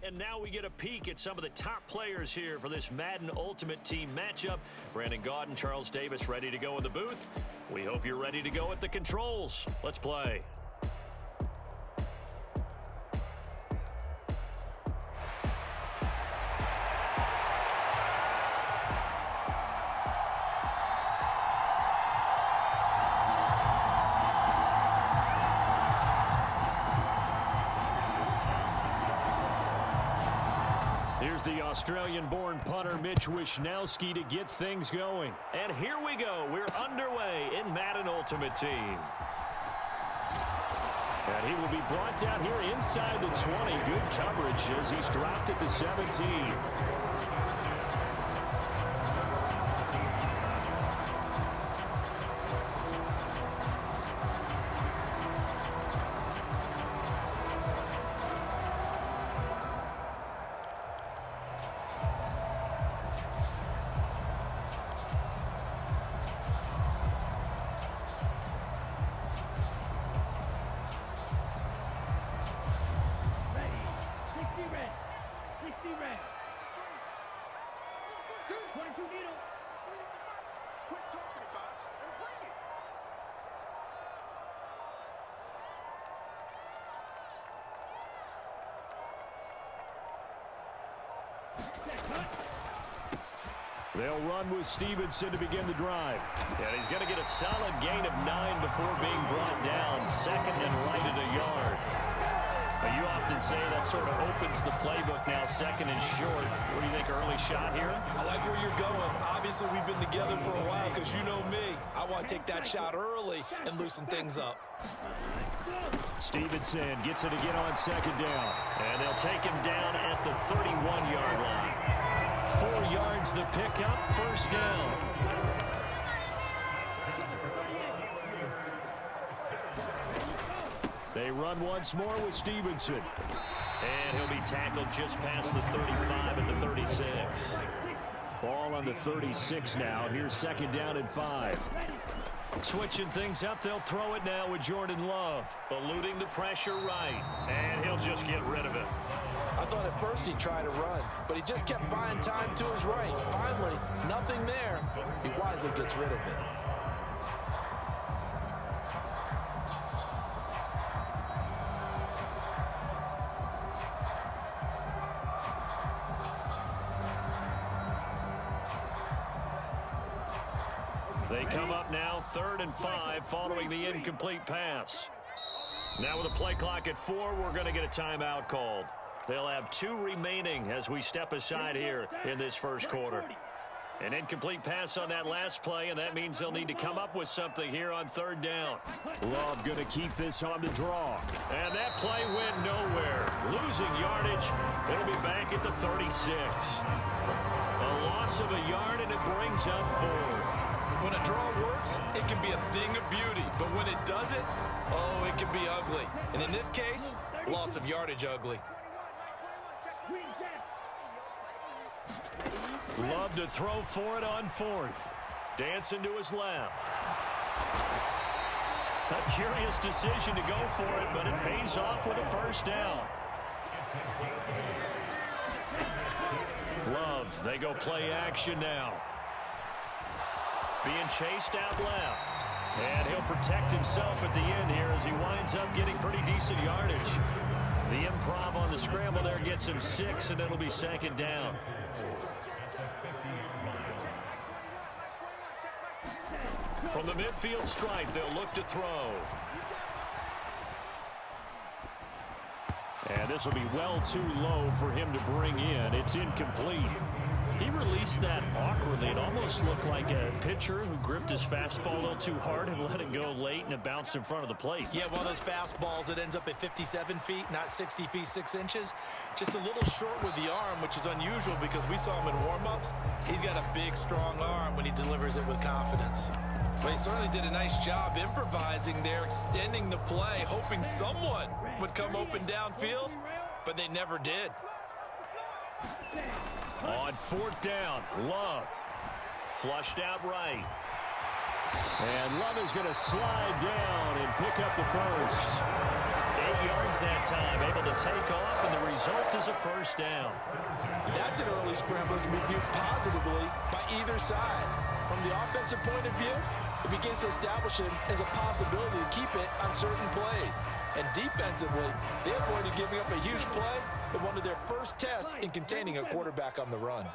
And now we get a peek at some of the top players here for this Madden Ultimate Team matchup. Brandon Gaudin, Charles Davis ready to go in the booth. We hope you're ready to go at the controls. Let's play. Here's the Australian-born punter Mitch Wishnowsky to get things going. And here we go. We're underway in Madden Ultimate Team. And he will be brought down here inside the 20. Good coverage as he's dropped at the 17. They'll run with Stevenson to begin the drive. And he's going to get a solid gain of 9 before being brought down. Second and right at a yard. Now, you often say that sort of opens the playbook now, second and short. What do you think, early shot here? I like where you're going. Obviously, we've been together for a while because you know me. I want to take that shot early and loosen things up. Stevenson gets it again on second down. And they'll take him down at the 31-yard line. 4 yards the pickup, first down. They run once more with Stevenson. And he'll be tackled just past the 35 at the 36. Ball on the 36 now. Here's second down and 5. Switching things up, they'll throw it now with Jordan Love. Eluding the pressure right. And he'll just get rid of it. I thought at first he'd try to run, but he just kept buying time to his right. Finally, nothing there. He wisely gets rid of it. They come up now, 3rd and 5, following the incomplete pass. Now with a play clock at 4, we're going to get a timeout called. They'll have 2 remaining as we step aside here in this first quarter. An incomplete pass on that last play, and that means they'll need to come up with something here on 3rd down. Love going to keep this on the draw. And that play went nowhere. Losing yardage. It'll be back at the 36. A loss of a yard, and it brings up 4th. When a draw works, it can be a thing of beauty. But when it doesn't, oh, it can be ugly. And in this case, loss of yardage ugly. Love to throw for it on fourth. Dancing to his left. A curious decision to go for it, but it pays off with a first down. Love, they go play action now. Being chased out left. And he'll protect himself at the end here as he winds up getting pretty decent yardage. The improv on the scramble there gets him 6, and it'll be second down. From the midfield stripe, they'll look to throw. And this will be well too low for him to bring in. It's incomplete. He released that awkwardly. It almost looked like a pitcher who gripped his fastball a little too hard and let it go late, and it bounced in front of the plate. Yeah, one of those fastballs that ends up at 57 feet, not 60 feet, 6 inches. Just a little short with the arm, which is unusual because we saw him in warm-ups. He's got a big, strong arm when he delivers it with confidence. But he certainly did a nice job improvising there, extending the play, hoping someone would come open downfield, but they never did. On fourth down, Love. Flushed out right. And Love is going to slide down and pick up the first. 8 yards that time, able to take off, and the result is a first down. That's an early scramble that can be viewed positively by either side. From the offensive point of view, it begins to establish him as a possibility to keep it on certain plays. And defensively, they avoided giving up a huge play in one of their first tests in containing a quarterback on the run.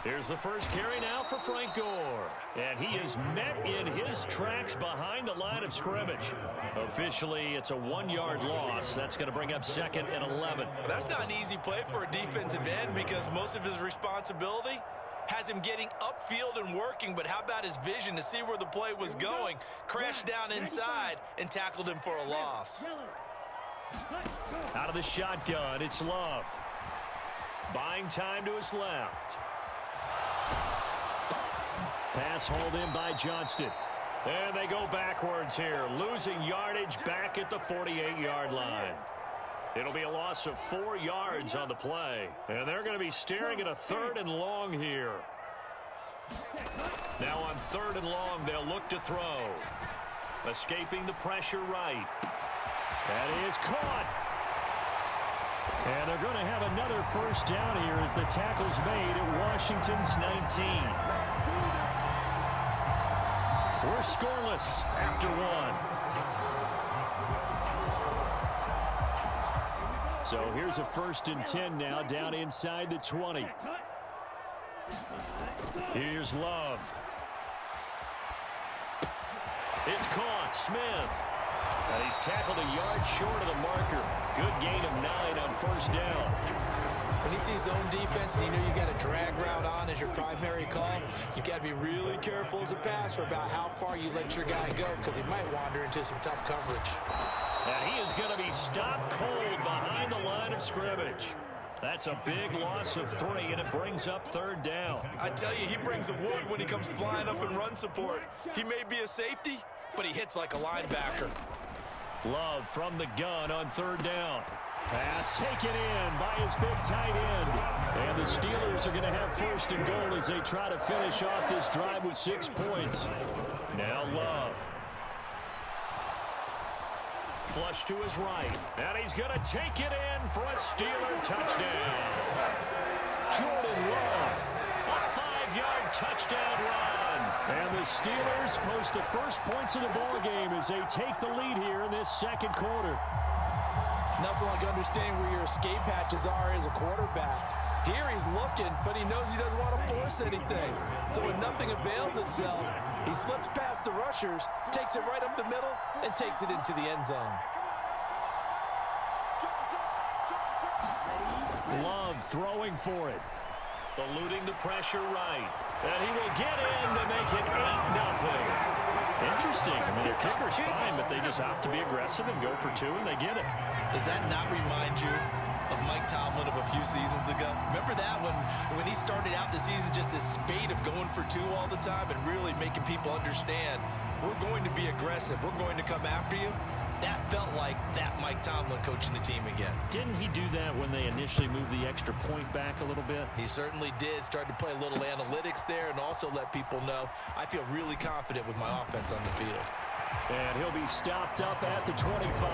Here's the first carry now for Frank Gore. And he is met in his tracks behind the line of scrimmage. Officially, it's a 1-yard loss. That's going to bring up 2nd and 11. That's not an easy play for a defensive end because most of his responsibility has him getting upfield and working, but how about his vision to see where the play was going, crashed down inside, and tackled him for a loss. Out of the shotgun, it's Love. Buying time to his left. Pass hauled in by Johnston. And they go backwards here, losing yardage back at the 48-yard line. It'll be a loss of 4 yards on the play. And they're going to be staring at a 3rd and long here. Now on 3rd and long, they'll look to throw. Escaping the pressure right. That is caught. And they're going to have another first down here as the tackle's made at Washington's 19. We're scoreless after 1. So here's a 1st and 10 now, down inside the 20. Here's Love. It's caught. Smith. And he's tackled a yard short of the marker. Good gain of 9 on first down. When you see zone defense and you know you got a drag route on as your primary call, you got to be really careful as a passer about how far you let your guy go because he might wander into some tough coverage. And he is going to be stopped cold behind the line of scrimmage. That's a big loss of 3, and it brings up 3rd down. I tell you, he brings the wood when he comes flying up in run support. He may be a safety, but he hits like a linebacker. Love from the gun on 3rd down. Pass taken in by his big tight end. And the Steelers are going to have 1st and goal as they try to finish off this drive with 6 points. Now Love. Flush to his right. And he's going to take it in for a Steeler touchdown. Jordan Love. A 5-yard touchdown run. And the Steelers post the first points of the ball game as they take the lead here in this 2nd quarter. Nothing like understanding where your escape hatches are as a quarterback. Here he's looking, but he knows he doesn't want to force anything. So when nothing avails itself, he slips past the rushers, takes it right up the middle, and takes it into the end zone. Love throwing for it. Eluding the pressure right. And he will get in to make it 8-0. Interesting. I mean, their kicker's fine, but they just opt to be aggressive and go for 2, and they get it. Does that not remind you of Mike Tomlin of a few seasons ago? Remember that when he started out the season, just this spate of going for two all the time and really making people understand, we're going to be aggressive, we're going to come after you? That felt like that Mike Tomlin coaching the team again. Didn't he do that when they initially moved the extra point back a little bit? He certainly did. Started to play a little analytics there and also let people know, I feel really confident with my offense on the field. And he'll be stopped up at the 25.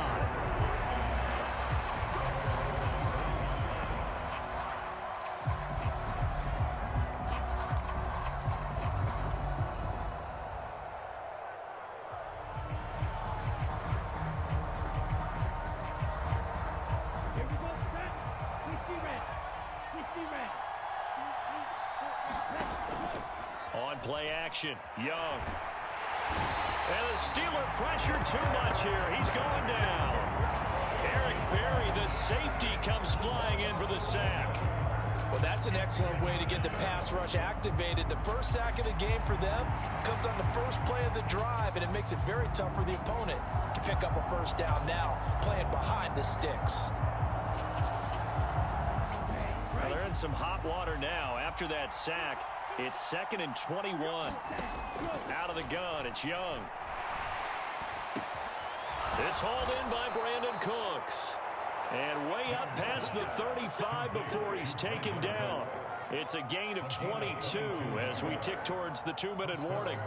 On play action, Young. And the Steeler pressure too much here. He's going down. Eric Berry, the safety, comes flying in for the sack. Well, that's an excellent way to get the pass rush activated. The first sack of the game for them comes on the first play of the drive, and it makes it very tough for the opponent to pick up a first down now, playing behind the sticks. Well, they're in some hot water now after that sack. It's 2nd and 21. Out of the gun, it's Young. It's hauled in by Brandon Cooks. And way up past the 35 before he's taken down. It's a gain of 22 as we tick towards the 2-minute warning.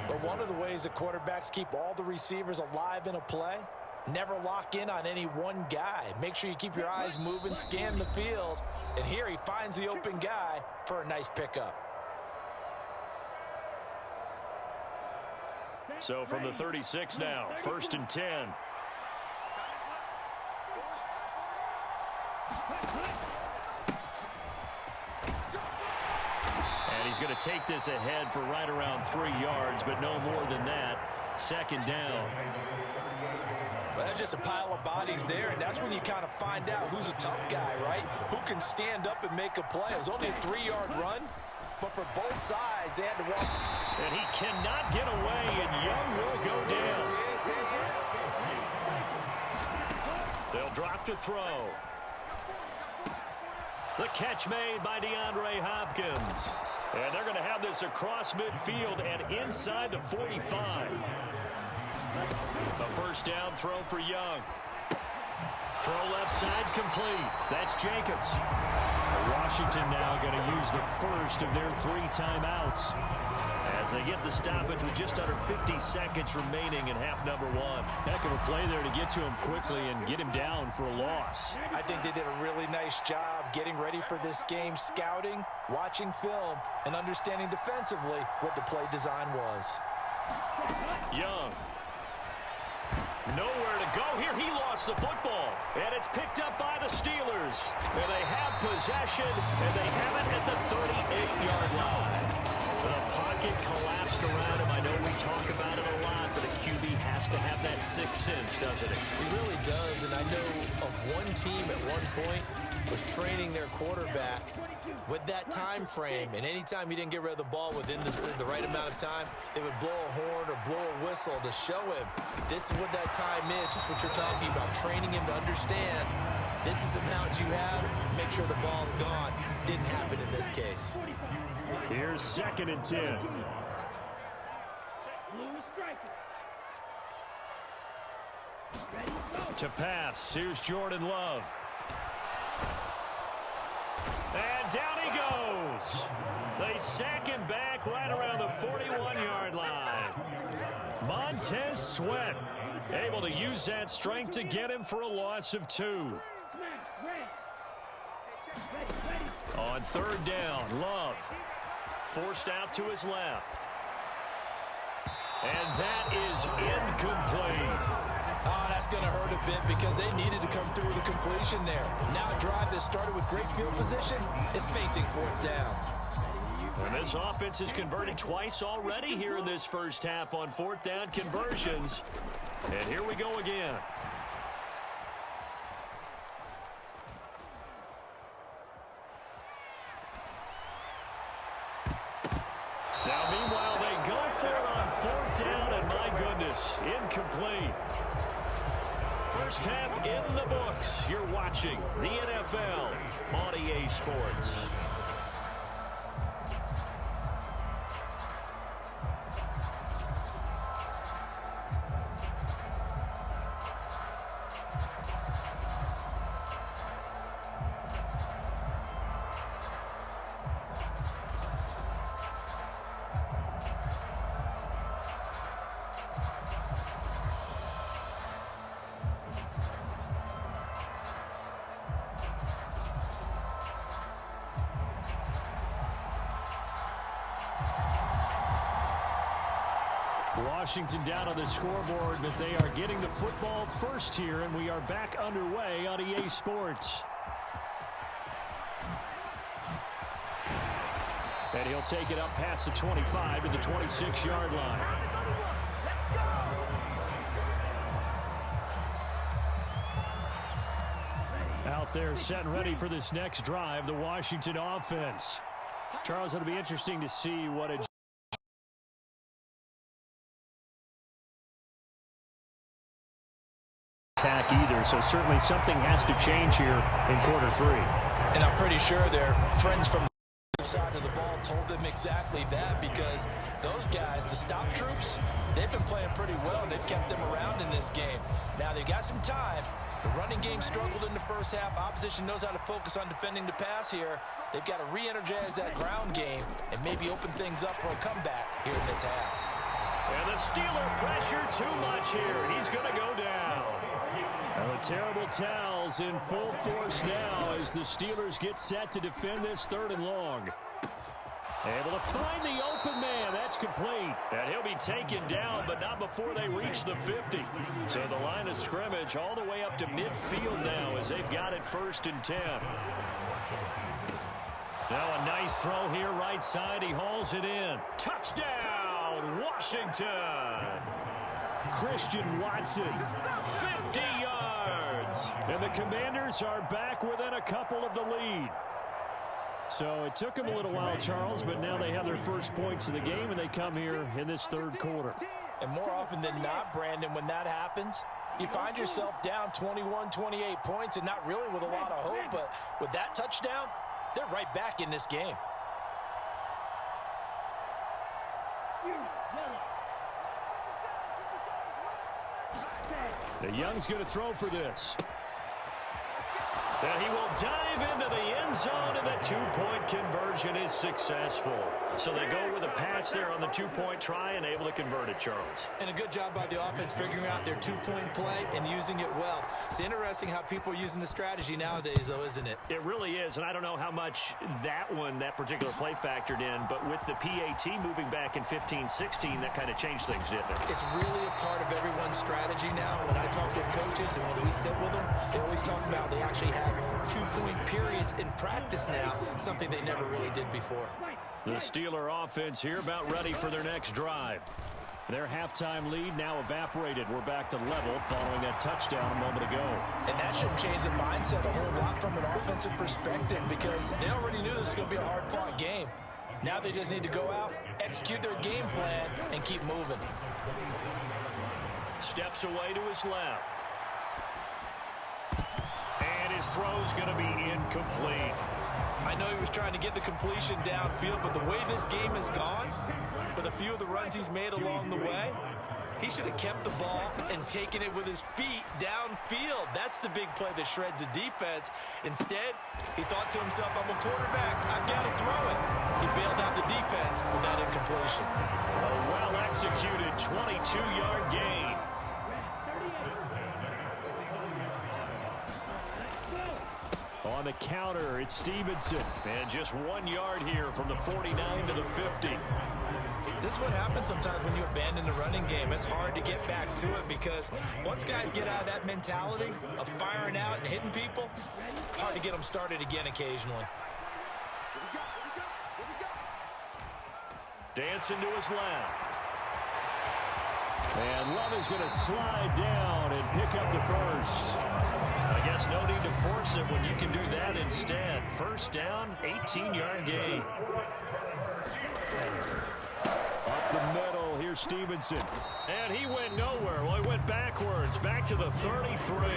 But one of the ways the quarterbacks keep all the receivers alive in a play, never lock in on any one guy. Make sure you keep your eyes moving, scan the field. And here he finds the open guy for a nice pickup. So from the 36 now, 1st and 10. And he's going to take this ahead for right around 3 yards, but no more than that. 2nd down. Well, that's just a pile of bodies there, and that's when you kind of find out who's a tough guy, right? Who can stand up and make a play. It was only a 3-yard run, but for both sides, they had to walk. And he cannot get away, and Young will go down. They'll drop to throw. The catch made by DeAndre Hopkins. And they're going to have this across midfield and inside the 45. A first down throw for Young. Throw left side complete. That's Jacobs. Washington now going to use the first of their 3 timeouts as they get the stoppage with just under 50 seconds remaining in half number 1. Heck of a play there to get to him quickly and get him down for a loss. I think they did a really nice job getting ready for this game, scouting, watching film, and understanding defensively what the play design was. Young. Nowhere to go here. He lost the football. And it's picked up by the Steelers. And they have possession, and they have it at the 38-yard line. The pocket collapsed around him. I know we talk about it a lot, but a QB has to have that 6th sense, doesn't it? He really does, and I know of one team at one point was training their quarterback with that time frame, and anytime he didn't get rid of the ball within the right amount of time, they would blow a horn or blow a whistle to show him this is what that time is, just what you're talking about, training him to understand this is the amount you have, make sure the ball's gone. Didn't happen in this case. Here's 2nd and 10. To pass, here's Jordan Love. And down he goes. They sack him back right around the 41-yard line. Montez Sweat able to use that strength to get him for a loss of 2. On 3rd down, Love forced out to his left. And that is incomplete. Oh, that's going to hurt a bit because they needed to come through with a completion there. Now a drive that started with great field position is facing 4th down. And this offense has converted twice already here in this first half on 4th down conversions. And here we go again. Now, meanwhile, they go for it on 4th down, and my goodness, incomplete. First half in the books. You're watching the NFL on EA Sports. Washington down on the scoreboard, but they are getting the football first here, and we are back underway on EA Sports. And he'll take it up past the 25 to the 26-yard line. Out there set and ready for this next drive, the Washington offense. Charles, it'll be interesting to see what a attack either, so certainly something has to change here in quarter three. And I'm pretty sure their friends from the other side of the ball told them exactly that, because those guys, the stop troops, they've been playing pretty well. They've kept them around in this game. Now they got some time. The running game struggled in the first half. Opposition knows how to focus on defending the pass here. They've got to re-energize that ground game and maybe open things up for a comeback here in this half. And the Steeler pressure too much here. He's going to go down. And the terrible towels in full force now as the Steelers get set to defend this 3rd and long. Able to find the open man. That's complete. And he'll be taken down, but not before they reach the 50. So the line of scrimmage all the way up to midfield now as they've got it 1st and 10. Now a nice throw here right side. He hauls it in. Touchdown, Washington. Christian Watson. 50 yards. And the Commanders are back within a couple of the lead. So it took them a little while, Charles, but now they have their first points of the game, and they come here in this 3rd quarter. And more often than not, Brandon, when that happens, you find yourself down 21, 28 points and not really with a lot of hope. But with that touchdown, they're right back in this game. The Young's going to throw for this. And he will dive into the end zone, and the 2-point conversion is successful. So they go with a pass there on the 2-point try and able to convert it, Charles. And a good job by the offense figuring out their 2-point play and using it well. It's interesting how people are using the strategy nowadays, though, isn't it? It really is, and I don't know how much that particular play factored in, but with the PAT moving back in 15-16, that kind of changed things, didn't it? It's really a part of everyone's strategy now. When I talk with coaches and when we sit with them, they always talk about they actually have 2-point periods in practice now, something they never really did before. The Steeler offense here about ready for their next drive. Their halftime lead now evaporated. We're back to level following that touchdown a moment ago. And that shouldn't change the mindset a whole lot from an offensive perspective, because they already knew this was going to be a hard-fought game. Now they just need to go out, execute their game plan, and keep moving. Steps away to his left. And his throw's going to be incomplete. I know he was trying to get the completion downfield, but the way this game has gone, with a few of the runs he's made along the way, he should have kept the ball and taken it with his feet downfield. That's the big play that shreds a defense. Instead, he thought to himself, I'm a quarterback, I've got to throw it. He bailed out the defense with that incompletion. A well-executed 22-yard gain. On the counter, it's Stevenson. And just 1 yard here from the 49 to the 50. This is what happens sometimes when you abandon the running game. It's hard to get back to it because once guys get out of that mentality of firing out and hitting people, hard to get them started again occasionally. Dancing to his left. And Love is going to slide down and pick up the first. I guess no need to force it when you can do that instead. First down, 18-yard gain. Up the middle, tackle. Here's Stevenson. And he went nowhere. Well, he went backwards, back to the 33.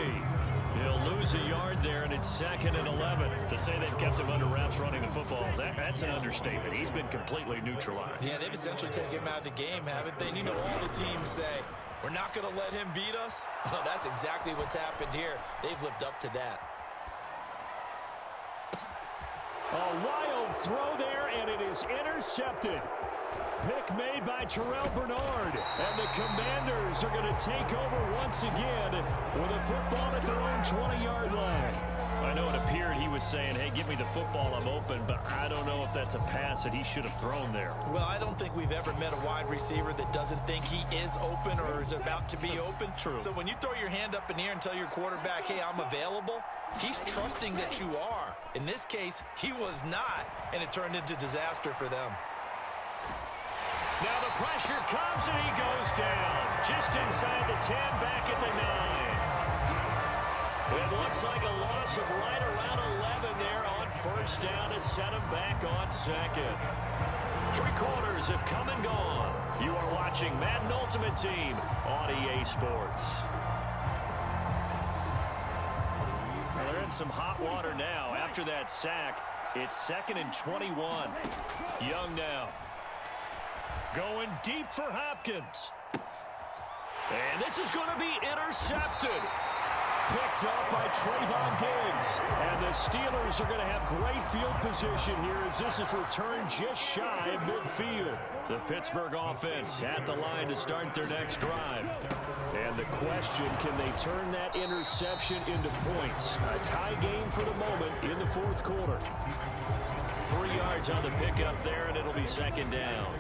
He'll lose a yard there, and it's 2nd and 11. To say they've kept him under wraps running the football, that's an understatement. He's been completely neutralized. Yeah, they've essentially taken him out of the game, haven't they? You know, all the teams say, we're not going to let him beat us. Well, that's exactly what's happened here. They've lived up to that. A wild throw there, and it is intercepted. Pick made by Terrell Bernard. And the Commanders are going to take over once again with a football at their own 20-yard line. I know it appeared he was saying, hey, give me the football, I'm open, but I don't know if that's a pass that he should have thrown there. Well, I don't think we've ever met a wide receiver that doesn't think he is open or is about to be open. True. So when you throw your hand up in the air and tell your quarterback, hey, I'm available, he's trusting that you are. In this case, he was not, and it turned into disaster for them. Now the pressure comes, and he goes down. Just inside the 10, back at the 9. It looks like a loss of right around 11 there on first down to set him back on 2nd. 3 quarters have come and gone. You are watching Madden Ultimate Team on EA Sports. Well, they're in some hot water now. After that sack, it's 2nd and 21. Young now. Going deep for Hopkins. And this is going to be intercepted. Picked up by Trayvon Diggs. And the Steelers are going to have great field position here as this is returned just shy of midfield. The Pittsburgh offense at the line to start their next drive. And the question, can they turn that interception into points? A tie game for the moment in the 4th quarter. 3 yards on the pickup there, and it'll be 2nd down.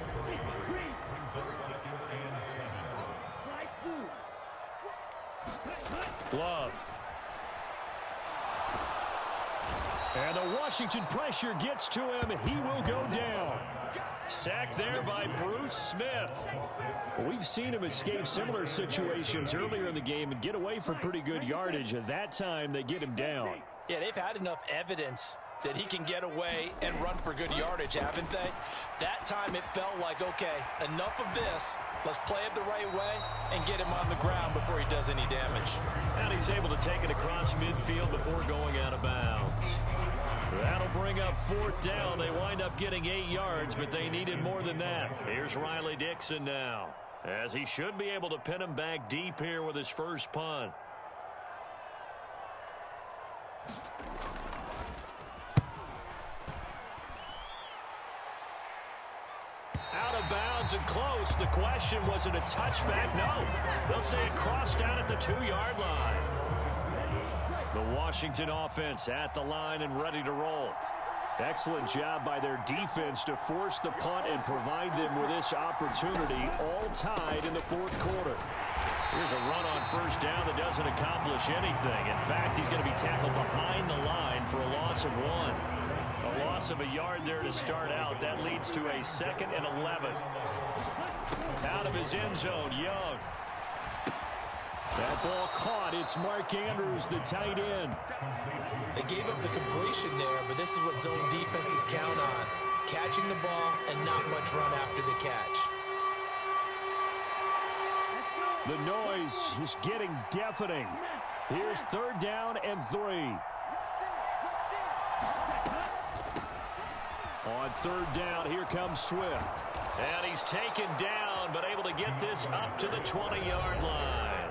Love. And the Washington pressure gets to him. He will go down. Sacked there by Bruce Smith. We've seen him escape similar situations earlier in the game and get away from pretty good yardage. At that time, they get him down. Yeah, they've had enough evidence that he can get away and run for good yardage, haven't they? That time it felt like, okay, enough of this. Let's play it the right way and get him on the ground before he does any damage. And he's able to take it across midfield before going out of bounds. That'll bring up 4th down. They wind up getting 8 yards, but they needed more than that. Here's Riley Dixon now, as he should be able to pin him back deep here with his first punt. Out of bounds and close. The question, was it a touchback? No. They'll say it crossed out at the 2-yard line. The Washington offense at the line and ready to roll. Excellent job by their defense to force the punt and provide them with this opportunity, all tied in the 4th quarter. Here's a run on first down that doesn't accomplish anything. In fact, he's going to be tackled behind the line for a loss of 1. A loss of a yard there to start out. That leads to a 2nd and 11. Out of his end zone, Young. That ball caught. It's Mark Andrews, the tight end. They gave up the completion there, but this is what zone defenses count on. Catching the ball and not much run after the catch. The noise is getting deafening. Here's 3rd down and 3. On 3rd down, here comes Swift. And he's taken down, but able to get this up to the 20-yard line.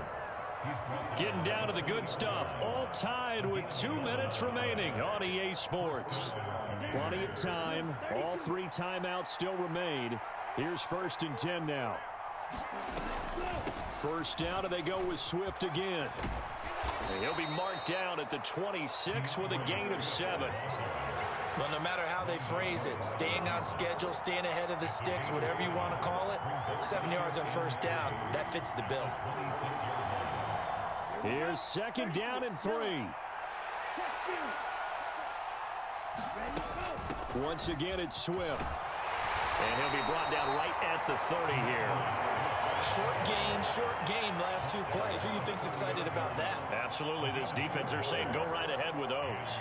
Getting down to the good stuff. All tied with 2 minutes remaining on EA Sports. Plenty of time. All 3 timeouts still remain. Here's 1st and 10 now. First down, and they go with Swift again. And he'll be marked down at the 26 with a gain of 7. Well, no matter how they phrase it, staying on schedule, staying ahead of the sticks, whatever you want to call it, 7 yards on first down, that fits the bill. Here's 2nd down and 3. Once again, it's Swift. And he'll be brought down right at the 30 here. Short game, last 2 plays. Who do you think's excited about that? Absolutely, this defense, they're saying go right ahead with those.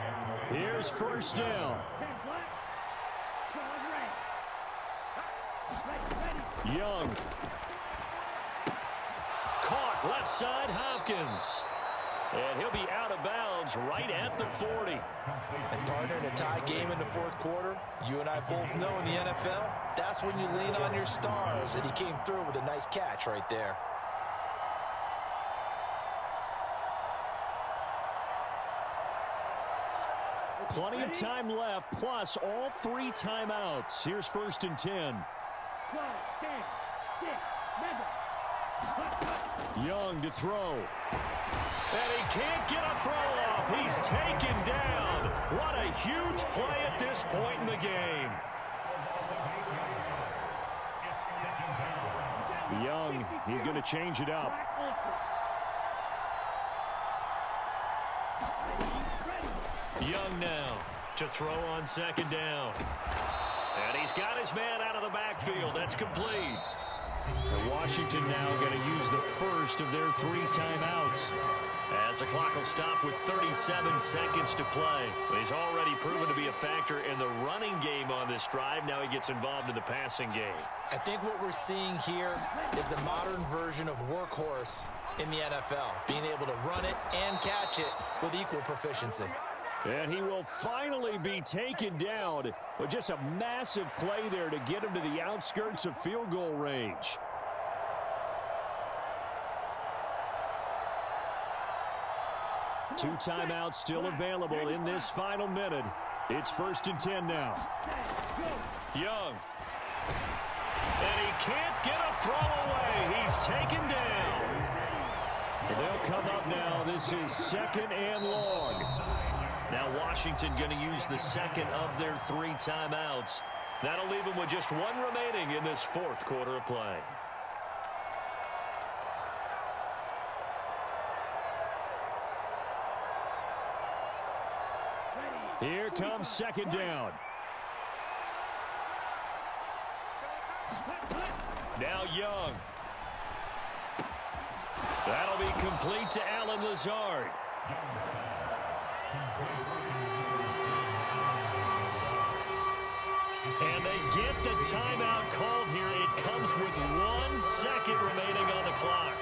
Here's 1st down. Young. Caught left side, Hopkins. And he'll be out of bounds right at the 40. And partner, in a tie game in the fourth quarter, you and I both know in the NFL, that's when you lean on your stars, and he came through with a nice catch right there. Plenty of time left, plus all 3 timeouts. Here's 1st and 10. Young to throw. And he can't get a throw off. He's taken down. What a huge play at this point in the game. Young, he's going to change it up. Young now to throw on 2nd down. And he's got his man out of the backfield. That's complete. And Washington now going to use the first of their 3 timeouts. As the clock will stop with 37 seconds to play. He's already proven to be a factor in the running game on this drive. Now he gets involved in the passing game. I think what we're seeing here is the modern version of workhorse in the NFL, being able to run it and catch it with equal proficiency. And he will finally be taken down, but just a massive play there to get him to the outskirts of field goal range. Two timeouts still available in this final minute. It's 1st and 10 now. Young. And he can't get a throw away. He's taken down. They'll come up now. This is 2nd and long. Now Washington going to use the second of their 3 timeouts. That'll leave them with just 1 remaining in this 4th quarter of play. Here comes 2nd down. Now Young. That'll be complete to Allen Lazard. And they get the timeout called here. It comes with 1 second remaining on the clock.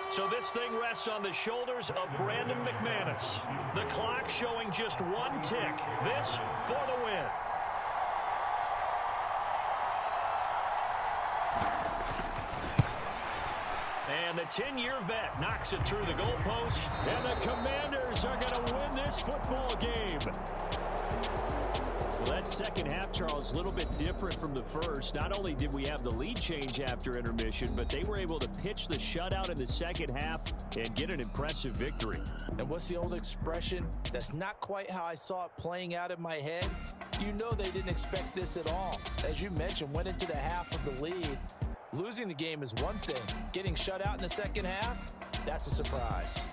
So this thing rests on the shoulders of Brandon McManus. The clock showing just 1 tick. This for the win. And the 10-year vet knocks it through the goalpost. And the Commanders are going to win this football game. Well, that second half, Charles, a little bit different from the first. Not only did we have the lead change after intermission, but they were able to pitch the shutout in the second half and get an impressive victory. And what's the old expression? That's not quite how I saw it playing out in my head. You know they didn't expect this at all. As you mentioned, went into the half of the lead. Losing the game is one thing. Getting shut out in the second half, that's a surprise.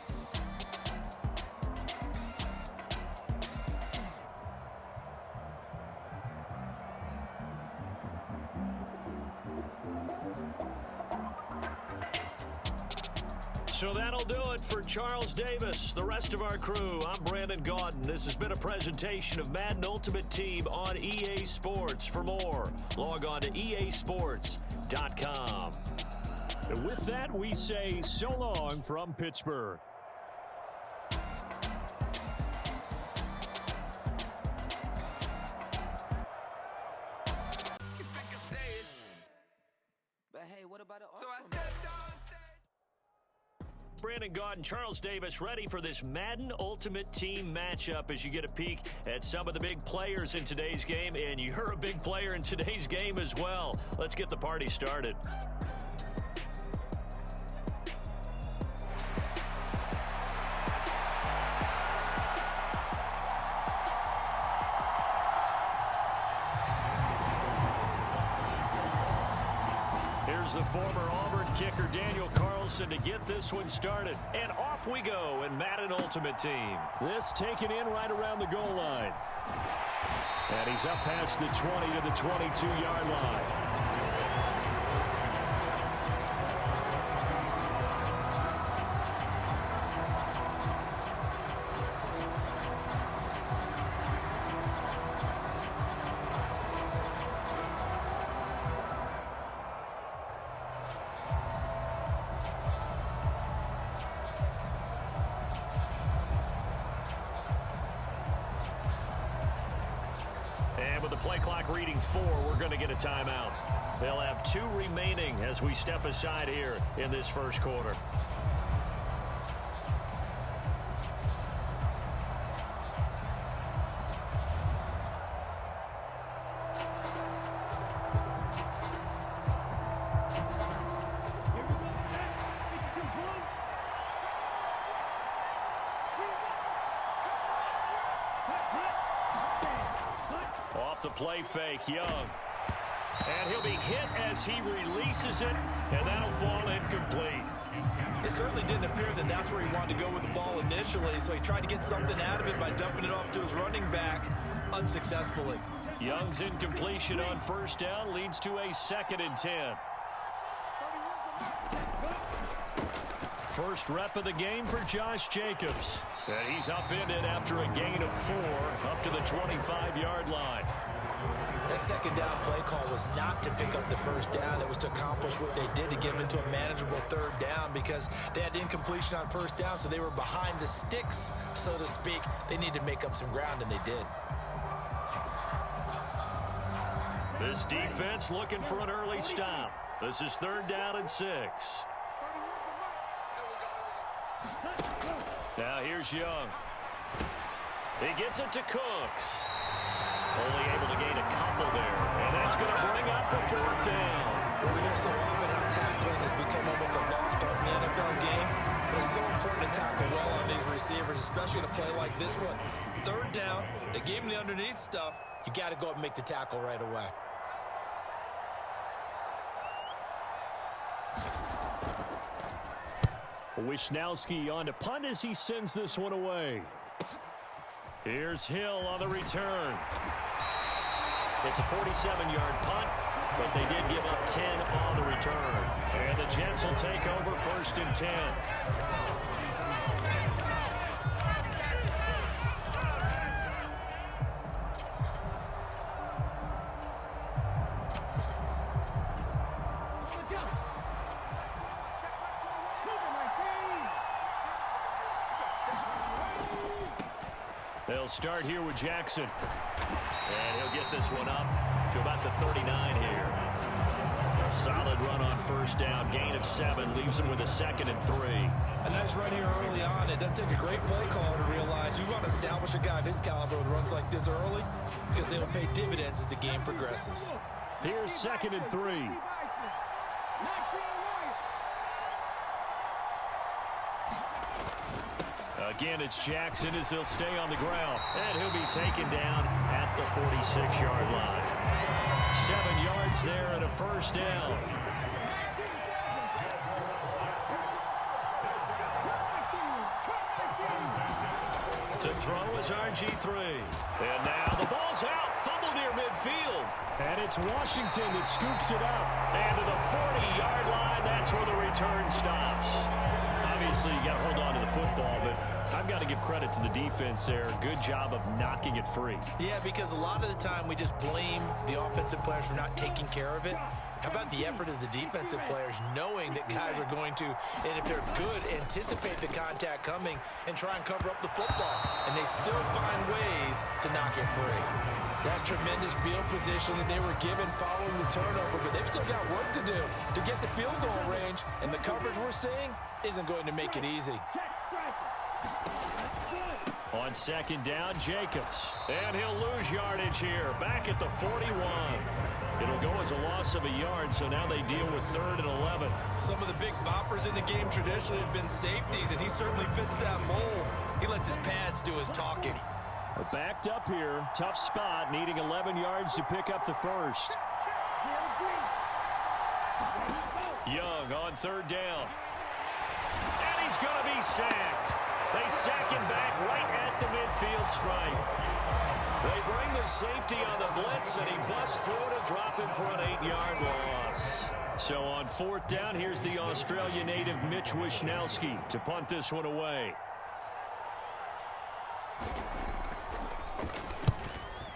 So that'll do it for Charles Davis, the rest of our crew. I'm Brandon Gaudin. This has been a presentation of Madden Ultimate Team on EA Sports. For more, log on to easports.com. And with that, we say so long from Pittsburgh. Brandon Gaudin, Charles Davis ready for this Madden Ultimate Team matchup as you get a peek at some of the big players in today's game, and you're a big player in today's game as well. Let's get the party started. Here's the former Auburn kicker Daniel Carlson to get this one started. And off we go in Madden Ultimate Team. This taken in right around the goal line. And he's up past the 20 to the 22-yard line. And with the play clock reading 4, we're going to get a timeout. They'll have 2 remaining as we step aside here in this first quarter. Off the play fake, Young. And he'll be hit as he releases it, and that'll fall incomplete. It certainly didn't appear that that's where he wanted to go with the ball initially, so he tried to get something out of it by dumping it off to his running back unsuccessfully. Young's incompletion on first down leads to a 2nd and 10. First rep of the game for Josh Jacobs. And he's upended after a gain of 4 up to the 25-yard line. That second down play call was not to pick up the first down. It was to accomplish what they did to get them into a manageable 3rd down because they had incompletion on first down, so they were behind the sticks, so to speak. They needed to make up some ground, and they did. This defense looking for an early stop. This is 3rd down and 6. Now here's Young. He gets it to Cooks. Only able to gain a couple there, and that's going to bring up a 4th down. We hear so often how tackling has become almost a lost art in the NFL game. But it's so important to tackle well on these receivers, especially in a play like this one. 3rd down, they gave him the underneath stuff. You got to go up and make the tackle right away. Wisnowski on to punt as he sends this one away. Here's Hill on the return. It's a 47-yard punt, but they did give up 10 on the return. And the Jets will take over 1st and 10. They'll start here with Jackson. And he'll get this one up to about the 39 here. A solid run on first down. Gain of 7 leaves him with a 2nd and 3. A nice run here early on. It doesn't take a great play caller to realize you want to establish a guy of his caliber with runs like this early because they will pay dividends as the game progresses. Here's 2nd and 3. Again, it's Jackson as he'll stay on the ground. And he'll be taken down at the 46-yard line. 7 yards there and a 1st down. To throw is RG3. And now the ball's out. Fumble near midfield. And it's Washington that scoops it up. And to the 40-yard line, that's where the return stops. Obviously, you got to hold on to the football, but I've got to give credit to the defense there. Good job of knocking it free. Yeah, because a lot of the time we just blame the offensive players for not taking care of it. How about the effort of the defensive players knowing that guys are going to, and if they're good, anticipate the contact coming and try and cover up the football. And they still find ways to knock it free. That's tremendous field position that they were given following the turnover, but they've still got work to do to get the field goal range, and the coverage we're seeing isn't going to make it easy. On 2nd down, Jacobs. And he'll lose yardage here, back at the 41. It'll go as a loss of a yard, so now they deal with 3rd and 11. Some of the big boppers in the game traditionally have been safeties, and he certainly fits that mold. He lets his pads do his talking. We're backed up here. Tough spot, needing 11 yards to pick up the 1st. Young on third down. And he's going to be sacked. They sack him back right at the midfield stripe. They bring the safety on the blitz, and he busts through to drop him for an 8-yard loss. So on fourth down, here's the Australia native Mitch Wishnowski to punt this one away.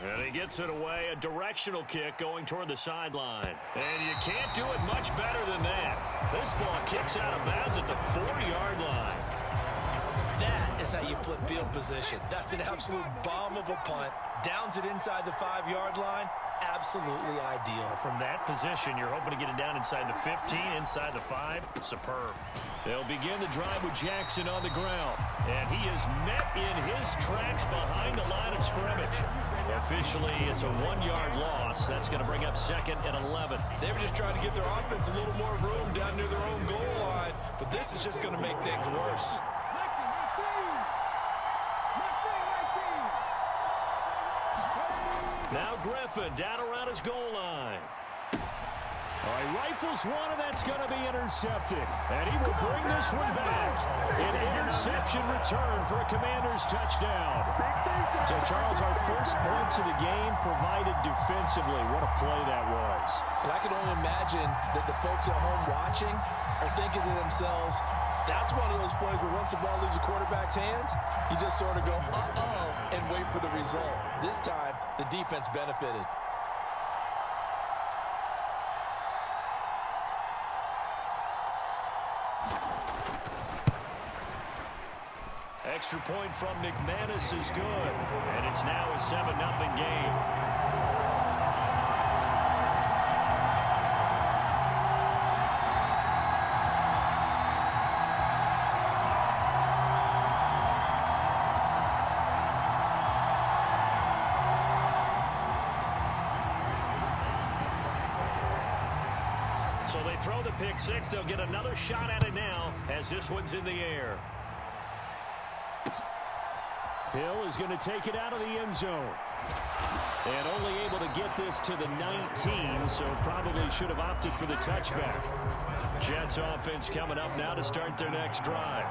And he gets it away, a directional kick going toward the sideline. And you can't do it much better than that. This ball kicks out of bounds at the 4-yard line. That is how you flip field position. That's an absolute bomb of a punt. Downs it inside the 5-yard line. Absolutely ideal. From that position, you're hoping to get it down inside the 15, inside the 5. Superb. They'll begin the drive with Jackson on the ground. And he is met in his tracks behind the line of scrimmage. Officially, it's a 1-yard loss. That's going to bring up 2nd and 11. They were just trying to give their offense a little more room down near their own goal line. But this is just going to make things worse. Now Griffin down around his goal line. All right, rifles one, and that's going to be intercepted. And he will bring this one back. An interception return for a Commanders touchdown. So, Charles, our first points of the game provided defensively. What a play that was. And I can only imagine that the folks at home watching are thinking to themselves, that's one of those plays where once the ball leaves the quarterback's hands, you just sort of go, uh-oh, and wait for the result. This time, the defense benefited. Extra point from McManus is good. And it's now a 7-0 game. So they throw the pick six. They'll get another shot at it now as this one's in the air. Hill is going to take it out of the end zone. And only able to get this to the 19, so probably should have opted for the touchback. Jets offense coming up now to start their next drive.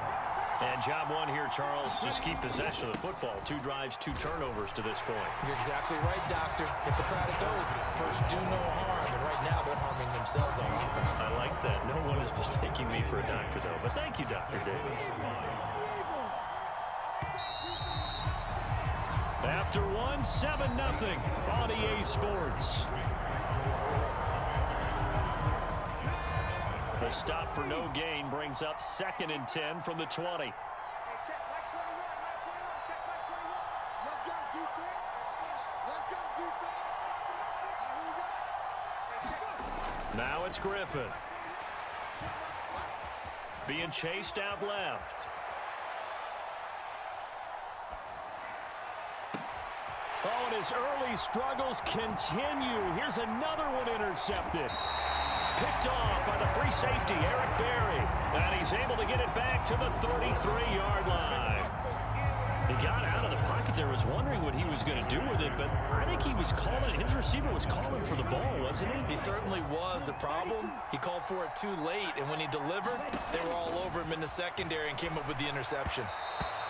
And job one here, Charles, just keep possession of the football. 2 drives, 2 turnovers to this point. You're exactly right, Doctor. Hippocratic oath. First, do no harm. And right now, they're harming themselves on offense. I like that. No one is mistaking me for a doctor, though. But thank you, Dr. Davis. After one, 7-0 on EA Sports. The stop for no gain brings up 2nd and 10 from the 20. Let's go, defense. Let's go, defense. Here we go. Now it's Griffin. Being chased out left. Oh, and his early struggles continue. Here's another one intercepted. Picked off by the free safety, Eric Berry. And he's able to get it back to the 33-yard line. He got out of the pocket there, was wondering what he was going to do with it, but I think he was calling, his receiver was calling for the ball, wasn't he? He certainly was. The problem, he called for it too late, and when he delivered, they were all over him in the secondary and came up with the interception.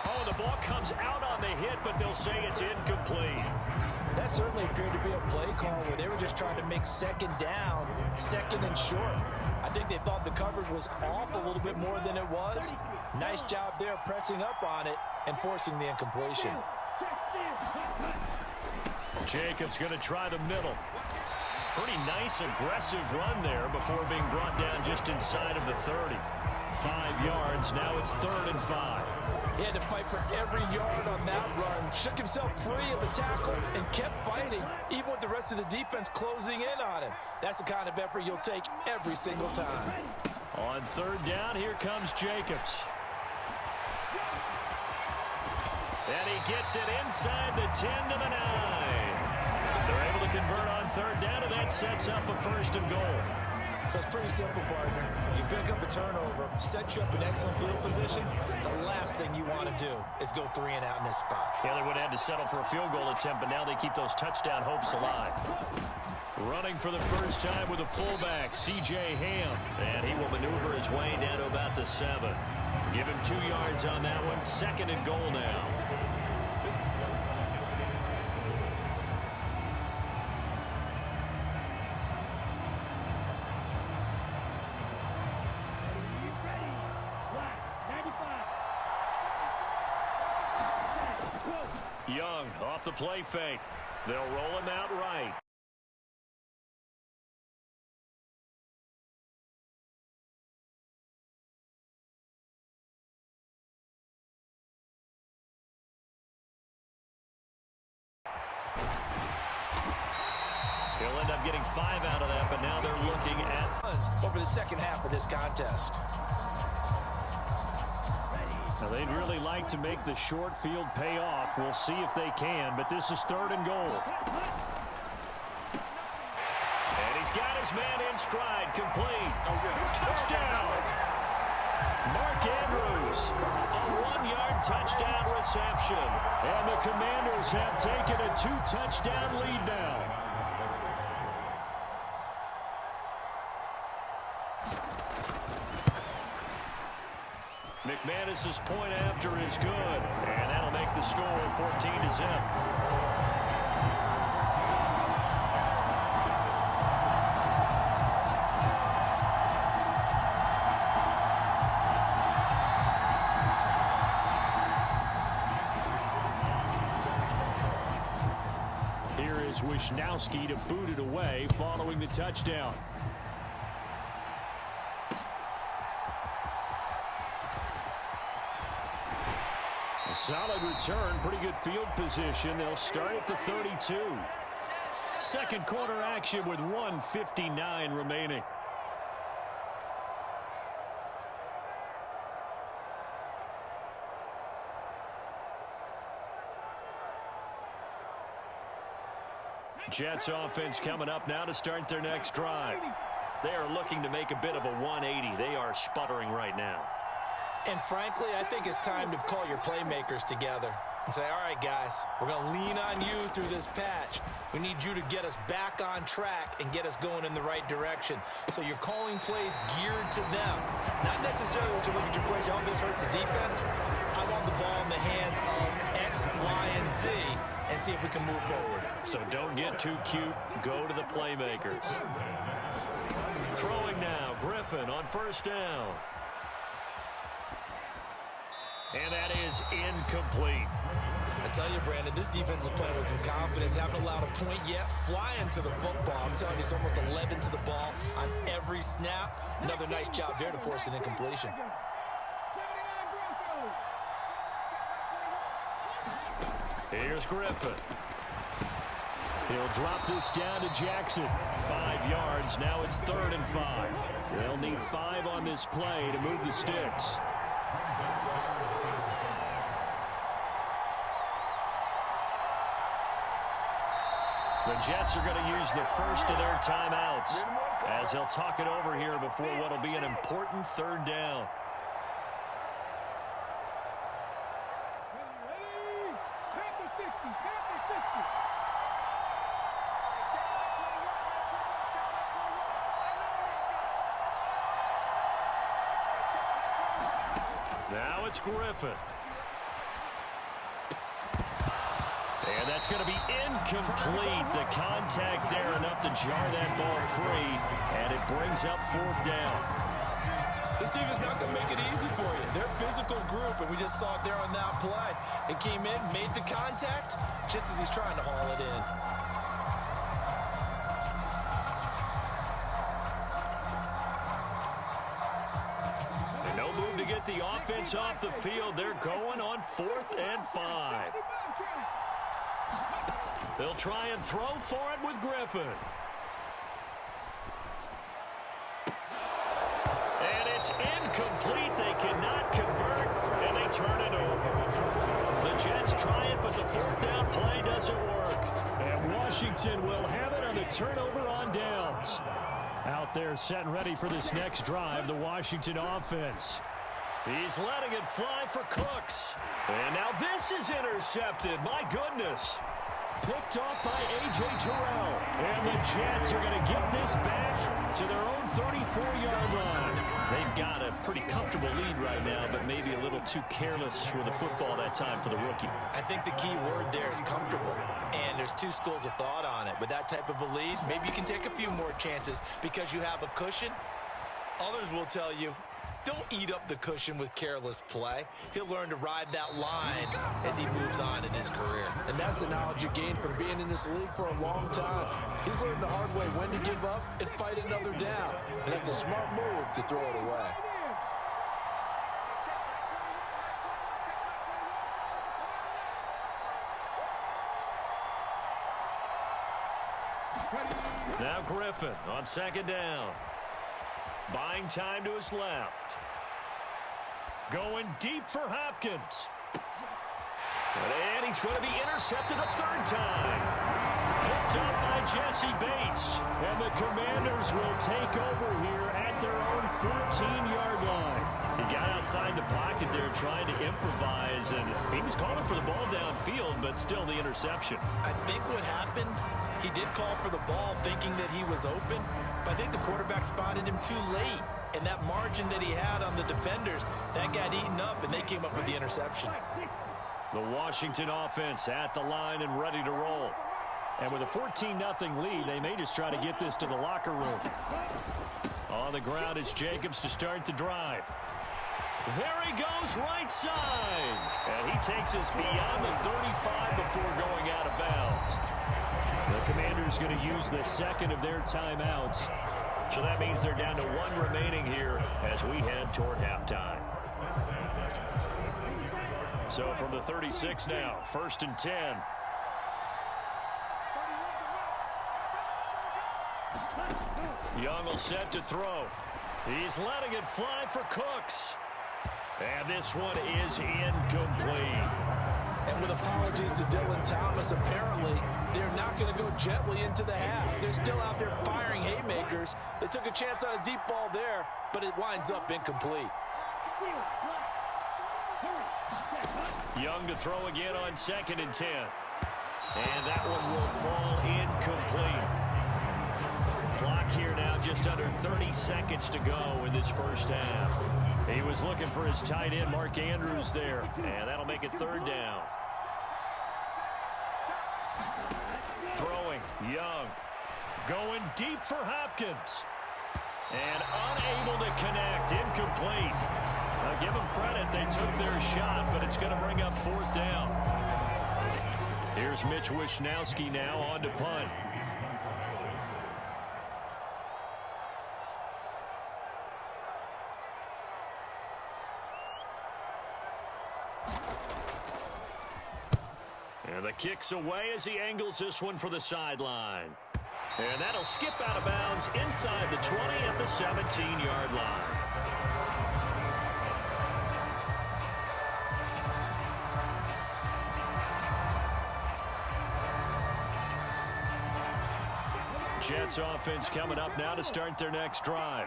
Oh, the ball comes out on the hit, but they'll say it's incomplete. That certainly appeared to be a play call where they were just trying to make 2nd down, 2nd and short. I think they thought the coverage was off a little bit more than it was. Nice job there pressing up on it and forcing the incompletion. Jacobs going to try the middle. Pretty nice, aggressive run there before being brought down just inside of the 30. 5 yards, now it's 3rd and 5. He had to fight for every yard on that run. Shook himself free of the tackle and kept fighting, even with the rest of the defense closing in on him. That's the kind of effort you'll take every single time. On 3rd down, here comes Jacobs. And he gets it inside the 10 to the 9. They're able to convert on 3rd down, and that sets up a 1st and goal. So it's pretty simple, partner. You pick up a turnover, set you up in excellent field position. The last thing you want to do is go 3 and out in this spot. Yeah, they would have had to settle for a field goal attempt, but now they keep those touchdown hopes alive. Running for the first time with a fullback, C.J. Ham. And he will maneuver his way down to about the 7. Give him 2 yards on that one. 2nd and goal now. Young off the play fake. They'll roll him out right. He'll end up getting 5 out of that, but now they're looking at over the second half of this contest. Now, they'd really like to make the short field pay off. We'll see if they can, but this is 3rd and goal. And he's got his man in stride, complete. Touchdown! Mark Andrews, a 1-yard touchdown reception. And the Commanders have taken a 2-touchdown lead now. McManus's point after is good, and that'll make the score 14-0. Here is Wisnowski to boot it away following the touchdown. A solid return, pretty good field position. They'll start at the 32. Second quarter action with 1:59 remaining. Jets offense coming up now to start their next drive. They are looking to make a bit of a 180. They are sputtering right now. And frankly, I think it's time to call your playmakers together and say, all right, guys, we're going to lean on you through this patch. We need you to get us back on track and get us going in the right direction. So you're calling plays geared to them. Not necessarily what you look at your plays. Oh, this hurts the defense. I want the ball in the hands of X, Y, and Z and see if we can move forward. So don't get too cute. Go to the playmakers. Throwing now, Griffin on 1st down. And that is incomplete. I tell you, Brandon, this defense is playing with some confidence. Haven't allowed a point yet. Flying to the football. I'm telling you, it's almost 11 to the ball on every snap. Another nice job there to force an incompletion. Here's Griffin. He'll drop this down to Jackson. 5 yards. Now it's 3rd and 5. They'll need 5 on this play to move the sticks. The Jets are going to use the first of their timeouts as they'll talk it over here before what will be an important 3rd down. Now it's Griffin. And that's going to be incomplete. The contact there enough to jar that ball free, and it brings up 4th down. This team is not going to make it easy for you. They're a physical group, and we just saw it there on that play. It came in, made the contact, just as he's trying to haul it in. And no move to get the offense off the field. They're going on 4th and 5. They'll try and throw for it with Griffin. And it's incomplete. They cannot convert, and they turn it over. The Jets try it, but the 4th down play doesn't work. And Washington will have it on the turnover on downs. Out there set and ready for this next drive, the Washington offense. He's letting it fly for Cooks. And now this is intercepted. My goodness. Picked off by A.J. Terrell. And the Jets are going to get this back to their own 34-yard line. They've got a pretty comfortable lead right now, but maybe a little too careless with the football that time for the rookie. I think the key word there is comfortable. And there's two schools of thought on it. With that type of a lead, maybe you can take a few more chances because you have a cushion. Others will tell you, don't eat up the cushion with careless play. He'll learn to ride that line as he moves on in his career. And that's the knowledge you gain from being in this league for a long time. He's learned the hard way when to give up and fight another down. And that's a smart move to throw it away. Now Griffin on second down. Buying time to his left. Going deep for Hopkins. And he's going to be intercepted a third time. Picked up by Jesse Bates. And the Commanders will take over here at their own 14-yard line. He got outside the pocket there trying to improvise, and he was calling for the ball downfield, but still the interception. I think what happened, he did call for the ball thinking that he was open, but I think the quarterback spotted him too late. And that margin that he had on the defenders, that got eaten up, and they came up with the interception. The Washington offense at the line and ready to roll. And with a 14-0 lead, they may just try to get this to the locker room. On the ground, it's Jacobs to start the drive. There he goes, right side. And he takes us beyond the 35 before going out of bounds. The Commanders going to use the second of their timeouts. So that means they're down to one remaining here as we head toward halftime. So from the 36 now, 1st and 10. Young will set to throw. He's letting it fly for Cooks. And this one is incomplete. And with apologies to Dylan Thomas, apparently they're not going to go gently into the half. They're still out there firing haymakers. They took a chance on a deep ball there, but it winds up incomplete. Young to throw again on 2nd and 10. And that one will fall incomplete. Clock here now just under 30 seconds to go in this first half. He was looking for his tight end, Mark Andrews, there. And that'll make it 3rd down. Throwing, Young. Going deep for Hopkins. And unable to connect, incomplete. Now give them credit, they took their shot, but it's going to bring up 4th down. Here's Mitch Wishnowski now on to punt. And the kick's away as he angles this one for the sideline. And that'll skip out of bounds inside the 20 at the 17-yard line. Jets offense coming up now to start their next drive.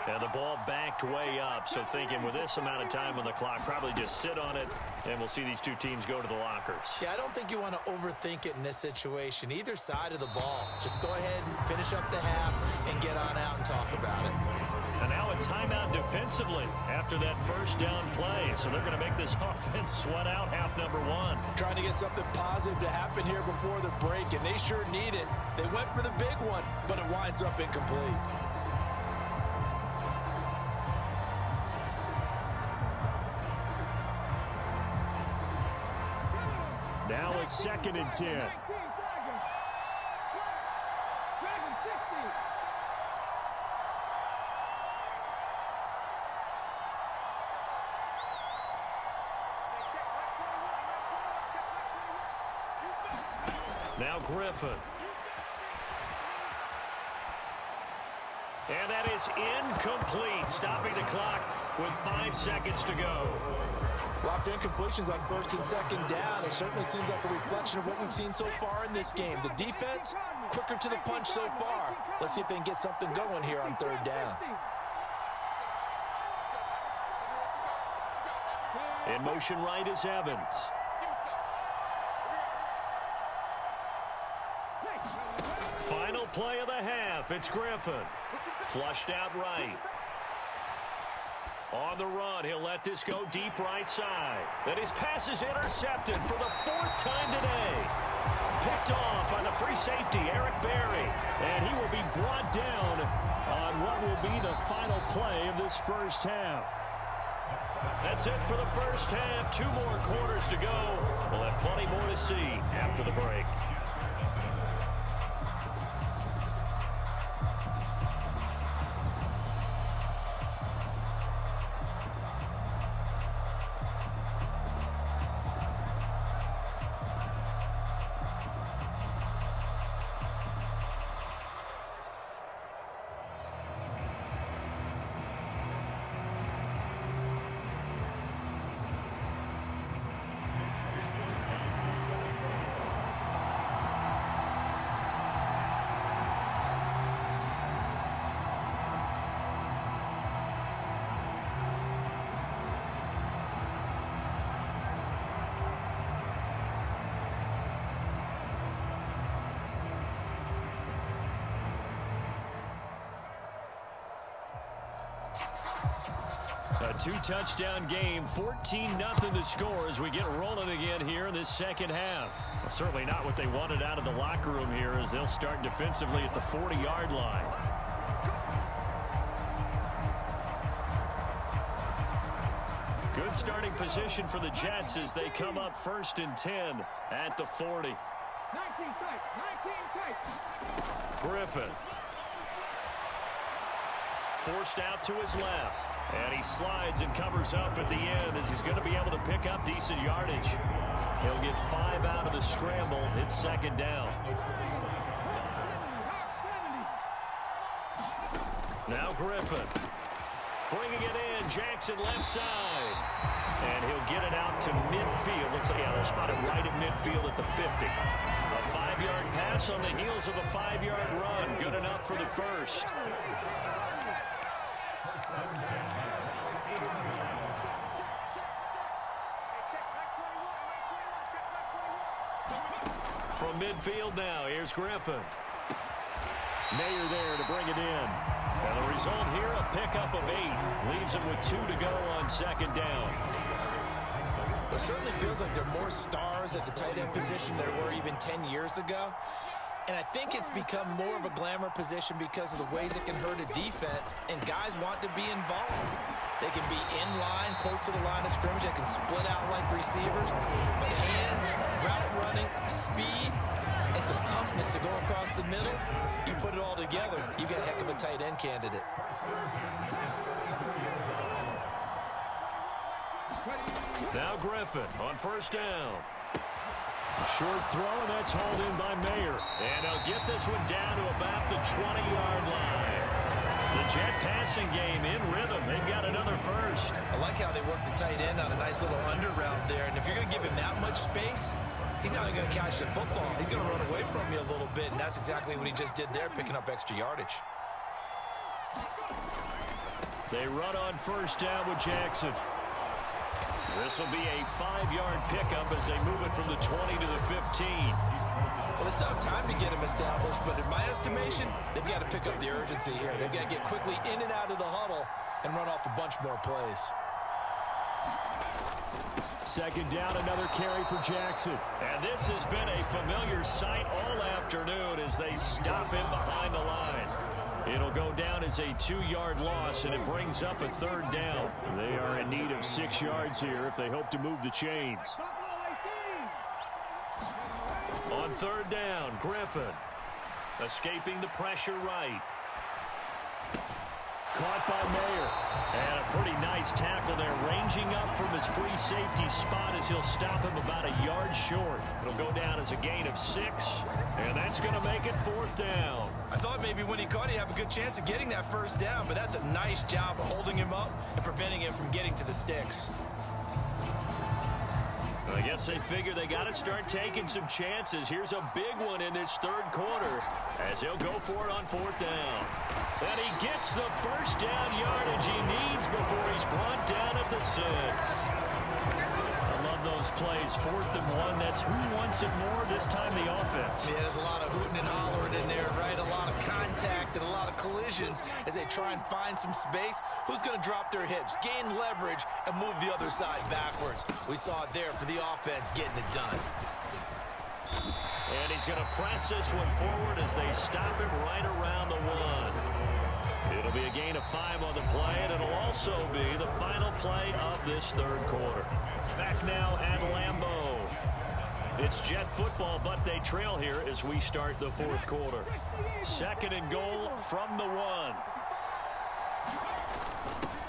And the ball backed way up, so thinking with this amount of time on the clock, probably just sit on it, and we'll see these two teams go to the lockers. Yeah, I don't think you want to overthink it in this situation. Either side of the ball. Just go ahead and finish up the half and get on out and talk about it. And now a timeout defensively after that first down play. So they're going to make this offense sweat out half number 1. Trying to get something positive to happen here before the break, and they sure need it. They went for the big one, but it winds up incomplete. Now a 2nd and 10. Now Griffin. And that is incomplete, stopping the clock with 5 seconds to go. Locked incompletions on 1st and 2nd down. It certainly seems like a reflection of what we've seen so far in this game. The defense, quicker to the punch so far. Let's see if they can get something going here on 3rd down. In motion right is Evans. play of the half. It's Griffin. Flushed out right. On the run, he'll let this go deep right side. Then his pass is intercepted for the 4th time today. Picked off by the free safety, Eric Berry. And he will be brought down on what will be the final play of this first half. That's it for the first half. 2 more quarters to go. We'll have plenty more to see after the break. A 2-touchdown game, 14-0 the score as we get rolling again here in this second half. Well, certainly not what they wanted out of the locker room here as they'll start defensively at the 40-yard line. Good starting position for the Jets as they come up 1st and 10 at the 40. 19 tight. Griffin. Forced out to his left. And he slides and covers up at the end as he's going to be able to pick up decent yardage. He'll get 5 out of the scramble. It's 2nd down. Now Griffin. Bringing it in. Jackson left side. And he'll get it out to midfield. Looks like, yeah, they're spotted right at midfield at the 50. A 5-yard pass on the heels of a 5-yard run. Good enough for the first. From midfield now, here's Griffin. Mayer there to bring it in. And the result here, a pickup of 8. Leaves him with 2 to go on 2nd down. It certainly feels like there are more stars at the tight end position than there were even 10 years ago. And I think it's become more of a glamour position because of the ways it can hurt a defense, and guys want to be involved. They can be in line, close to the line of scrimmage. They can split out like receivers. But hands, route running, speed, and some toughness to go across the middle, you put it all together, you got a heck of a tight end candidate. Now Griffin on 1st down. A short throw, and that's hauled in by Mayer. And he'll get this one down to about the 20-yard line. The Jet passing game in rhythm. They've got another first. I like how they work the tight end on a nice little under route there. And if you're going to give him that much space, he's not going to catch the football. He's going to run away from you a little bit, and that's exactly what he just did there, picking up extra yardage. They run on 1st down with Jackson. This will be a 5-yard pickup as they move it from the 20 to the 15. Well, they still have time to get him established, but in my estimation, they've got to pick up the urgency here. They've got to get quickly in and out of the huddle and run off a bunch more plays. 2nd down, another carry for Jackson. And this has been a familiar sight all afternoon as they stop him behind the line. It'll go down as a 2-yard loss, and it brings up a 3rd down. They are in need of 6 yards here if they hope to move the chains. On 3rd down, Griffin. Escaping the pressure right. Caught by Mayer. And a pretty nice tackle there, ranging up from his free safety spot as he'll stop him about a yard short. It'll go down as a gain of 6, and that's going to make it 4th down. I thought maybe when he caught it, he'd have a good chance of getting that 1st down, but that's a nice job of holding him up and preventing him from getting to the sticks. I guess they figure they got to start taking some chances. Here's a big one in this 3rd quarter as he'll go for it on 4th down. And he gets the 1st down yardage he needs before he's brought down at the 6. I love love those plays. 4th and 1. That's who wants it more this time, the offense. Yeah, there's a lot of hooting and hollering in there, right? A lot of contact and a lot of collisions as they try and find some space. Who's going to drop their hips, gain leverage, and move the other side backwards? We saw it there for the offense getting it done. And he's going to press this one forward as they stop him right around the 1. It'll be a gain of 5 on the play, and it'll also be the final play of this 3rd quarter. Back now at Lambeau. It's Jet football, but they trail here as we start the 4th quarter. 2nd and goal from the 1.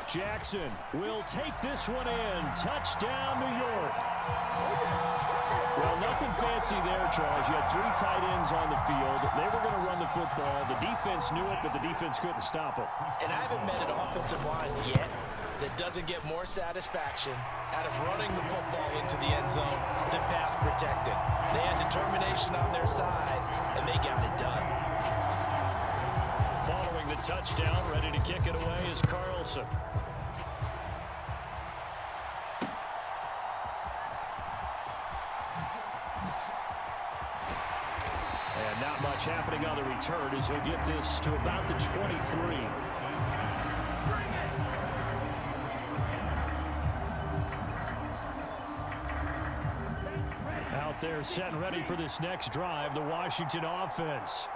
Jackson will take this one in. Touchdown, New York. Well, nothing fancy there, Charles. You had 3 tight ends on the field. They were going to run the football. The defense knew it, but the defense couldn't stop them. And I haven't met an offensive line yet that doesn't get more satisfaction out of running the football into the end zone than pass protected. They had determination on their side, and they got it done. Following the touchdown, ready to kick it away is Carlson. And not much happening on the return as he'll get this to about the 23. Out there set and ready for this next drive, the Washington offense.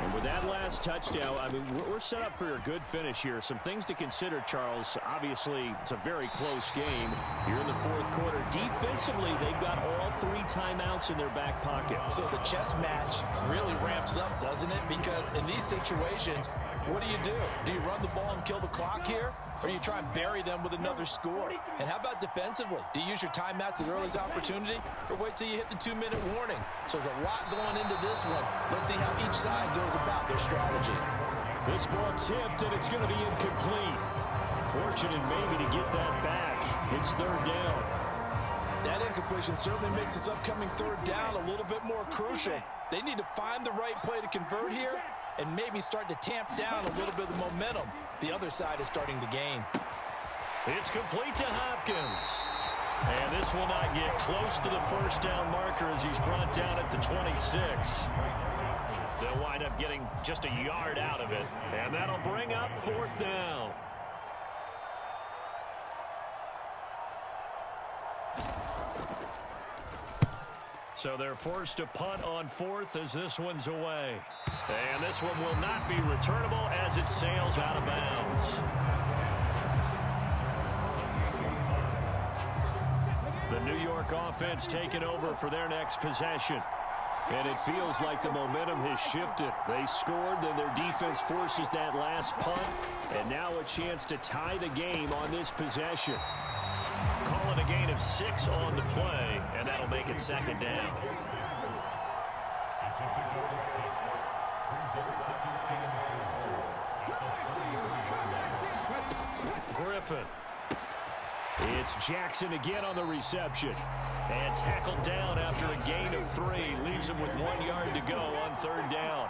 And with that last touchdown, I mean, we're set up for a good finish here. Some things to consider, Charles. Obviously, it's a very close game. You're in the 4th quarter. Defensively, they've got all 3 timeouts in their back pocket. So the chess match really ramps up, doesn't it? Because in these situations, what do? Do you run the ball and kill the clock here? Or do you try and bury them with another score? And how about defensively? Do you use your timeouts at earliest opportunity? Or wait till you hit the 2-minute warning? So there's a lot going into this one. Let's see how each side goes about their strategy. This ball tipped, and it's going to be incomplete. Fortunate maybe to get that back. It's 3rd down. That incompletion certainly makes this upcoming 3rd down a little bit more crucial. They need to find the right play to convert here and maybe start to tamp down a little bit of the momentum the other side is starting to gain. It's complete to Hopkins. And this will not get close to the 1st down marker as he's brought down at the 26. They'll wind up getting just a yard out of it. And that'll bring up 4th down. So they're forced to punt on 4th as this one's away. And this one will not be returnable as it sails out of bounds. The New York offense taking over for their next possession. And it feels like the momentum has shifted. They scored, then their defense forces that last punt. And now a chance to tie the game on this possession. Call it a gain of 6 on the play, and that'll make it 2nd down. Griffin. It's Jackson again on the reception. And tackled down after a gain of 3. Leaves him with 1 yard to go on 3rd down.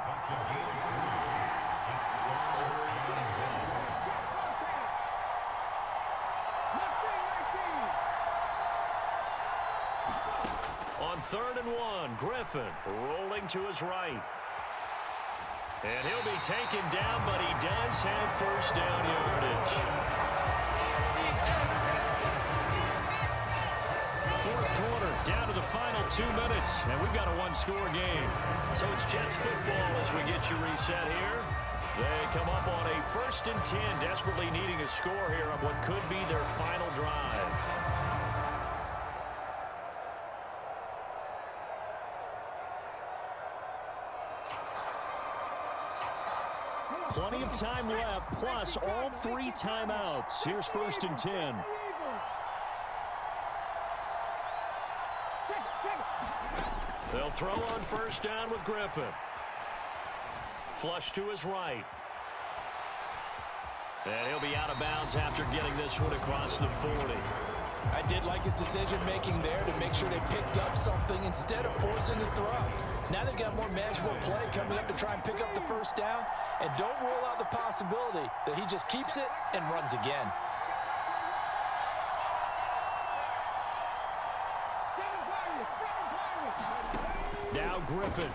On 3rd and 1, Griffin rolling to his right. And he'll be taken down, but he does have 1st down yardage. 4th quarter, down to the final 2 minutes, and we've got a 1-score game. So it's Jets football as we get you reset here. They come up on a 1st and 10, desperately needing a score here on what could be their final drive. Plenty of time left, plus all 3 timeouts. Here's 1st and 10. They'll throw on 1st down with Griffin. Flush to his right. And he'll be out of bounds after getting this one across the 40. I did like his decision-making there to make sure they picked up something instead of forcing the throw. Now they've got more manageable play coming up to try and pick up the 1st down. And don't rule out the possibility that he just keeps it and runs again. Griffin.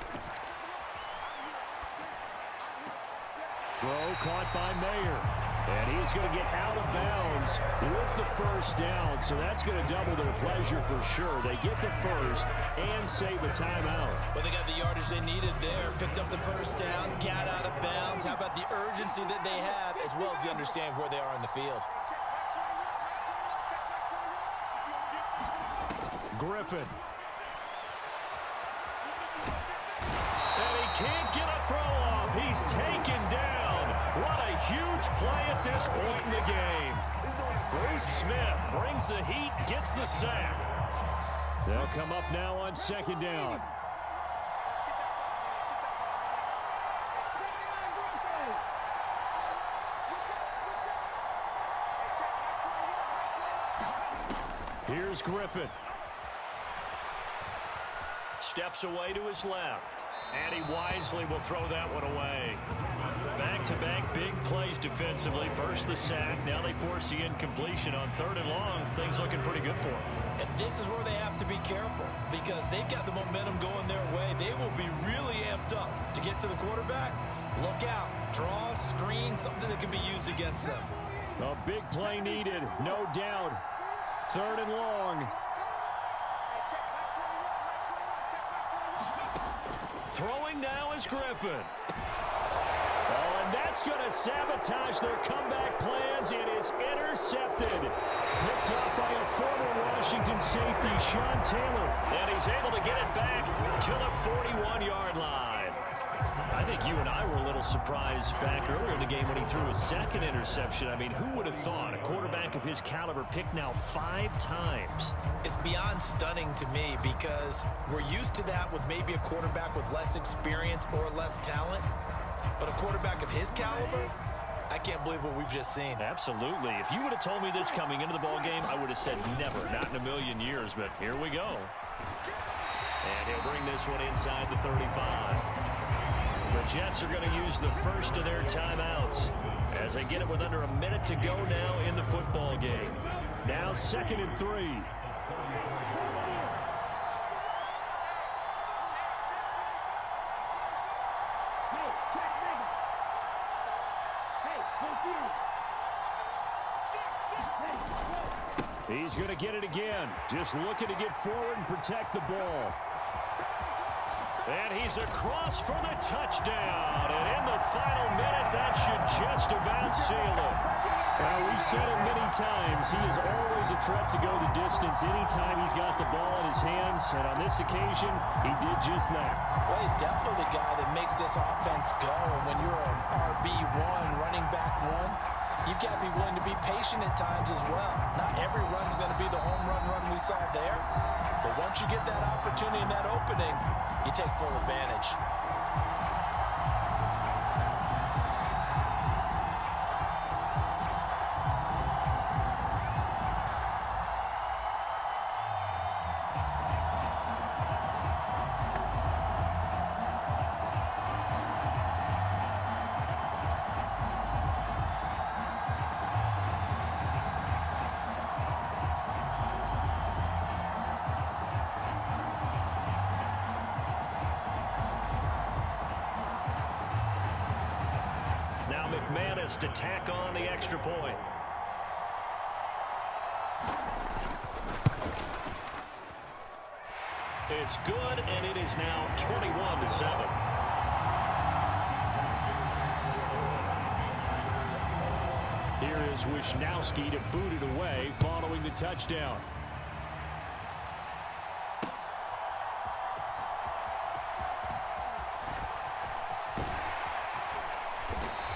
Throw caught by Mayer. And he's going to get out of bounds with the first down. So that's going to double their pleasure for sure. They get the first and save a timeout. Well, they got the yardage they needed there. Picked up the first down, got out of bounds. How about the urgency that they have, as well as the understanding where they are in the field? Griffin. And he can't get a throw off. He's taken down. What a huge play at this point in the game. Bruce Smith brings the heat, gets the sack. They'll come up now on second down. Here's Griffin. Steps away to his left. And he wisely will throw that one away. Back-to-back big plays defensively. First the sack. Now they force the incompletion on 3rd and long. Things looking pretty good for them. And this is where they have to be careful because they've got the momentum going their way. They will be really amped up to get to the quarterback. Look out. Draw, screen, something that can be used against them. A big play needed, no doubt. 3rd and long. Throwing now is Griffin. Oh, and that's going to sabotage their comeback plans. It is intercepted. Picked up by a former Washington safety, Sean Taylor. And he's able to get it back to the 41-yard line. I think you and I were a little surprised back earlier in the game when he threw his second interception. I mean, who would have thought a quarterback of his caliber picked now 5 times? It's beyond stunning to me because we're used to that with maybe a quarterback with less experience or less talent. But a quarterback of his caliber, I can't believe what we've just seen. Absolutely. If you would have told me this coming into the ball game, I would have said never, not in a million years. But here we go. And he'll bring this one inside the 35. The Jets are going to use the first of their timeouts as they get it with under a minute to go now in the football game. Now 2nd and 3. He's going to get it again. Just looking to get forward and protect the ball. And he's across for the touchdown. And in the final minute, that should just about seal it. Well, we've said it many times. He is always a threat to go the distance anytime he's got the ball in his hands. And on this occasion, he did just that. Well, he's definitely the guy that makes this offense go. And when you're an RB1, running back one, you've got to be willing to be patient at times as well. Not every run's going to be the home run we saw there. But once you get that opportunity and that opening, you take full advantage. McManus to tack on the extra point. It's good, and it is now 21-7. Here is Wisnowski to boot it away following the touchdown.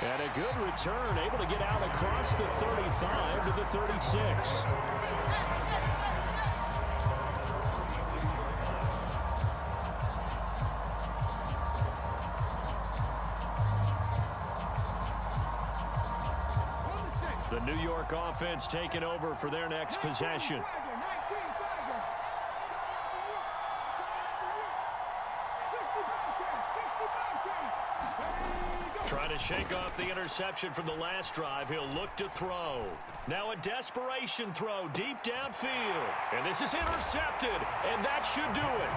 And a good return, able to get out across the 35 to the 36. The New York offense taking over for their next possession. Trying to shake off the interception from the last drive. He'll look to throw. Now a desperation throw deep downfield. And this is intercepted, and that should do it.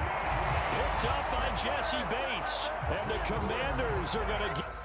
Picked up by Jesse Bates. And the Commanders are going to get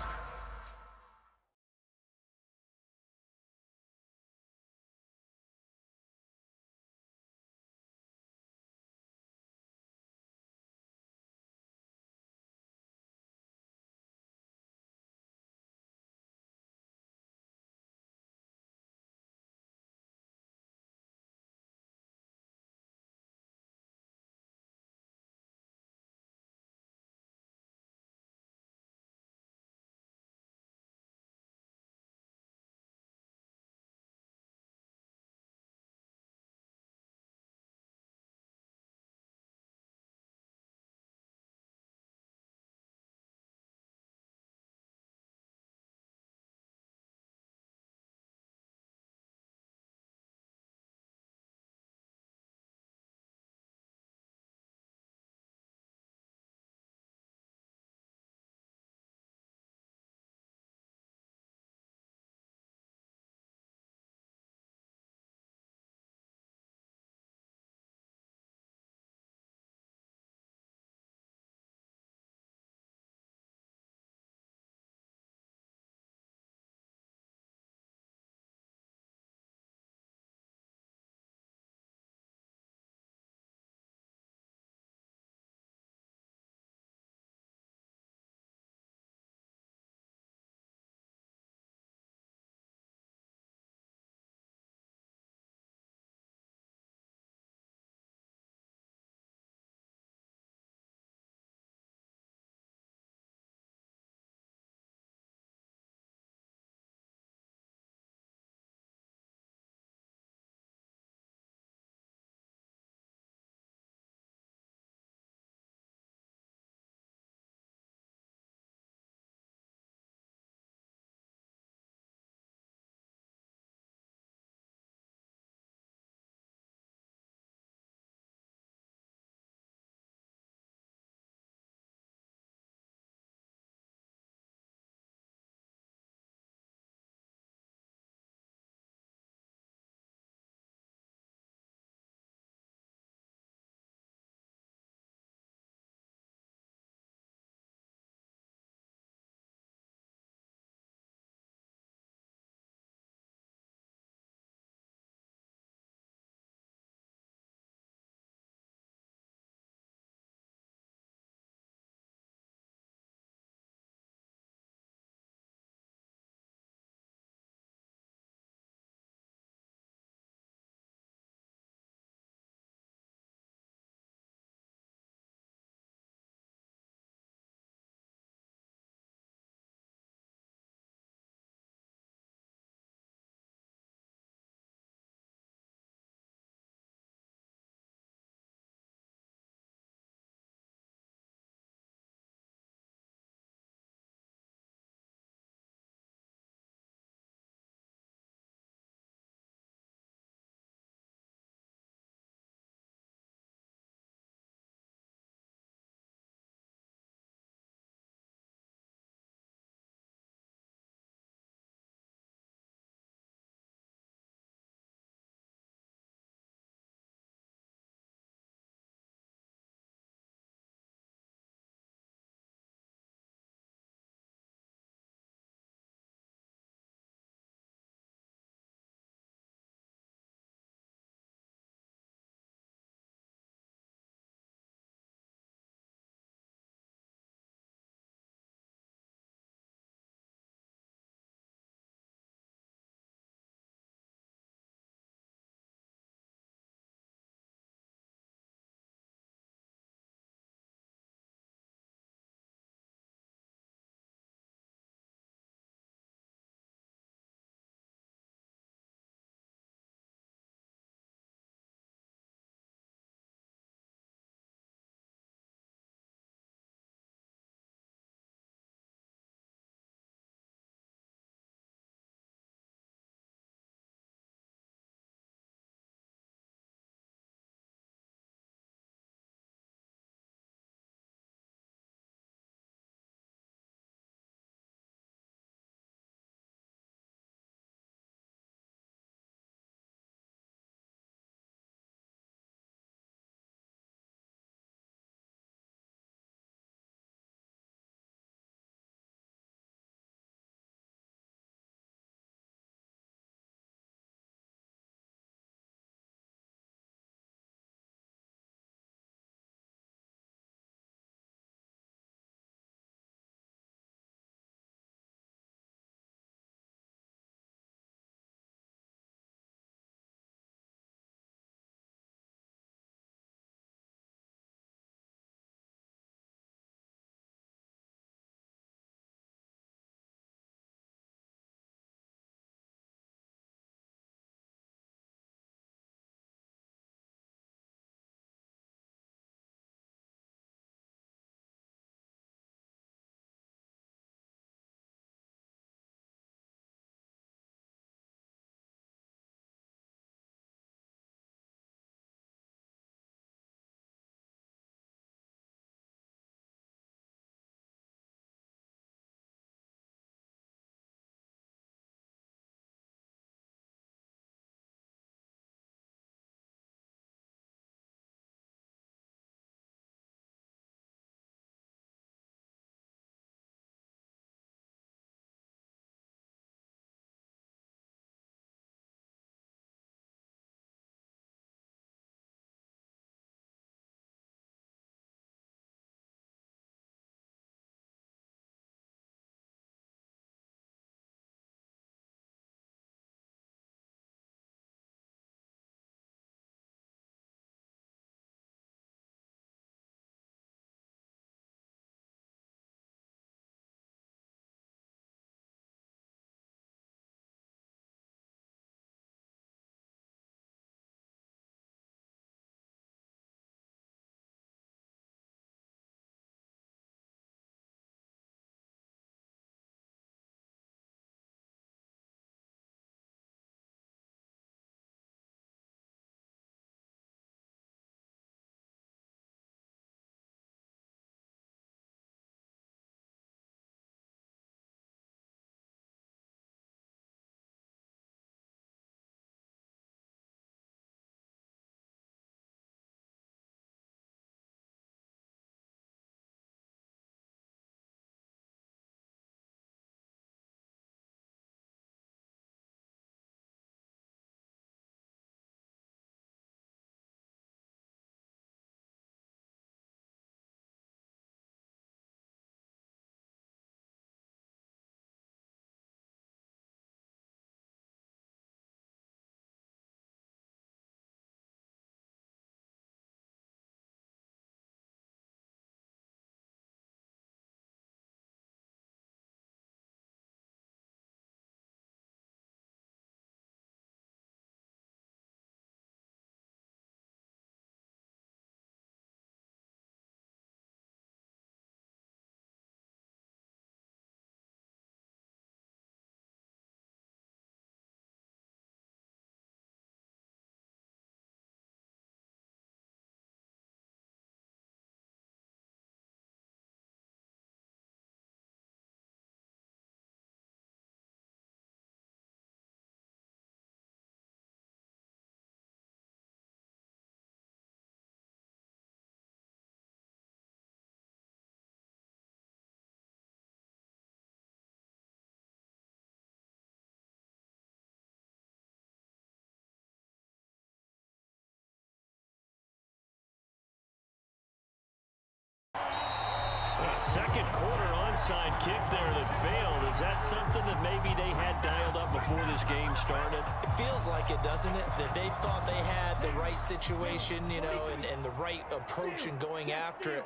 Second quarter onside kick there that failed. Is that something that maybe they had dialed up before this game started? It feels like it, doesn't it? That they thought they had the right situation, you know, and the right approach in going after it.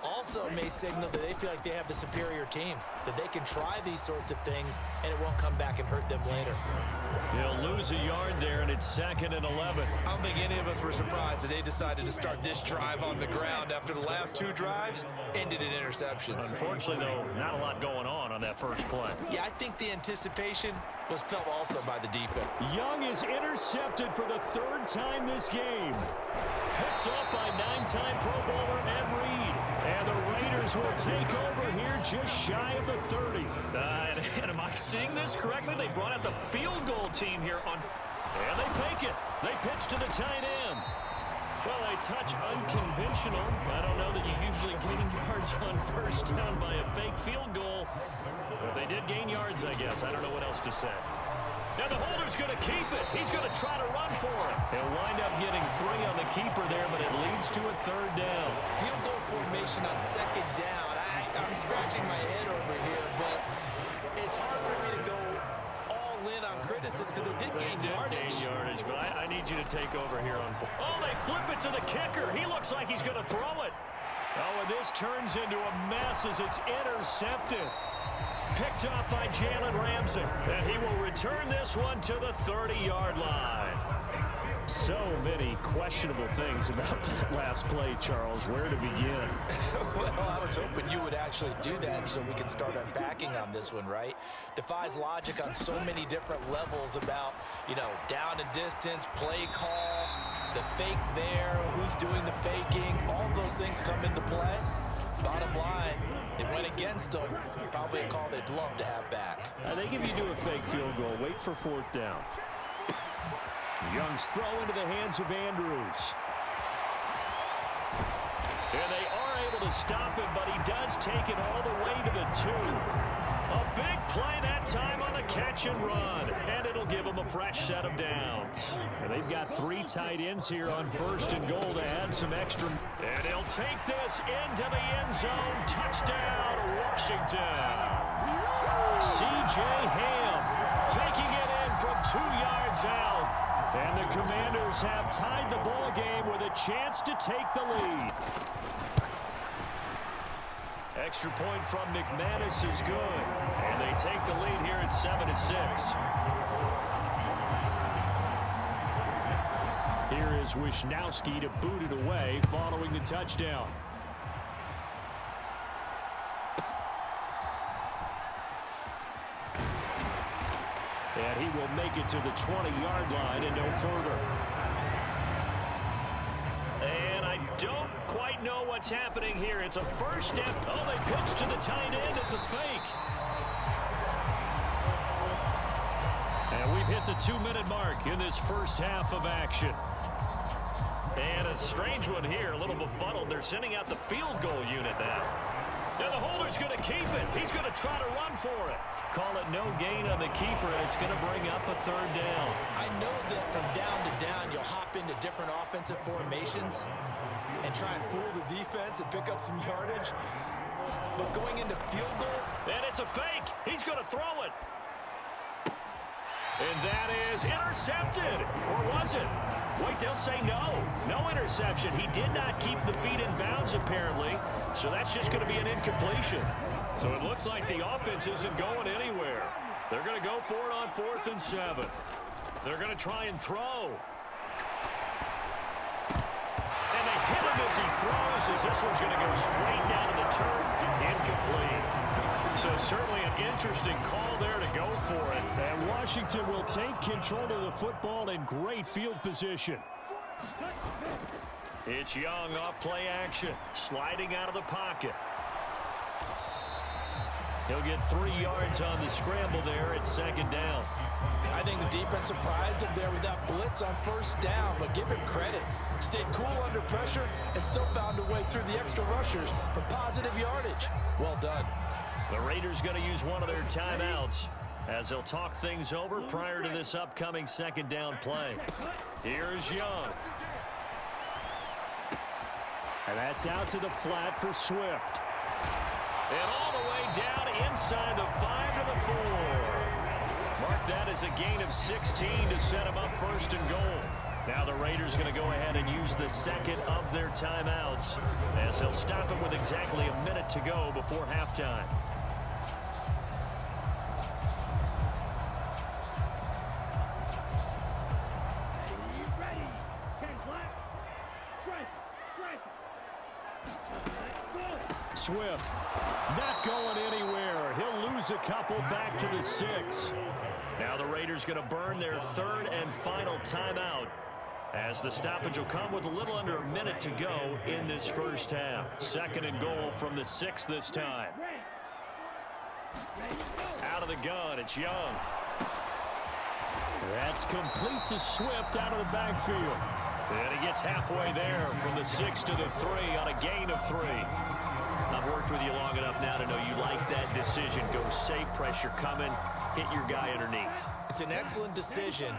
Also may signal that they feel like they have the superior team, that they can try these sorts of things and it won't come back and hurt them later. He'll lose a yard there, and it's 2nd and 11. I don't think any of us were surprised that they decided to start this drive on the ground after the last 2 drives ended in interceptions. Unfortunately, though, not a lot going on that first play. Yeah, I think the anticipation was felt also by the defense. Young is intercepted for the 3rd time this game. Picked up by 9-time Pro Bowler Ed Reed. And the Raiders will take over here just shy of the 30. And am I seeing this correctly? They brought out the field goal team here on... And they fake it. They pitch to the tight end. Well, a touch unconventional. I don't know that you usually gain yards on first down by a fake field goal. But they did gain yards, I guess. I don't know what else to say. Now the holder's going to keep it. He's going to try to run for it. He'll wind up getting 3 on the keeper there, but it leads to a 3rd down. Field goal formation on 2nd down. I'm scratching my head over here, but it's hard for me to go all in on criticism because they did gain yardage. But I need you to take over here on... Oh, they flip it to the kicker. He looks like he's going to throw it. Oh, and this turns into a mess as it's intercepted. Picked up by Jalen Ramsey. And he will return this one to the 30-yard line. So many questionable things about that last play, Charles. Where to begin? Well, I was hoping you would actually do that so we can start unpacking on this one, right? Defies logic on so many different levels about, you know, down and distance, play call, the fake there, who's doing the faking. All those things come into play. Bottom line, it went against them. Probably a call they'd love to have back. I think if you do a fake field goal, wait for 4th down. Young's throw into the hands of Andrews. And they are able to stop him, but he does take it all the way to the 2. A big play that time on a catch and run. And it'll give them a fresh set of downs. And they've got 3 tight ends here on 1st and goal to add some extra. And he'll take this into the end zone. Touchdown, Washington. C.J. Ham taking it in from 2 yards out. And the Commanders have tied the ball game with a chance to take the lead. Extra point from McManus is good. And they take the lead here at 7-6. Here is Wisnowski to boot it away following the touchdown. And he will make it to the 20-yard line and no further. And I don't quite know what's happening here. It's a first step. Oh, they pitch to the tight end. It's a fake. And we've hit the 2-minute mark in this first half of action. And a strange one here, a little befuddled. They're sending out the field goal unit now. Now the holder's going to keep it. He's going to try to run for it. Call it no gain on the keeper, and it's going to bring up a 3rd down. I know that from down to down, you'll hop into different offensive formations and try and fool the defense and pick up some yardage. But going into field goal... And it's a fake. He's going to throw it. And that is intercepted. Or was it? Wait, they'll say no. No interception. He did not keep the feet in bounds, apparently. So that's just going to be an incompletion. So it looks like the offense isn't going anywhere. They're going to go for it on 4th and 7. They're going to try and throw. And they hit him as he throws, as this one's going to go straight down to the turf. Incomplete. So certainly an interesting call there to go for it. And Washington will take control of the football in great field position. It's Young off play action, sliding out of the pocket. He'll get 3 yards on the scramble there at 2nd down. I think the defense surprised him there with that blitz on 1st down, but give him credit. Stayed cool under pressure and still found a way through the extra rushers for positive yardage. Well done. The Raiders going to use one of their timeouts as they'll talk things over prior to this upcoming 2nd down play. Here's Young. And that's out to the flat for Swift. And all the way down inside the 5 to the 4. Mark that as a gain of 16 to set him up first and goal. Now the Raiders going to go ahead and use the second of their timeouts as they'll stop it with exactly a minute to go before halftime. Swift not going anywhere. He'll lose a couple back to the 6. Now the Raiders going to burn their third and final timeout as the stoppage will come with a little under a minute to go in this first half. Second and goal from the 6 this time. Out of the gun, it's Young. That's complete to Swift out of the backfield. And he gets halfway there from the 6 to the 3 on a gain of 3. I've worked with you long enough now to know you like that decision. Go safe, pressure coming, hit your guy underneath. It's an excellent decision,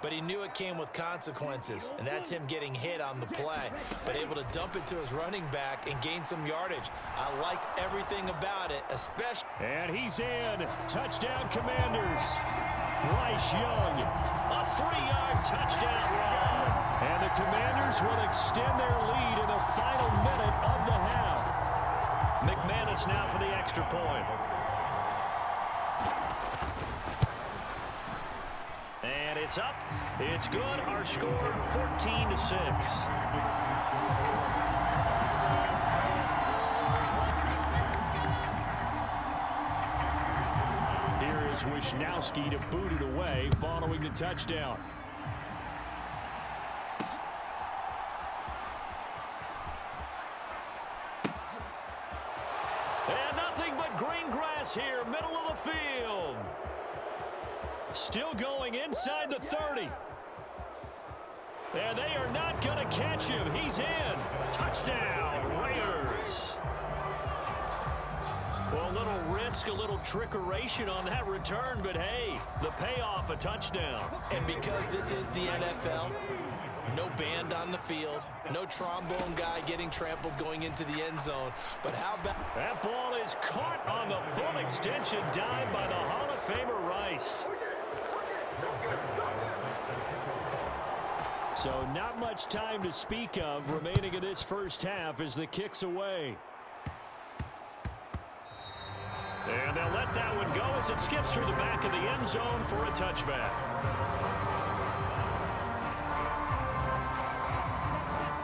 but he knew it came with consequences, and that's him getting hit on the play, but able to dump it to his running back and gain some yardage. I liked everything about it, especially. And he's in. Touchdown, Commanders. Bryce Young. A 3-yard touchdown run. And the Commanders will extend their lead in the final minute of the half. McManus now for the extra point. And it's up. It's good. Our score 14 to 6. Here is Wisnowski to boot it away following the touchdown. And nothing but green grass here, middle of the field. Still going inside the 30. And they are not going to catch him. He's in. Touchdown, Raiders. Well, a little risk, a little trickeration on that return, but hey, the payoff, a touchdown. And because this is the NFL, no band on the field, no trombone guy getting trampled going into the end zone. But how about that ball is caught on the full extension dive by the Hall of Famer Rice. So not much time to speak of remaining in this first half as the kick's away. And they'll let that one go as it skips through the back of the end zone for a touchback.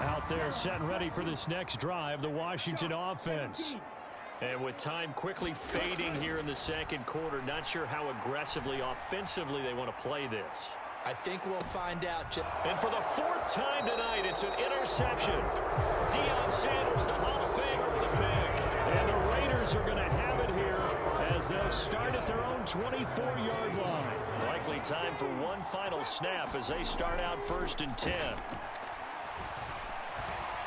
Out there set and ready for this next drive, the Washington offense. And with time quickly fading here in the second quarter, not sure how aggressively, offensively they want to play this. I think we'll find out. And for the 4th time tonight, it's an interception. Deion Sanders, the Hall of Famer, with a pick. And the Raiders are going to have it here as they'll start at their own 24-yard line. Likely time for one final snap as they start out 1st and 10.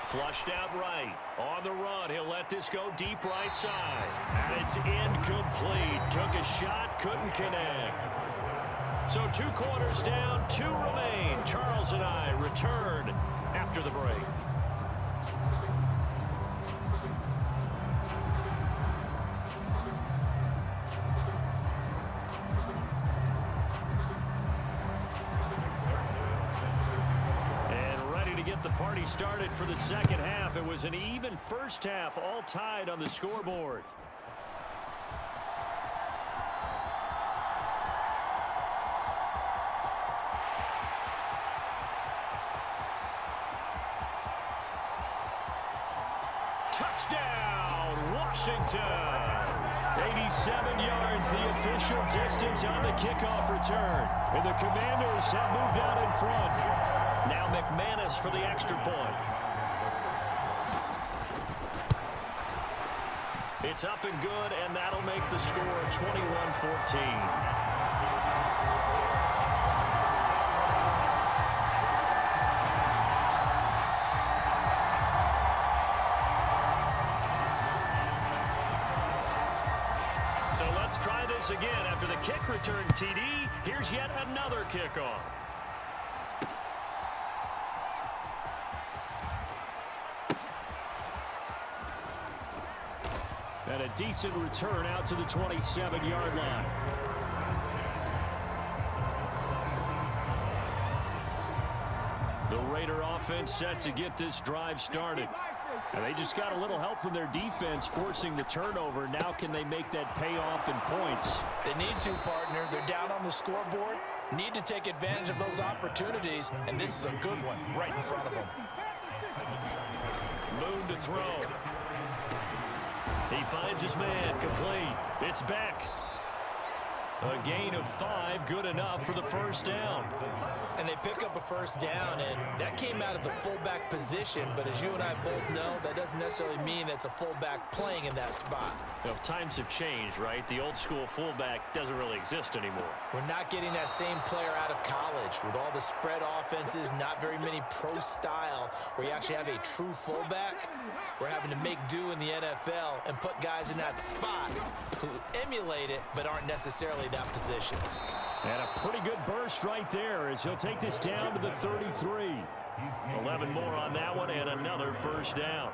Flushed out right. On the run, he'll let this go deep right side. And it's incomplete. Took a shot, couldn't connect. So 2 quarters down, 2 remain. Charles and I return after the break. And ready to get the party started for the second half. It was an even first half, all tied on the scoreboard. Touchdown, Washington. 87 yards, the official distance on the kickoff return. And the Commanders have moved out in front. Now McManus for the extra point. It's up and good, and that'll make the score 21-14. So let's try this again. After the kick return, TD, here's yet another kickoff. And a decent return out to the 27-yard line. The Raider offense set to get this drive started. And they just got a little help from their defense forcing the turnover. Now can they make that pay off in points? They need to, partner. They're down on the scoreboard. Need to take advantage of those opportunities. And this is a good one right in front of them. Moon to throw. He finds his man, complete. It's back. A gain of 5, good enough for the first down. And they pick up a first down, and that came out of the fullback position. But as you and I both know, that doesn't necessarily mean that's a fullback playing in that spot. Well, times have changed, right? The old school fullback doesn't really exist anymore. We're not getting that same player out of college. With all the spread offenses, not very many pro style, where you actually have a true fullback. We're having to make do in the NFL and put guys in that spot who emulate it but aren't necessarily that position. And a pretty good burst right there as he'll take this down to the 33. 11 more on that one and another first down.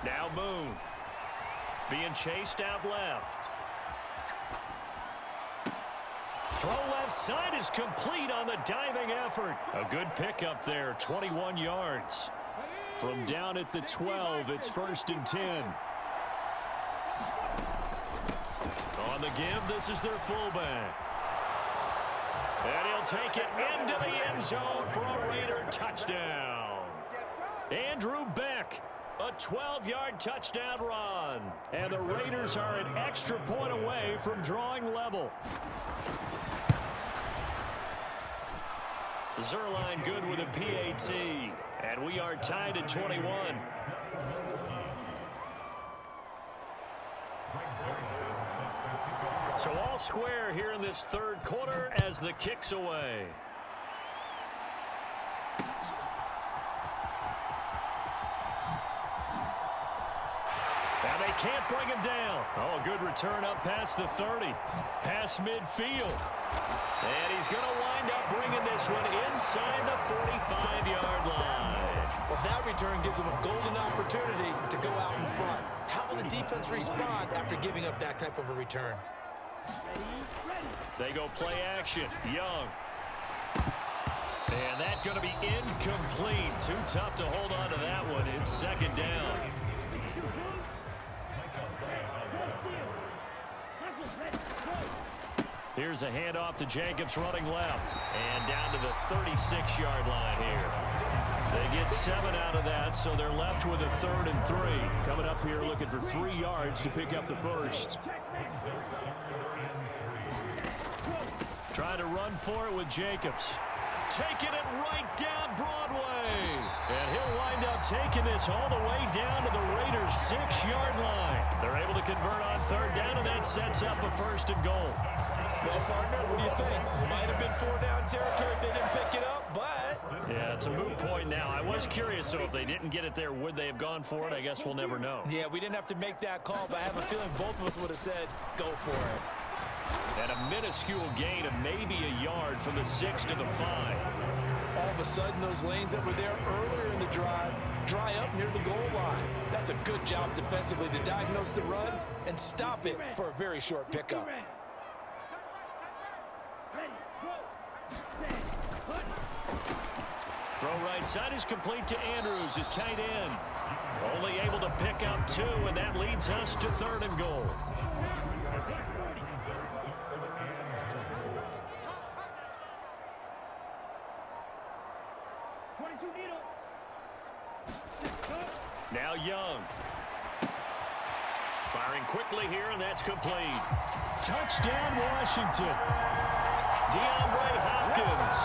Now Moon being chased out left. Throw left side is complete on the diving effort. A good pickup there, 21 yards. From down at the 12, it's 1st and 10. On the give, this is their fullback. And he'll take it into the end zone for a Raider touchdown. Andrew Beck, a 12-yard touchdown run. And the Raiders are an extra point away from drawing level. Zerline good with a PAT. And we are tied at 21. So all square here in this third quarter as the kick's away. And they can't bring him down. Oh, a good return up past the 30. Past midfield. And he's going to wind up bringing this one inside the 45-yard line. Well, that return gives them a golden opportunity to go out in front. How will the defense respond after giving up that type of a return? They go play action. Young. And that's going to be incomplete. Too tough to hold on to that one. It's second down. Here's a handoff to Jacobs running left. And down to the 36-yard line here. They get 7 out of that, so they're left with a 3rd and 3. Coming up here looking for 3 yards to pick up the first. Trying to run for it with Jacobs. Taking it right down Broadway. And he'll wind up taking this all the way down to the Raiders' 6-yard line. They're able to convert on 3rd down, and that sets up a 1st and goal. Well, partner, what do you think? Might have been 4-down territory if they didn't pick it up, but... Yeah, it's a moot point now. I was curious, so if they didn't get it there, would they have gone for it? I guess we'll never know. Yeah, we didn't have to make that call, but I have a feeling both of us would have said, go for it. And a minuscule gain of maybe a yard from the 6 to the 5. All of a sudden, those lanes that were there earlier in the drive dry up near the goal line. That's a good job defensively to diagnose the run and stop it for a very short pickup. Throw right side is complete to Andrews, his tight end. Only able to pick up 2, and that leads us to 3rd and goal. Now Young. Firing quickly here, and that's complete. Touchdown, Washington. DeAndre Hopkins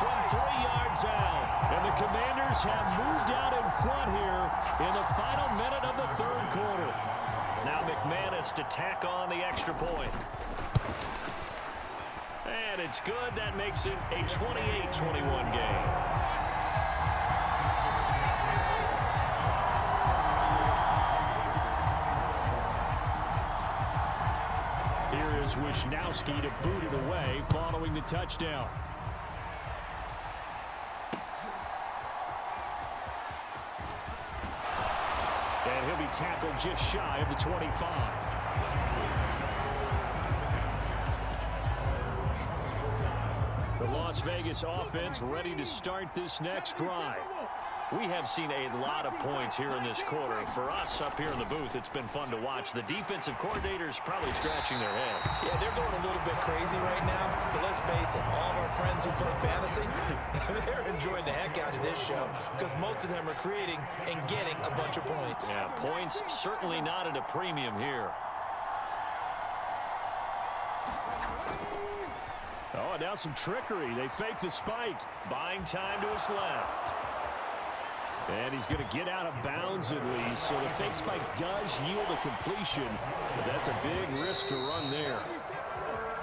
from 3 yards out. And the Commanders have moved out in front here in the final minute of the 3rd quarter. Now McManus to tack on the extra point. And it's good. That makes it a 28-21 game. Here is Wisnowski to boot it away following the touchdown. And he'll be tackled just shy of the 25. The Las Vegas offense ready to start this next drive. We have seen a lot of points here in this quarter. For us up here in the booth, it's been fun to watch. The defensive coordinators probably scratching their heads. Yeah, they're going a little bit crazy right now. But let's face it, all of our friends who play fantasy, they're enjoying the heck out of this show because most of them are creating and getting a bunch of points. Yeah, points certainly not at a premium here. Oh, and now some trickery. They fake the spike. Buying time to his left. And he's going to get out of bounds at least. So the fake spike does yield a completion. But that's a big risk to run there.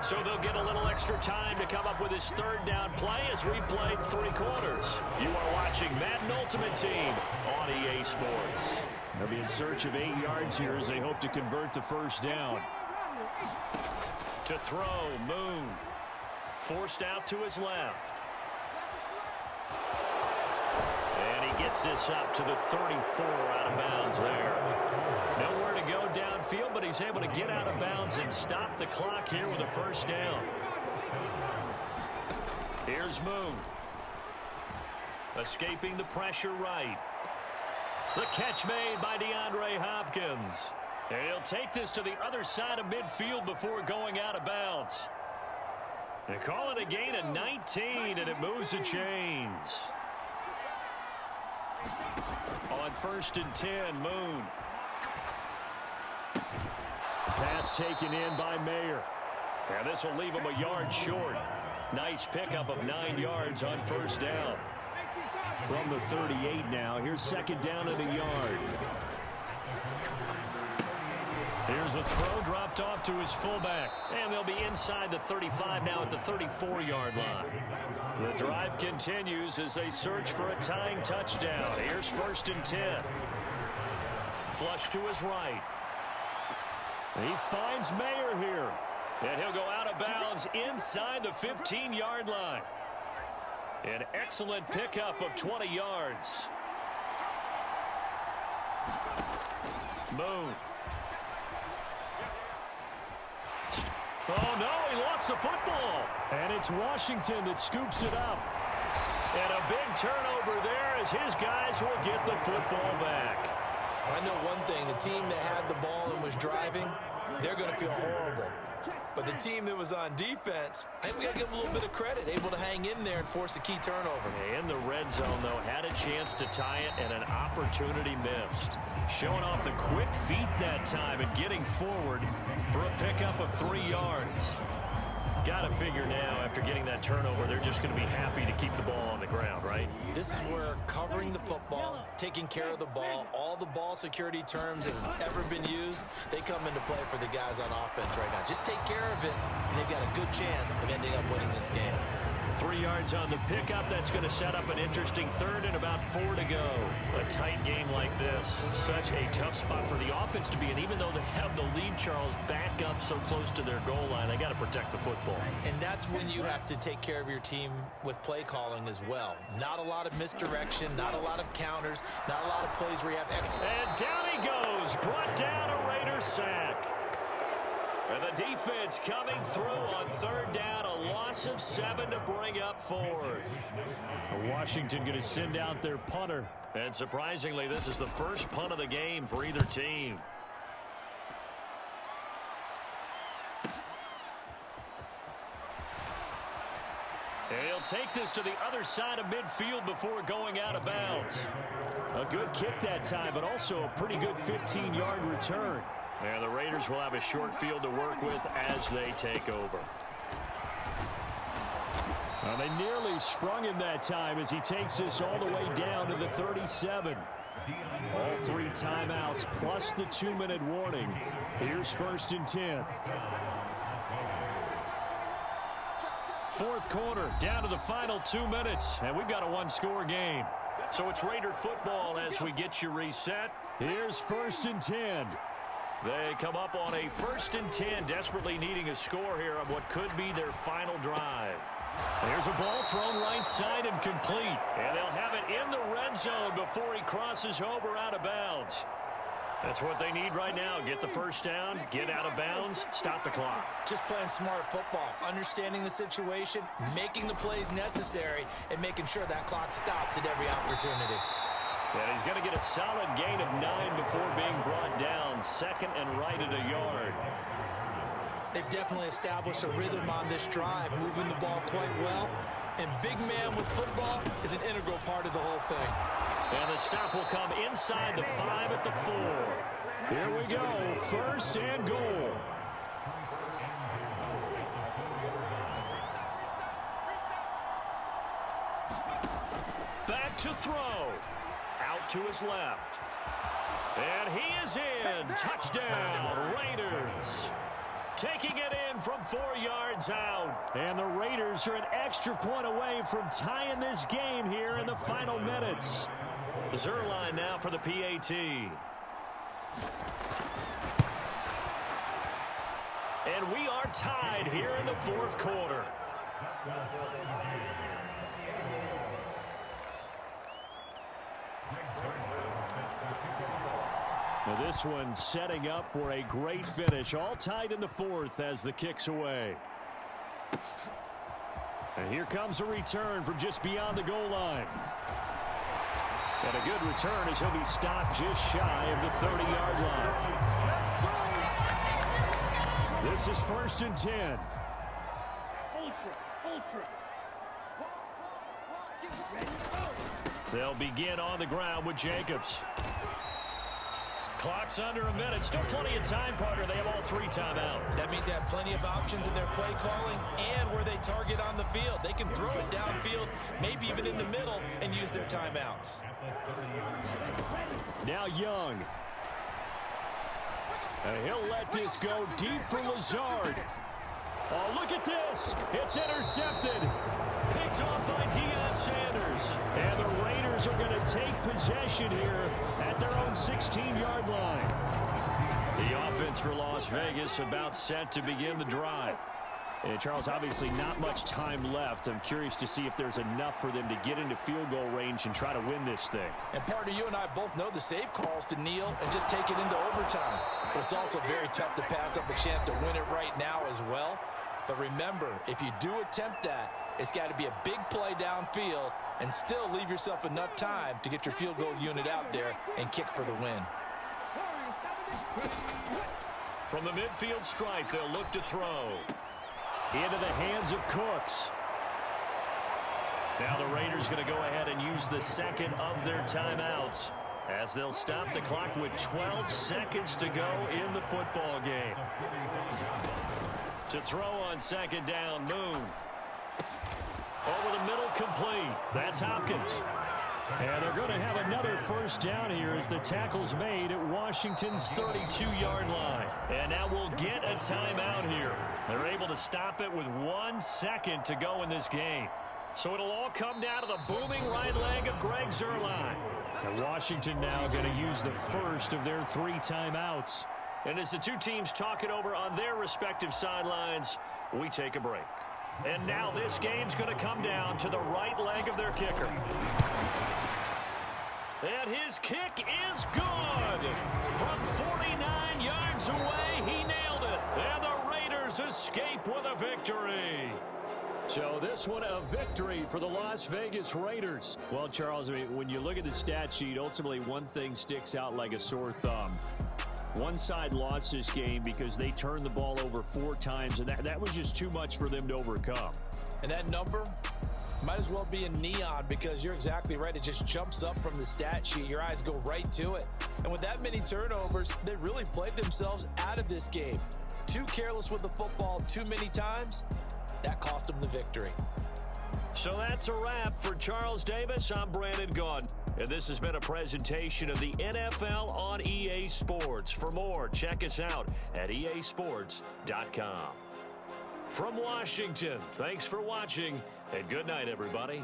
So they'll get a little extra time to come up with his third down play as we played 3 quarters. You are watching Madden Ultimate Team on EA Sports. They'll be in search of 8 yards here as they hope to convert the first down. To throw, Moon. Forced out to his left. And he gets this up to the 34 out of bounds there. Nowhere to go downfield, but he's able to get out of bounds and stop the clock here with a first down. Here's Moon. Escaping the pressure right. The catch made by DeAndre Hopkins. And he'll take this to the other side of midfield before going out of bounds. They call it a gain of 19, and it moves the chains. On 1st and 10, Moon. Pass taken in by Mayer. And this will leave him a yard short. Nice pickup of 9 yards on first down. From the 38 now. Here's second down and a yard. Here's a throw dropped off to his fullback. And they'll be inside the 35 now at the 34-yard line. The drive continues as they search for a tying touchdown. Here's 1st and 10. Flush to his right. He finds Mayer here. And he'll go out of bounds inside the 15-yard line. An excellent pickup of 20 yards. Moon. Oh, no, he lost the football. And it's Washington that scoops it up. And a big turnover there as his guys will get the football back. I know one thing, the team that had the ball and was driving, they're going to feel horrible. But the team that was on defense, I think we got to give them a little bit of credit, able to hang in there and force a key turnover. In the red zone, though, had a chance to tie it and an opportunity missed. Showing off the quick feet that time and getting forward for a pickup of 3 yards. Got to figure now, after getting that turnover, they're just going to be happy to keep the ball on the ground, right? This is where covering the football, taking care of the ball, all the ball security terms that have ever been used, they come into play for the guys on offense right now. Just take care of it, and they've got a good chance of ending up winning this game. 3 yards on the pickup. That's going to set up an interesting third and about 4 to go. A tight game like this, such a tough spot for the offense to be in. Even though they have the lead, Charles, back up so close to their goal line, they got to protect the football. And that's when you have to take care of your team with play calling as well. Not a lot of misdirection, not a lot of counters, not a lot of plays where you have... And down he goes, brought down a Raider sack. And the defense coming through on 3rd down, a loss of 7 to bring up 4th. Washington going to send out their punter. And surprisingly, this is the first punt of the game for either team. And he'll take this to the other side of midfield before going out of bounds. A good kick that time, but also a pretty good 15-yard return. And the Raiders will have a short field to work with as they take over. Well, they nearly sprung him that time as he takes this all the way down to the 37. All 3 timeouts plus the 2-minute warning. Here's 1st and 10. 4th quarter, down to the final 2 minutes, and we've got a 1-score game. So it's Raider football as we get you reset. Here's 1st and 10. They come up on a 1st and 10, desperately needing a score here on what could be their final drive. There's a ball thrown right side and complete. And they'll have it in the red zone before he crosses over out of bounds. That's what they need right now. Get the first down, get out of bounds, stop the clock. Just playing smart football, understanding the situation, making the plays necessary, and making sure that clock stops at every opportunity. And he's going to get a solid gain of 9 before being brought down. Second and right at a yard. They've definitely established a rhythm on this drive, moving the ball quite well. And big man with football is an integral part of the whole thing. And the stop will come inside the 5 at the 4. Here we go, first and goal. Back to throw. Out to his left. And he is in. Touchdown, Raiders. Taking it in from 4 yards out. And the Raiders are an extra point away from tying this game here in the final minutes. Zuerlein now for the PAT. And we are tied here in the 4th quarter. Now this one setting up for a great finish. All tied in the 4th as the kick's away. And here comes a return from just beyond the goal line. And a good return as he'll be stopped just shy of the 30-yard line. This is 1st and 10. They'll begin on the ground with Jacobs. Clock's under a minute. Still plenty of time, partner. They have all 3 timeouts. That means they have plenty of options in their play calling and where they target on the field. They can throw it downfield, maybe even in the middle, and use their timeouts. Now Young. And he'll let this go deep for Lazard. Oh, look at this. It's intercepted. Picked off by Deion Sanders. And the Raiders are going to take possession here at their own 16-yard line. The offense for Las Vegas about set to begin the drive. And Charles, obviously not much time left. I'm curious to see if there's enough for them to get into field goal range and try to win this thing. And partner, you and I both know the safe calls to kneel and just take it into overtime. But it's also very tough to pass up a chance to win it right now as well. But remember, if you do attempt that, it's got to be a big play downfield and still leave yourself enough time to get your field goal unit out there and kick for the win. From the midfield stripe, they'll look to throw. Into the hands of Cooks. Now the Raiders going to go ahead and use the second of their timeouts as they'll stop the clock with 12 seconds to go in the football game. To throw on second down, Moon. Over the middle, complete. That's Hopkins. And they're going to have another first down here as the tackle's made at Washington's 32-yard line. And now we'll get a timeout here. They're able to stop it with 1 second to go in this game. So it'll all come down to the booming right leg of Greg Zuerlein. And Washington now going to use the first of their 3 timeouts. And as the two teams talk it over on their respective sidelines, we take a break. And now this game's going to come down to the right leg of their kicker. And his kick is good. From 49 yards away, he nailed it. And the Raiders escape with a victory. So this one a victory for the Las Vegas Raiders. Well, Charles, I mean, when you look at the stat sheet, ultimately one thing sticks out like a sore thumb. One side lost this game because they turned the ball over 4 times, and that was just too much for them to overcome. And that number might as well be in neon because you're exactly right. It just jumps up from the stat sheet. Your eyes go right to it. And with that many turnovers, they really played themselves out of this game. Too careless with the football too many times. That cost them the victory. So that's a wrap for Charles Davis. I'm Brandon Gunn. And this has been a presentation of the NFL on EA Sports. For more, check us out at easports.com. From Washington, thanks for watching, and good night, everybody.